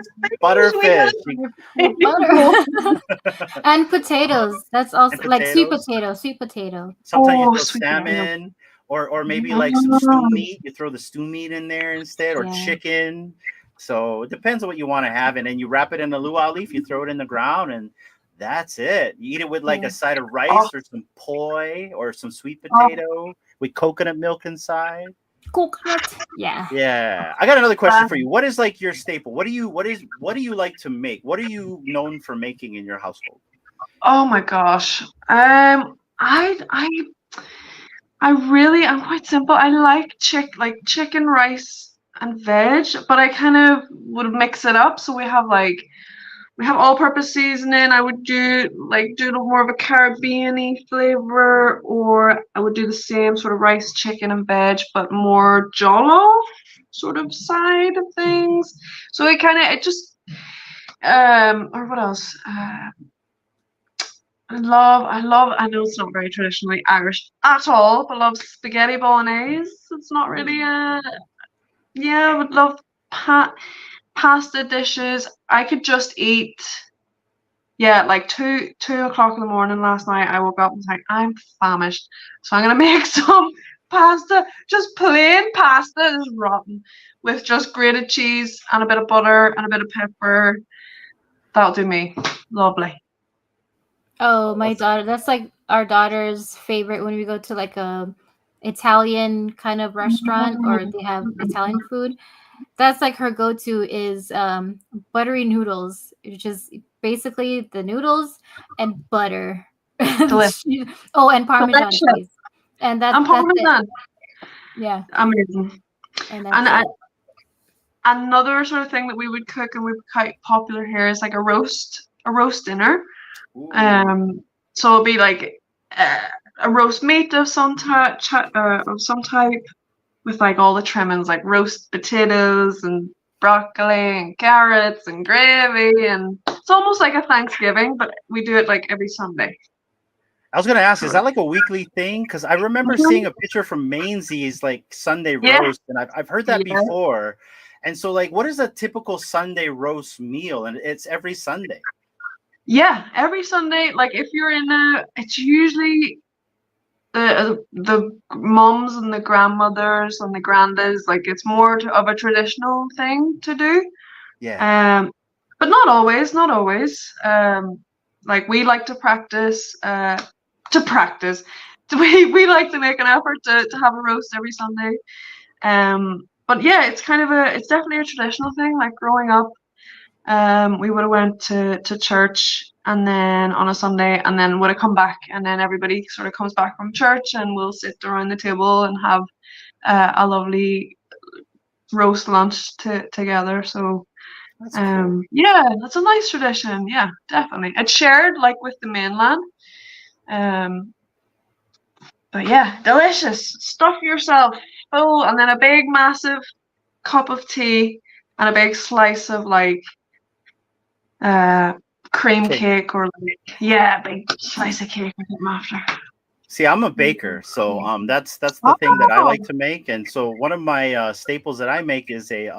Butterfish. We butterfish Butter. And potatoes. That's and also like sweet potatoes. potato. Sweet potato. Sometimes you Oh, throw sweet potato. salmon, or maybe like some stew Mm. meat. You throw the stew meat in there instead, or Yeah. chicken. So it depends on what you want to have, and then you wrap it in a luau leaf. You throw it in the ground, and that's it. You eat it with like Yeah. a side of Oh, rice or some poi or some sweet oh, potato with coconut milk inside. Coconut. Yeah. Yeah, I got another question uh, for you. What is like your staple? What do you like to make? What are you known for making in your household? oh my gosh. I'm quite simple. I like chicken, rice, and veg, but I kind of would mix it up. So we have all-purpose seasoning. I would do more of a Caribbean-y flavor, or I would do the same sort of rice, chicken, and veg, but more jollof sort of side of things. So it just or what else? I know it's not very traditionally Irish at all, but love spaghetti bolognese. It's not really Ooh, yeah, I would love pasta dishes. I could just eat, yeah, like two o'clock in the morning last night. I woke up and was like, I'm famished. So I'm gonna make some pasta, just plain pasta, is rotten, with just grated cheese and a bit of butter and a bit of pepper. That'll do me. Lovely. Oh, my awesome. daughter. That's like our daughter's favorite when we go to like a Italian kind of restaurant or they have Italian food. That's like her go-to is buttery noodles, which is basically the noodles and butter. Delicious. Oh, and Parmesan Delicious. cheese. And And that's it. parmesan. Yeah, Amazing. and And that's it. another sort of thing that we would cook and we're quite popular here is like a roast dinner. Ooh. So it'll be like uh, a roast meat of some type with like all the trimmings, like roast potatoes and broccoli and carrots and gravy, and it's almost like a Thanksgiving, but we do it like every Sunday. I was gonna ask, is that like a weekly thing? Because I remember seeing a picture from Mainzie's like Sunday Yeah, roast, and I've heard that yeah, before. And so, like, what is a typical Sunday roast meal? And it's every Sunday. yeah. Every Sunday, like if you're in it's usually the moms and the grandmothers and the grandas, like it's more of a traditional thing to do. Yeah. But not always, not always. Like we like to practice, to practice. We like to make an effort to have a roast every Sunday. But yeah, it's definitely a traditional thing. Like growing up, we would have went to church and then on a Sunday and then would have come back and then everybody sort of comes back from church and we'll sit around the table and have a lovely roast lunch together. So That's cool. yeah, that's a nice tradition. Yeah, definitely. It's shared like with the mainland. Um, but yeah, delicious. Stuff yourself full, and then a big, massive cup of tea and a big slice of like uh cream Cake. cake or like yeah, a big slice of cake or something after. See, I'm a baker, so that's the thing that I Oh, like to make. And so one of my staples that I make is a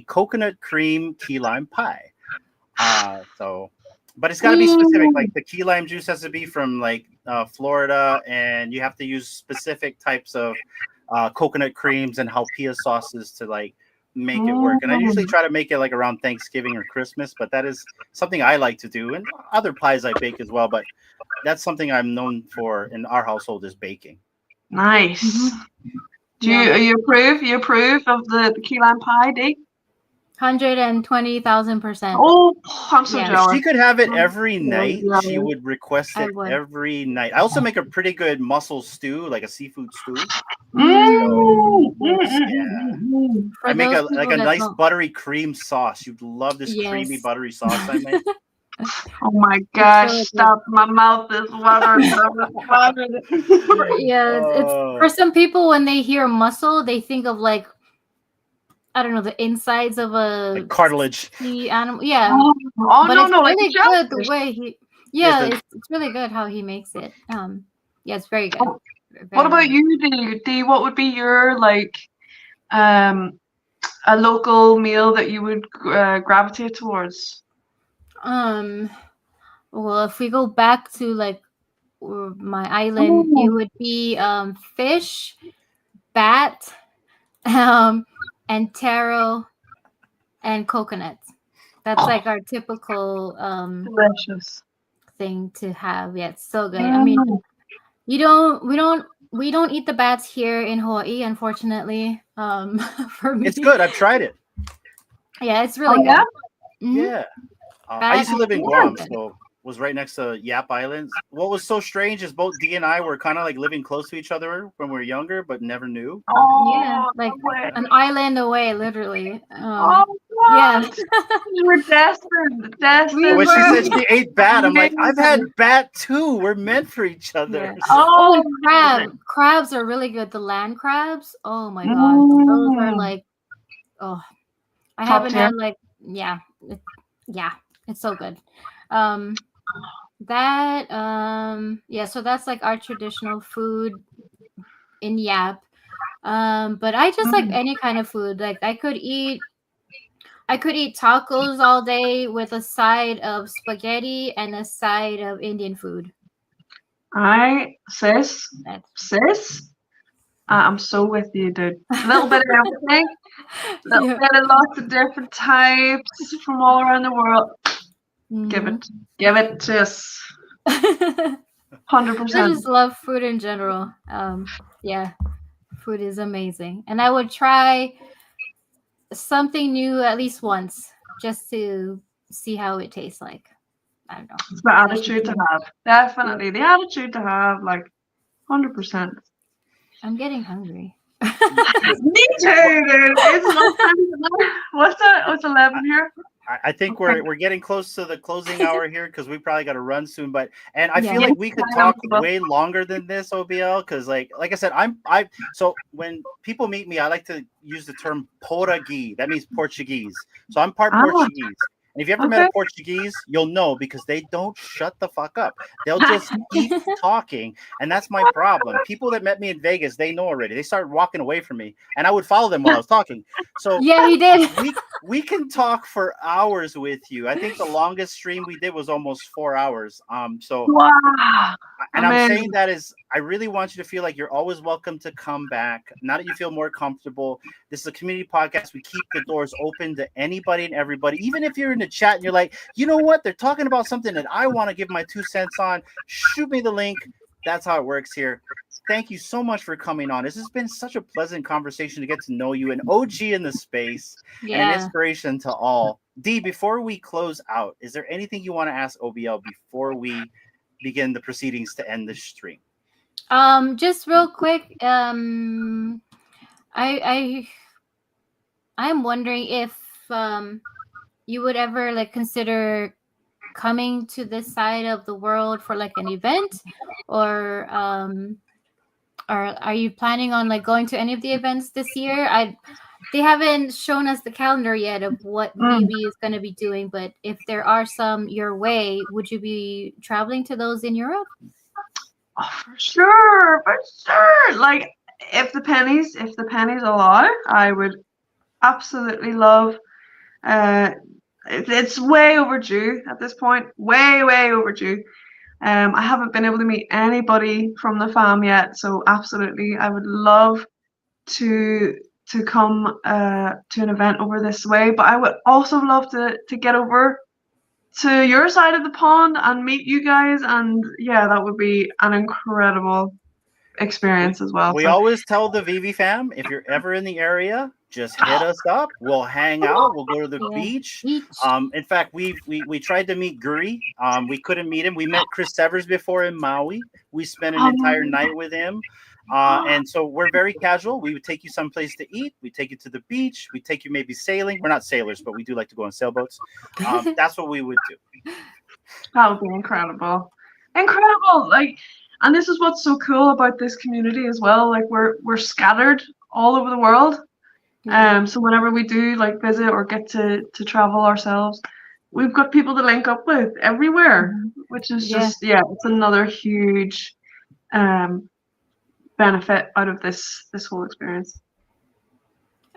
coconut cream key lime pie. So, but it's got to be specific. mm, Like the key lime juice has to be from like Florida, and you have to use specific types of coconut creams and jalapeno sauces to like make it work. And I usually mm. try to make it like around Thanksgiving or Christmas, but that is something I like to do, and other pies I bake as well. But that's something I'm known for in our household is baking. Nice. Mm-hmm. Do Yeah. you approve? You approve of the key lime pie, Dee? 120,000%. Oh, I'm so Yeah. If jealous. she could have it I'm every so night, she jealous. would request I it would. every night. I also make a pretty good mussel stew, like a seafood stew. So For I make those a people that nice don't, buttery cream sauce. You'd love this creamy yes, buttery sauce I make. Oh my it's gosh, really good. stop. My mouth is watering. Yeah, it's for Oh, some people when they hear mussel, they think of like I don't know the insides of a like cartilage. sea animal. Yeah, Oh but no, it's no, like really good the jellyfish. way he. Yes, Yeah, it's really good how he makes it. Yeah, it's very good. What Very, about very you, Dee? Dee, what would be your like um a local meal that you would gravitate towards? good. Well, if we go back to like my island, it Ooh. would be fish, bat, um, and taro and coconuts. That's like our typical Delicious. thing to have. Yeah, it's so good. I mean, you don't we don't eat the bats here in Hawaii, unfortunately. For me, It's good. I've tried it. yeah, it's Oh really yeah? good. Mhm. Yeah. I Bat used to live in is Guam, good. so was right next to Yap Islands. What was so strange is both Dee and I were kind of like living close to each other when we were younger, but never knew. Yeah, Oh, like no way. an island away, literally. Oh Yeah, what? You were destined, we So when destined she to said were. she ate bat, I'm like, I've had amazing. bat too. We're meant for each other. Yeah. So Oh, Oh, and amazing. crabs are really good. The land crabs. Oh my gosh, those are Mm, like, oh, I top haven't tier. had like, yeah, yeah, it's so good. Um, yeah. So that's like our traditional food in Yap. But I just like Mm. any kind of food. Like I could eat tacos all day with a side of spaghetti and a side of Indian food. Sis, That's sis, I'm so with you, dude. A little bit of everything, a little yeah. bit of lots of different types from all around the world. Mhm. Give it to us, I 100%. just love food in general. Yeah, food is amazing, and I would try something new at least once just to see how it tastes like. I don't know. It's the That's just attitude to me. have. Definitely the attitude to have, like 100%. I'm getting hungry. Me too, dude. It's what time is it now? What's that? Oh, it's 11 here. I think Okay. we're getting close to the closing hour here because we probably got to run soon. But I Yeah. feel like we could talk Yeah. way longer than this, OBL, because like I said, so when people meet me, I like to use the term Portuguese. That means Portuguese. So I'm part Ah, Portuguese. And if you ever met okay. a Portuguese, you'll know because they don't shut the fuck up. They'll just keep talking, and that's my problem. People that met me in Vegas, they know already. They started walking away from me, and I would follow them while I was talking. So Yeah, he did. we can talk for hours with you. I think the longest stream we did was almost 4 hours. So Wow. and I'm saying Amazing. that is I really want you to feel like you're always welcome to come back. Now that you feel more comfortable. This is a community podcast. We keep the doors open to anybody and everybody. Even if you're in the chat and you're like, you know what? They're talking about something that I want to give my 2 cents on. Shoot me the link. That's how it works here. Thank you so much for coming on. This has been such a pleasant conversation to get to know you, an OG in the space, and an Yeah. inspiration to all. Dee, before we close out, is there anything you want to ask OBL before we begin the proceedings to end this stream? Just real quick. I'm wondering if you would ever like consider coming to this side of the world for like an event, or are you planning on like going to any of the events this year? They haven't shown us the calendar yet of what VeVe is going to be doing, but if there are some your way, would you be traveling to those in Europe? Oh, for sure, for sure. Like if the pennies allow, I would absolutely love. It's way overdue at this point. Way overdue. I haven't been able to meet anybody from the fam yet, so absolutely, I would love to come to an event over this way. But I would also love to get over to your side of the pond and meet you guys, and yeah, that would be an incredible experience as well. We So always tell the VeVe fam, if you're ever in the area, just hit us up. We'll hang out. We'll go to the beach. In fact, we tried to meet Guri. We couldn't meet him. We met Chris Severs before in Maui. We spent an entire night with him. And so we're very casual. We would take you someplace to eat. We take you to the beach. We take you maybe sailing. We're not sailors, but we do like to go on sailboats. That's what we would do. That would be incredible. Incredible. Like, and this is what's so cool about this community as well. Like, we're scattered all over the world. So whenever we do like visit or get to travel ourselves, we've got people to link up with everywhere, which is just it's another huge benefit out of this whole experience.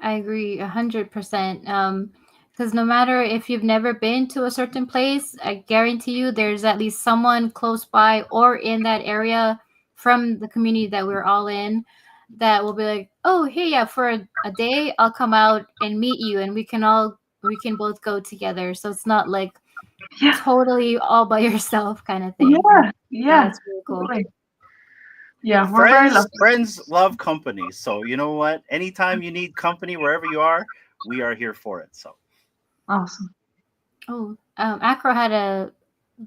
I agree 100%. Because no matter if you've never been to a certain place, I guarantee you there's at least someone close by or in that area from the community that we're all in that will be like, oh, hey, yeah, for a day, I'll come out and meet you, and we can both go together. So it's not like totally all by yourself kind of thing. Yeah, that's really cool. Totally. Yeah, we're very lucky. Friends love company. So you know what? Anytime you need company, wherever you are, we are here for it. So awesome. Oh, Acro had a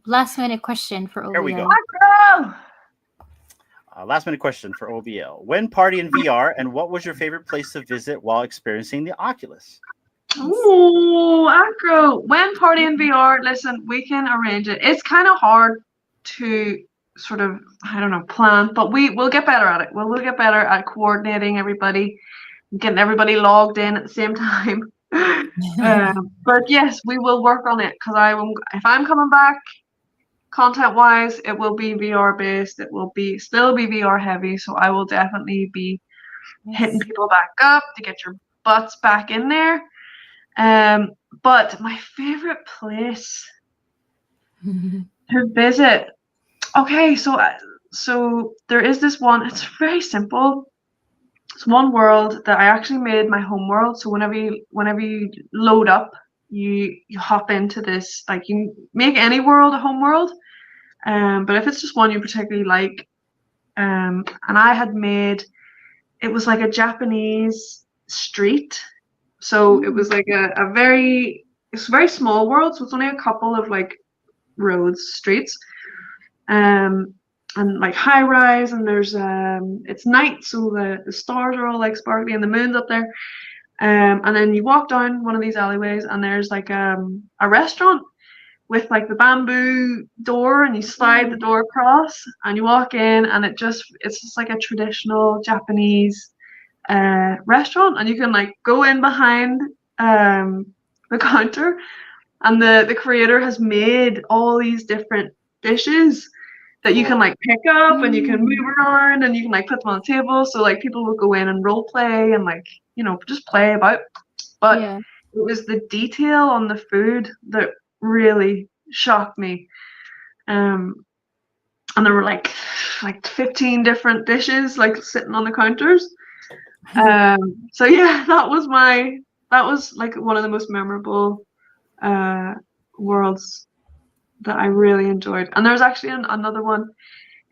last minute question for OBL. Here we go. Acro! Last minute question for OBL. When party in VR, and what was your favorite place to visit while experiencing the Oculus? Oh, Acro. When party in VR, listen, we can arrange it. It's kind of hard to sort of, I don't know, plan, but we'll get better at it. We'll get better at coordinating everybody, getting everybody logged in at the same time. But yes, we will work on it, because if I'm coming back, content-wise, it will be VR based. It will still be VR heavy. So I will definitely be hitting people back up to get your butts back in there. But my favorite place to visit. Okay, so there is this one. It's very simple. It's one world that I actually made my home world. So whenever you load up, you hop into this. Like, you make any world a home world. But if it's just one you particularly like, and I had made, it was like a Japanese street. So it was like it's a very small world. So it's only a couple of like roads, streets, and like high rise, and there's it's night, so the stars are all like sparkly and the moon's up there. And then you walk down one of these alleyways, and there's like a restaurant with like the bamboo door, and you slide the door across and you walk in, and it's just like a traditional Japanese restaurant, and you can like go in behind the counter, and the creator has made all these different dishes that you can like pick up and you can move around and you can like put them on the table, so like people will go in and role play and like, you know, just play about. But it was the detail on the food that really shocked me. And there were like 15 different dishes like sitting on the counters. So yeah, that was like one of the most memorable worlds that I really enjoyed. And there's actually another one.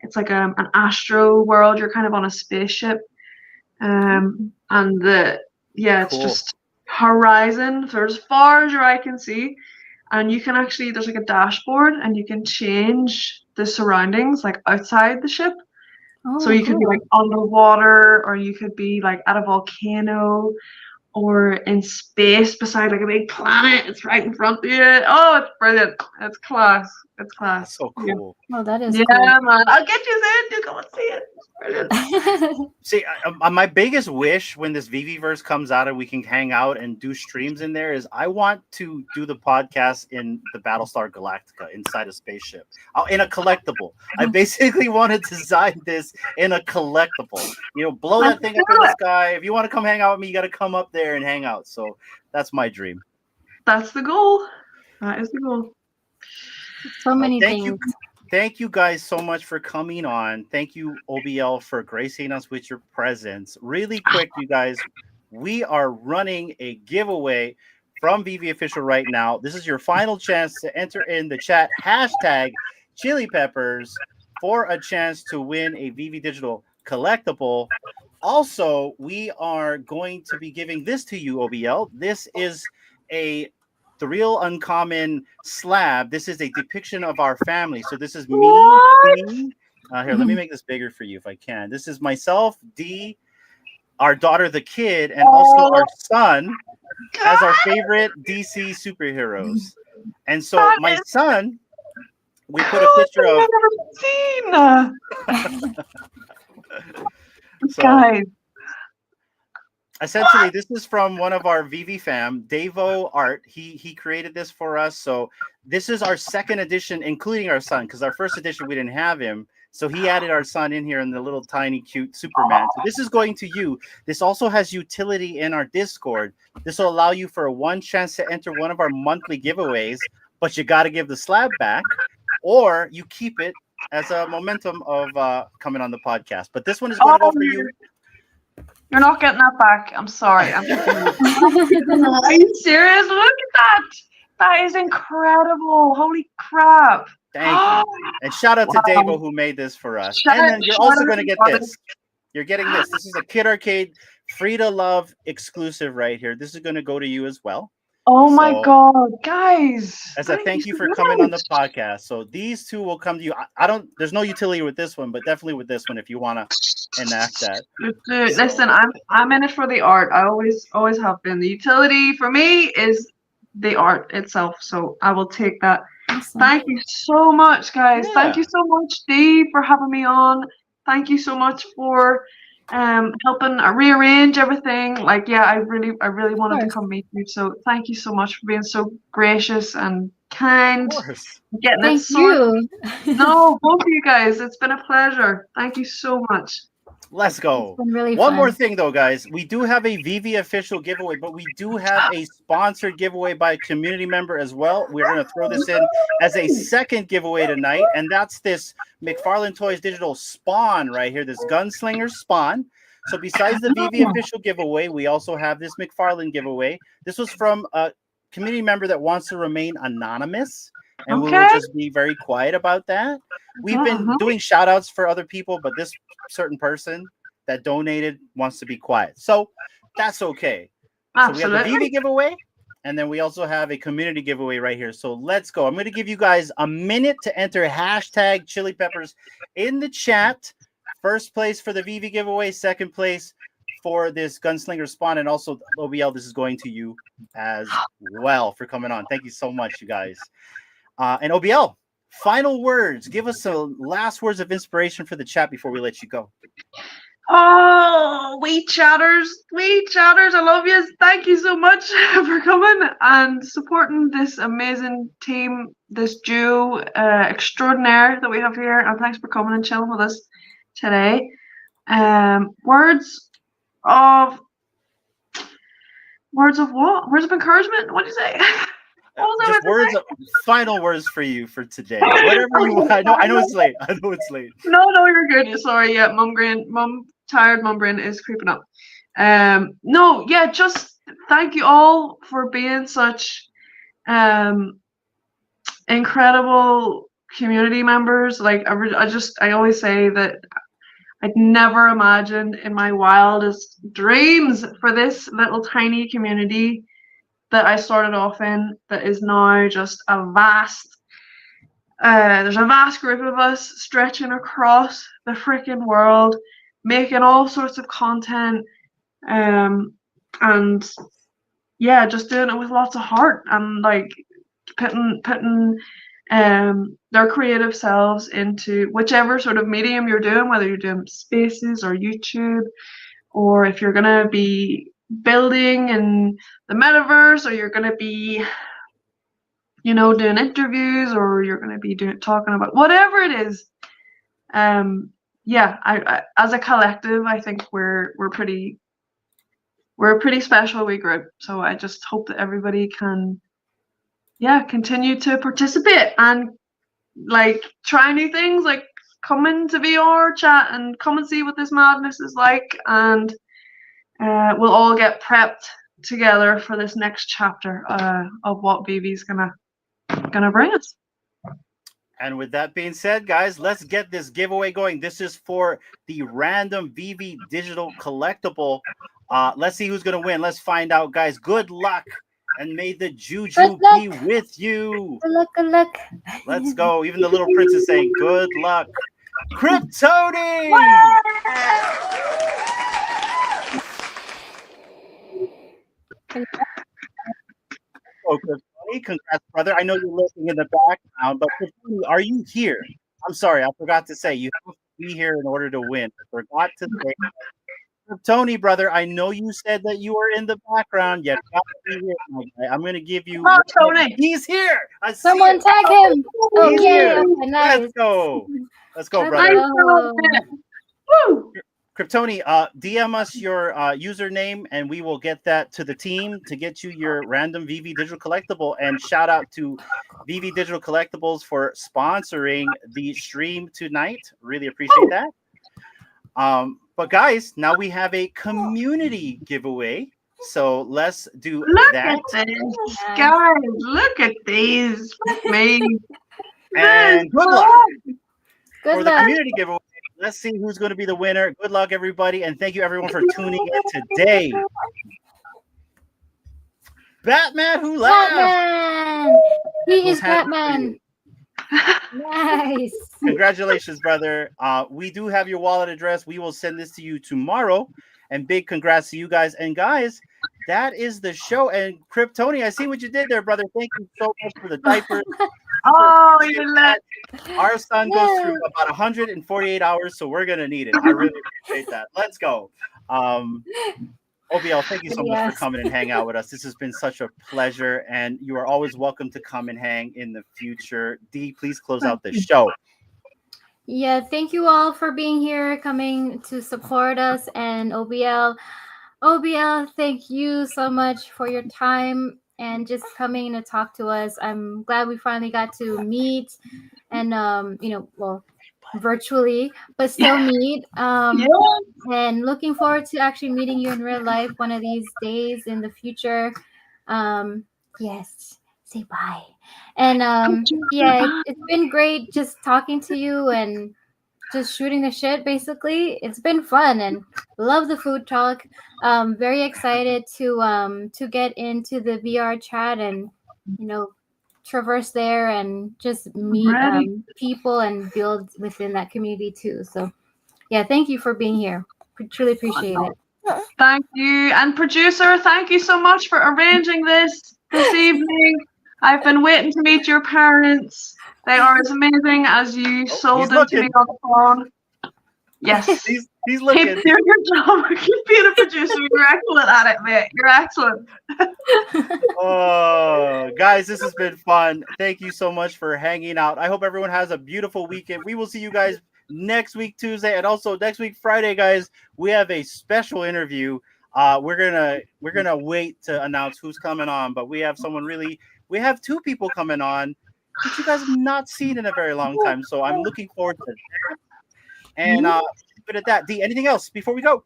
It's like an astro world. You're kind of on a spaceship, and it's just horizon for as far as your eye can see. And you can actually, there's like a dashboard, and you can change the surroundings like outside the ship. So you could be like underwater, or you could be like at a volcano, or in space beside like a big planet. It's right in front of you. Oh, it's brilliant. It's class. It's class. That's so cool. Yeah. Oh, that is cool. Yeah, man. I'll get you there to go and see it. It's brilliant. See, my biggest wish when this VeVeverse comes out and we can hang out and do streams in there is I want to do the podcast in the Battlestar Galactica inside a spaceship, in a collectible. I basically want to design this in a collectible. You know, blow that thing up in the sky. If you want to come hang out with me, you got to come up there and hang out. So that's my dream. That's the goal. That is the goal. So many things. Thank you guys so much for coming on. Thank you, OBL, for gracing us with your presence. Really quick, you guys, we are running a giveaway from VeVe Official right now. This is your final chance to enter in the chat #Chili Peppers for a chance to win a VeVe Digital collectible. Also, we are going to be giving this to you, OBL. This is the real uncommon slab. This is a depiction of our family. So this is me, What? D. Here, let me make this bigger for you if I can. This is myself, D, our daughter, the kid, and also our son as our favorite DC superheroes. And so That my is son, we put a picture of. I've never seen. So, Guys, essentially, this is from one of our VeVe fam, Davo Art. He created this for us. So this is our second edition, including our son, because our first edition we didn't have him. So he added our son in here in the little tiny cute Superman. So this is going to you. This also has utility in our Discord. This will allow you for one chance to enter one of our monthly giveaways, but you got to give the slab back, or you keep it as a momentum of coming on the podcast. But this one is going to go for you. you're not getting that back. I'm sorry. Are you serious? Look at that. That is incredible. Holy crap. Thank you. And shout out to Davo who made this for us. And then you're also going to get this. You're getting this. This is a Kid Arcade free to love exclusive right here. This is going to go to you as well. Oh my God, guys. As a thank you for coming on the podcast. So these two will come to you. I don't, there's no utility with this one, but definitely with this one if you want to enact that. Listen, I'm in it for the art. I always have been. The utility for me is the art itself. So I will take that. Awesome. Thank you so much, guys. Yeah. Thank you so much, Dee, for having me on. Thank you so much for helping rearrange everything. Like, yeah, I really wanted to come meet you. So thank you so much for being so gracious and kind. Of course. Thank you. No, both of you guys. It's been a pleasure. Thank you so much. Let's go. It's been really One fun. more thing though, guys. We do have a VeVe official giveaway, but we do have a sponsored giveaway by a community member as well. We're going to throw this in as a second giveaway tonight, and that's this McFarlane Toys Digital Spawn right here, this Gunslinger Spawn. So besides the VeVe official giveaway, we also have this McFarlane giveaway. This was from a community member that wants to remain anonymous, and we will just be very quiet about that. We've been doing shout outs for other people, but this certain person that donated wants to be quiet. So that's okay. Absolutely. So we have the VeVe giveaway, and then we also have a community giveaway right here. So let's go. I'm going to give you guys a minute to enter hashtag Chili Peppers in the chat. First place for the VeVe giveaway, second place for this Gunslinger Spawn, and also OBL, this is going to you as well for coming on. Thank you so much, you guys. And OBL, final words. Give us some last words of inspiration for the chat before we let you go. Oh, we chatters, I love you. Thank you so much for coming and supporting this amazing team, this duo extraordinaire that we have here. And thanks for coming and chilling with us today. Words of what? Words of encouragement? What do you say? Just words, final words for you for today. Whatever you want. I know it's late. No, you're good. Sorry. Yeah, tired mum brain is creeping up. No, yeah, just thank you all for being such incredible community members. Like I always say that I'd never imagined in my wildest dreams for this little tiny community that I started off in, that is now just a vast, there's a vast group of us stretching across the freaking world, making all sorts of content, and yeah, just doing it with lots of heart and like putting their creative selves into whichever sort of medium you're doing, whether you're doing spaces or YouTube, or if you're gonna be building in the metaverse, or you're going to be, you know, doing interviews, or you're going to be talking about whatever it is. Yeah, I as a collective, I think we're a pretty special wee group. So I just hope that everybody can, yeah, continue to participate and like try new things, like come into VR chat and come and see what this madness is like, and we'll all get prepped together for this next chapter of what VeVe's gonna bring us. And with that being said, guys, let's get this giveaway going. This is for the random VeVe digital collectible. Let's see who's going to win. Let's find out, guys. Good luck. And may the juju be with you. Good luck, good luck. Let's go. Even the little prince is saying good luck. Kryptoni! Oh, Kryptoni, congrats, brother. I know you're listening in the background, but Kryptoni, are you here? I'm sorry, I forgot to say you have to be here in order to win. I forgot to say. Tony, brother, I know you said that you were in the background. You got to be here, my guy. I'm going to give you. Oh, Tony. He's here. I Someone see tag him. He's Okay, here. nice. Let's go. Let's go, Let's brother. go. Woo! Kryptoni, DM us your username, and we will get that to the team to get you your random VeVe digital collectible. And shout out to VeVe Digital Collectibles for sponsoring the stream tonight. Really appreciate that. But guys, now we have a community giveaway. So let's do that. Look at this, guys. Look at these. Me. And good luck Good for the luck. community giveaway. Let's see who's going to be the winner. Good luck, everybody. And thank you, everyone, for tuning in today. Batman who laughed. Batman. He is Who's happy for Batman. you? Nice. Congratulations, brother. We do have your wallet address. We will send this to you tomorrow. And big congrats to you guys. And guys, that is the show. And Kryptoni, I see what you did there, brother. Thank you so much for the diapers. Oh, you let. Our son goes through about 148 hours, so we're gonna need it. I really appreciate that. Let's go. OBL, thank you so much for coming and hang out with us. This has been such a pleasure, and you are always welcome to come and hang in the future. Dee, please close out the show. Yeah, thank you all for being here, coming to support us. And OBL, thank you so much for your time and just coming to talk to us. I'm glad we finally got to meet and, well, virtually, but still meet. And looking forward to actually meeting you in real life one of these days in the future. Yes, say bye. And it's been great just talking to you and just shooting the shit, basically. It's been fun and love the food talk. Very excited to get into the VR chat and traverse there and just meet people and build within that community too. So yeah, thank you for being here. Truly appreciate it. Thank you. And producer, thank you so much for arranging this evening. I've been waiting to meet your parents. They are as amazing as you sold them to me on the phone. Yes. He's looking. Keep doing your job. Keep being a producer. You're excellent at it, mate. You're excellent. Oh, guys, this has been fun. Thank you so much for hanging out. I hope everyone has a beautiful weekend. We will see you guys next week, Tuesday, and also next week, Friday, guys. We have a special interview. We're gonna wait to announce who's coming on, but we have we have two people coming on that you guys have not seen in a very long time. So I'm looking forward to that. And but at that, Dee, anything else before we go?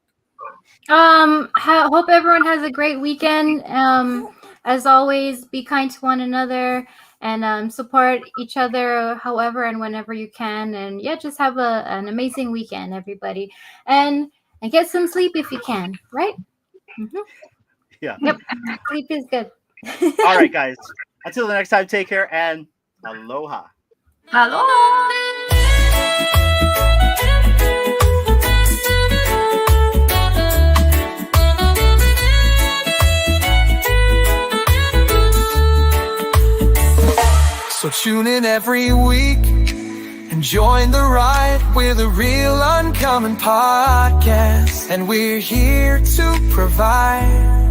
Hope everyone has a great weekend. As always, be kind to one another and support each other however and whenever you can. And yeah, just have an amazing weekend, everybody. And get some sleep if you can, right? Mm-hmm. Yeah. Yep. Sleep is good. All right, guys. Until the next time, take care and aloha. Aloha. So tune in every week and join the ride. We're the Real Uncommon Podcast, and we're here to provide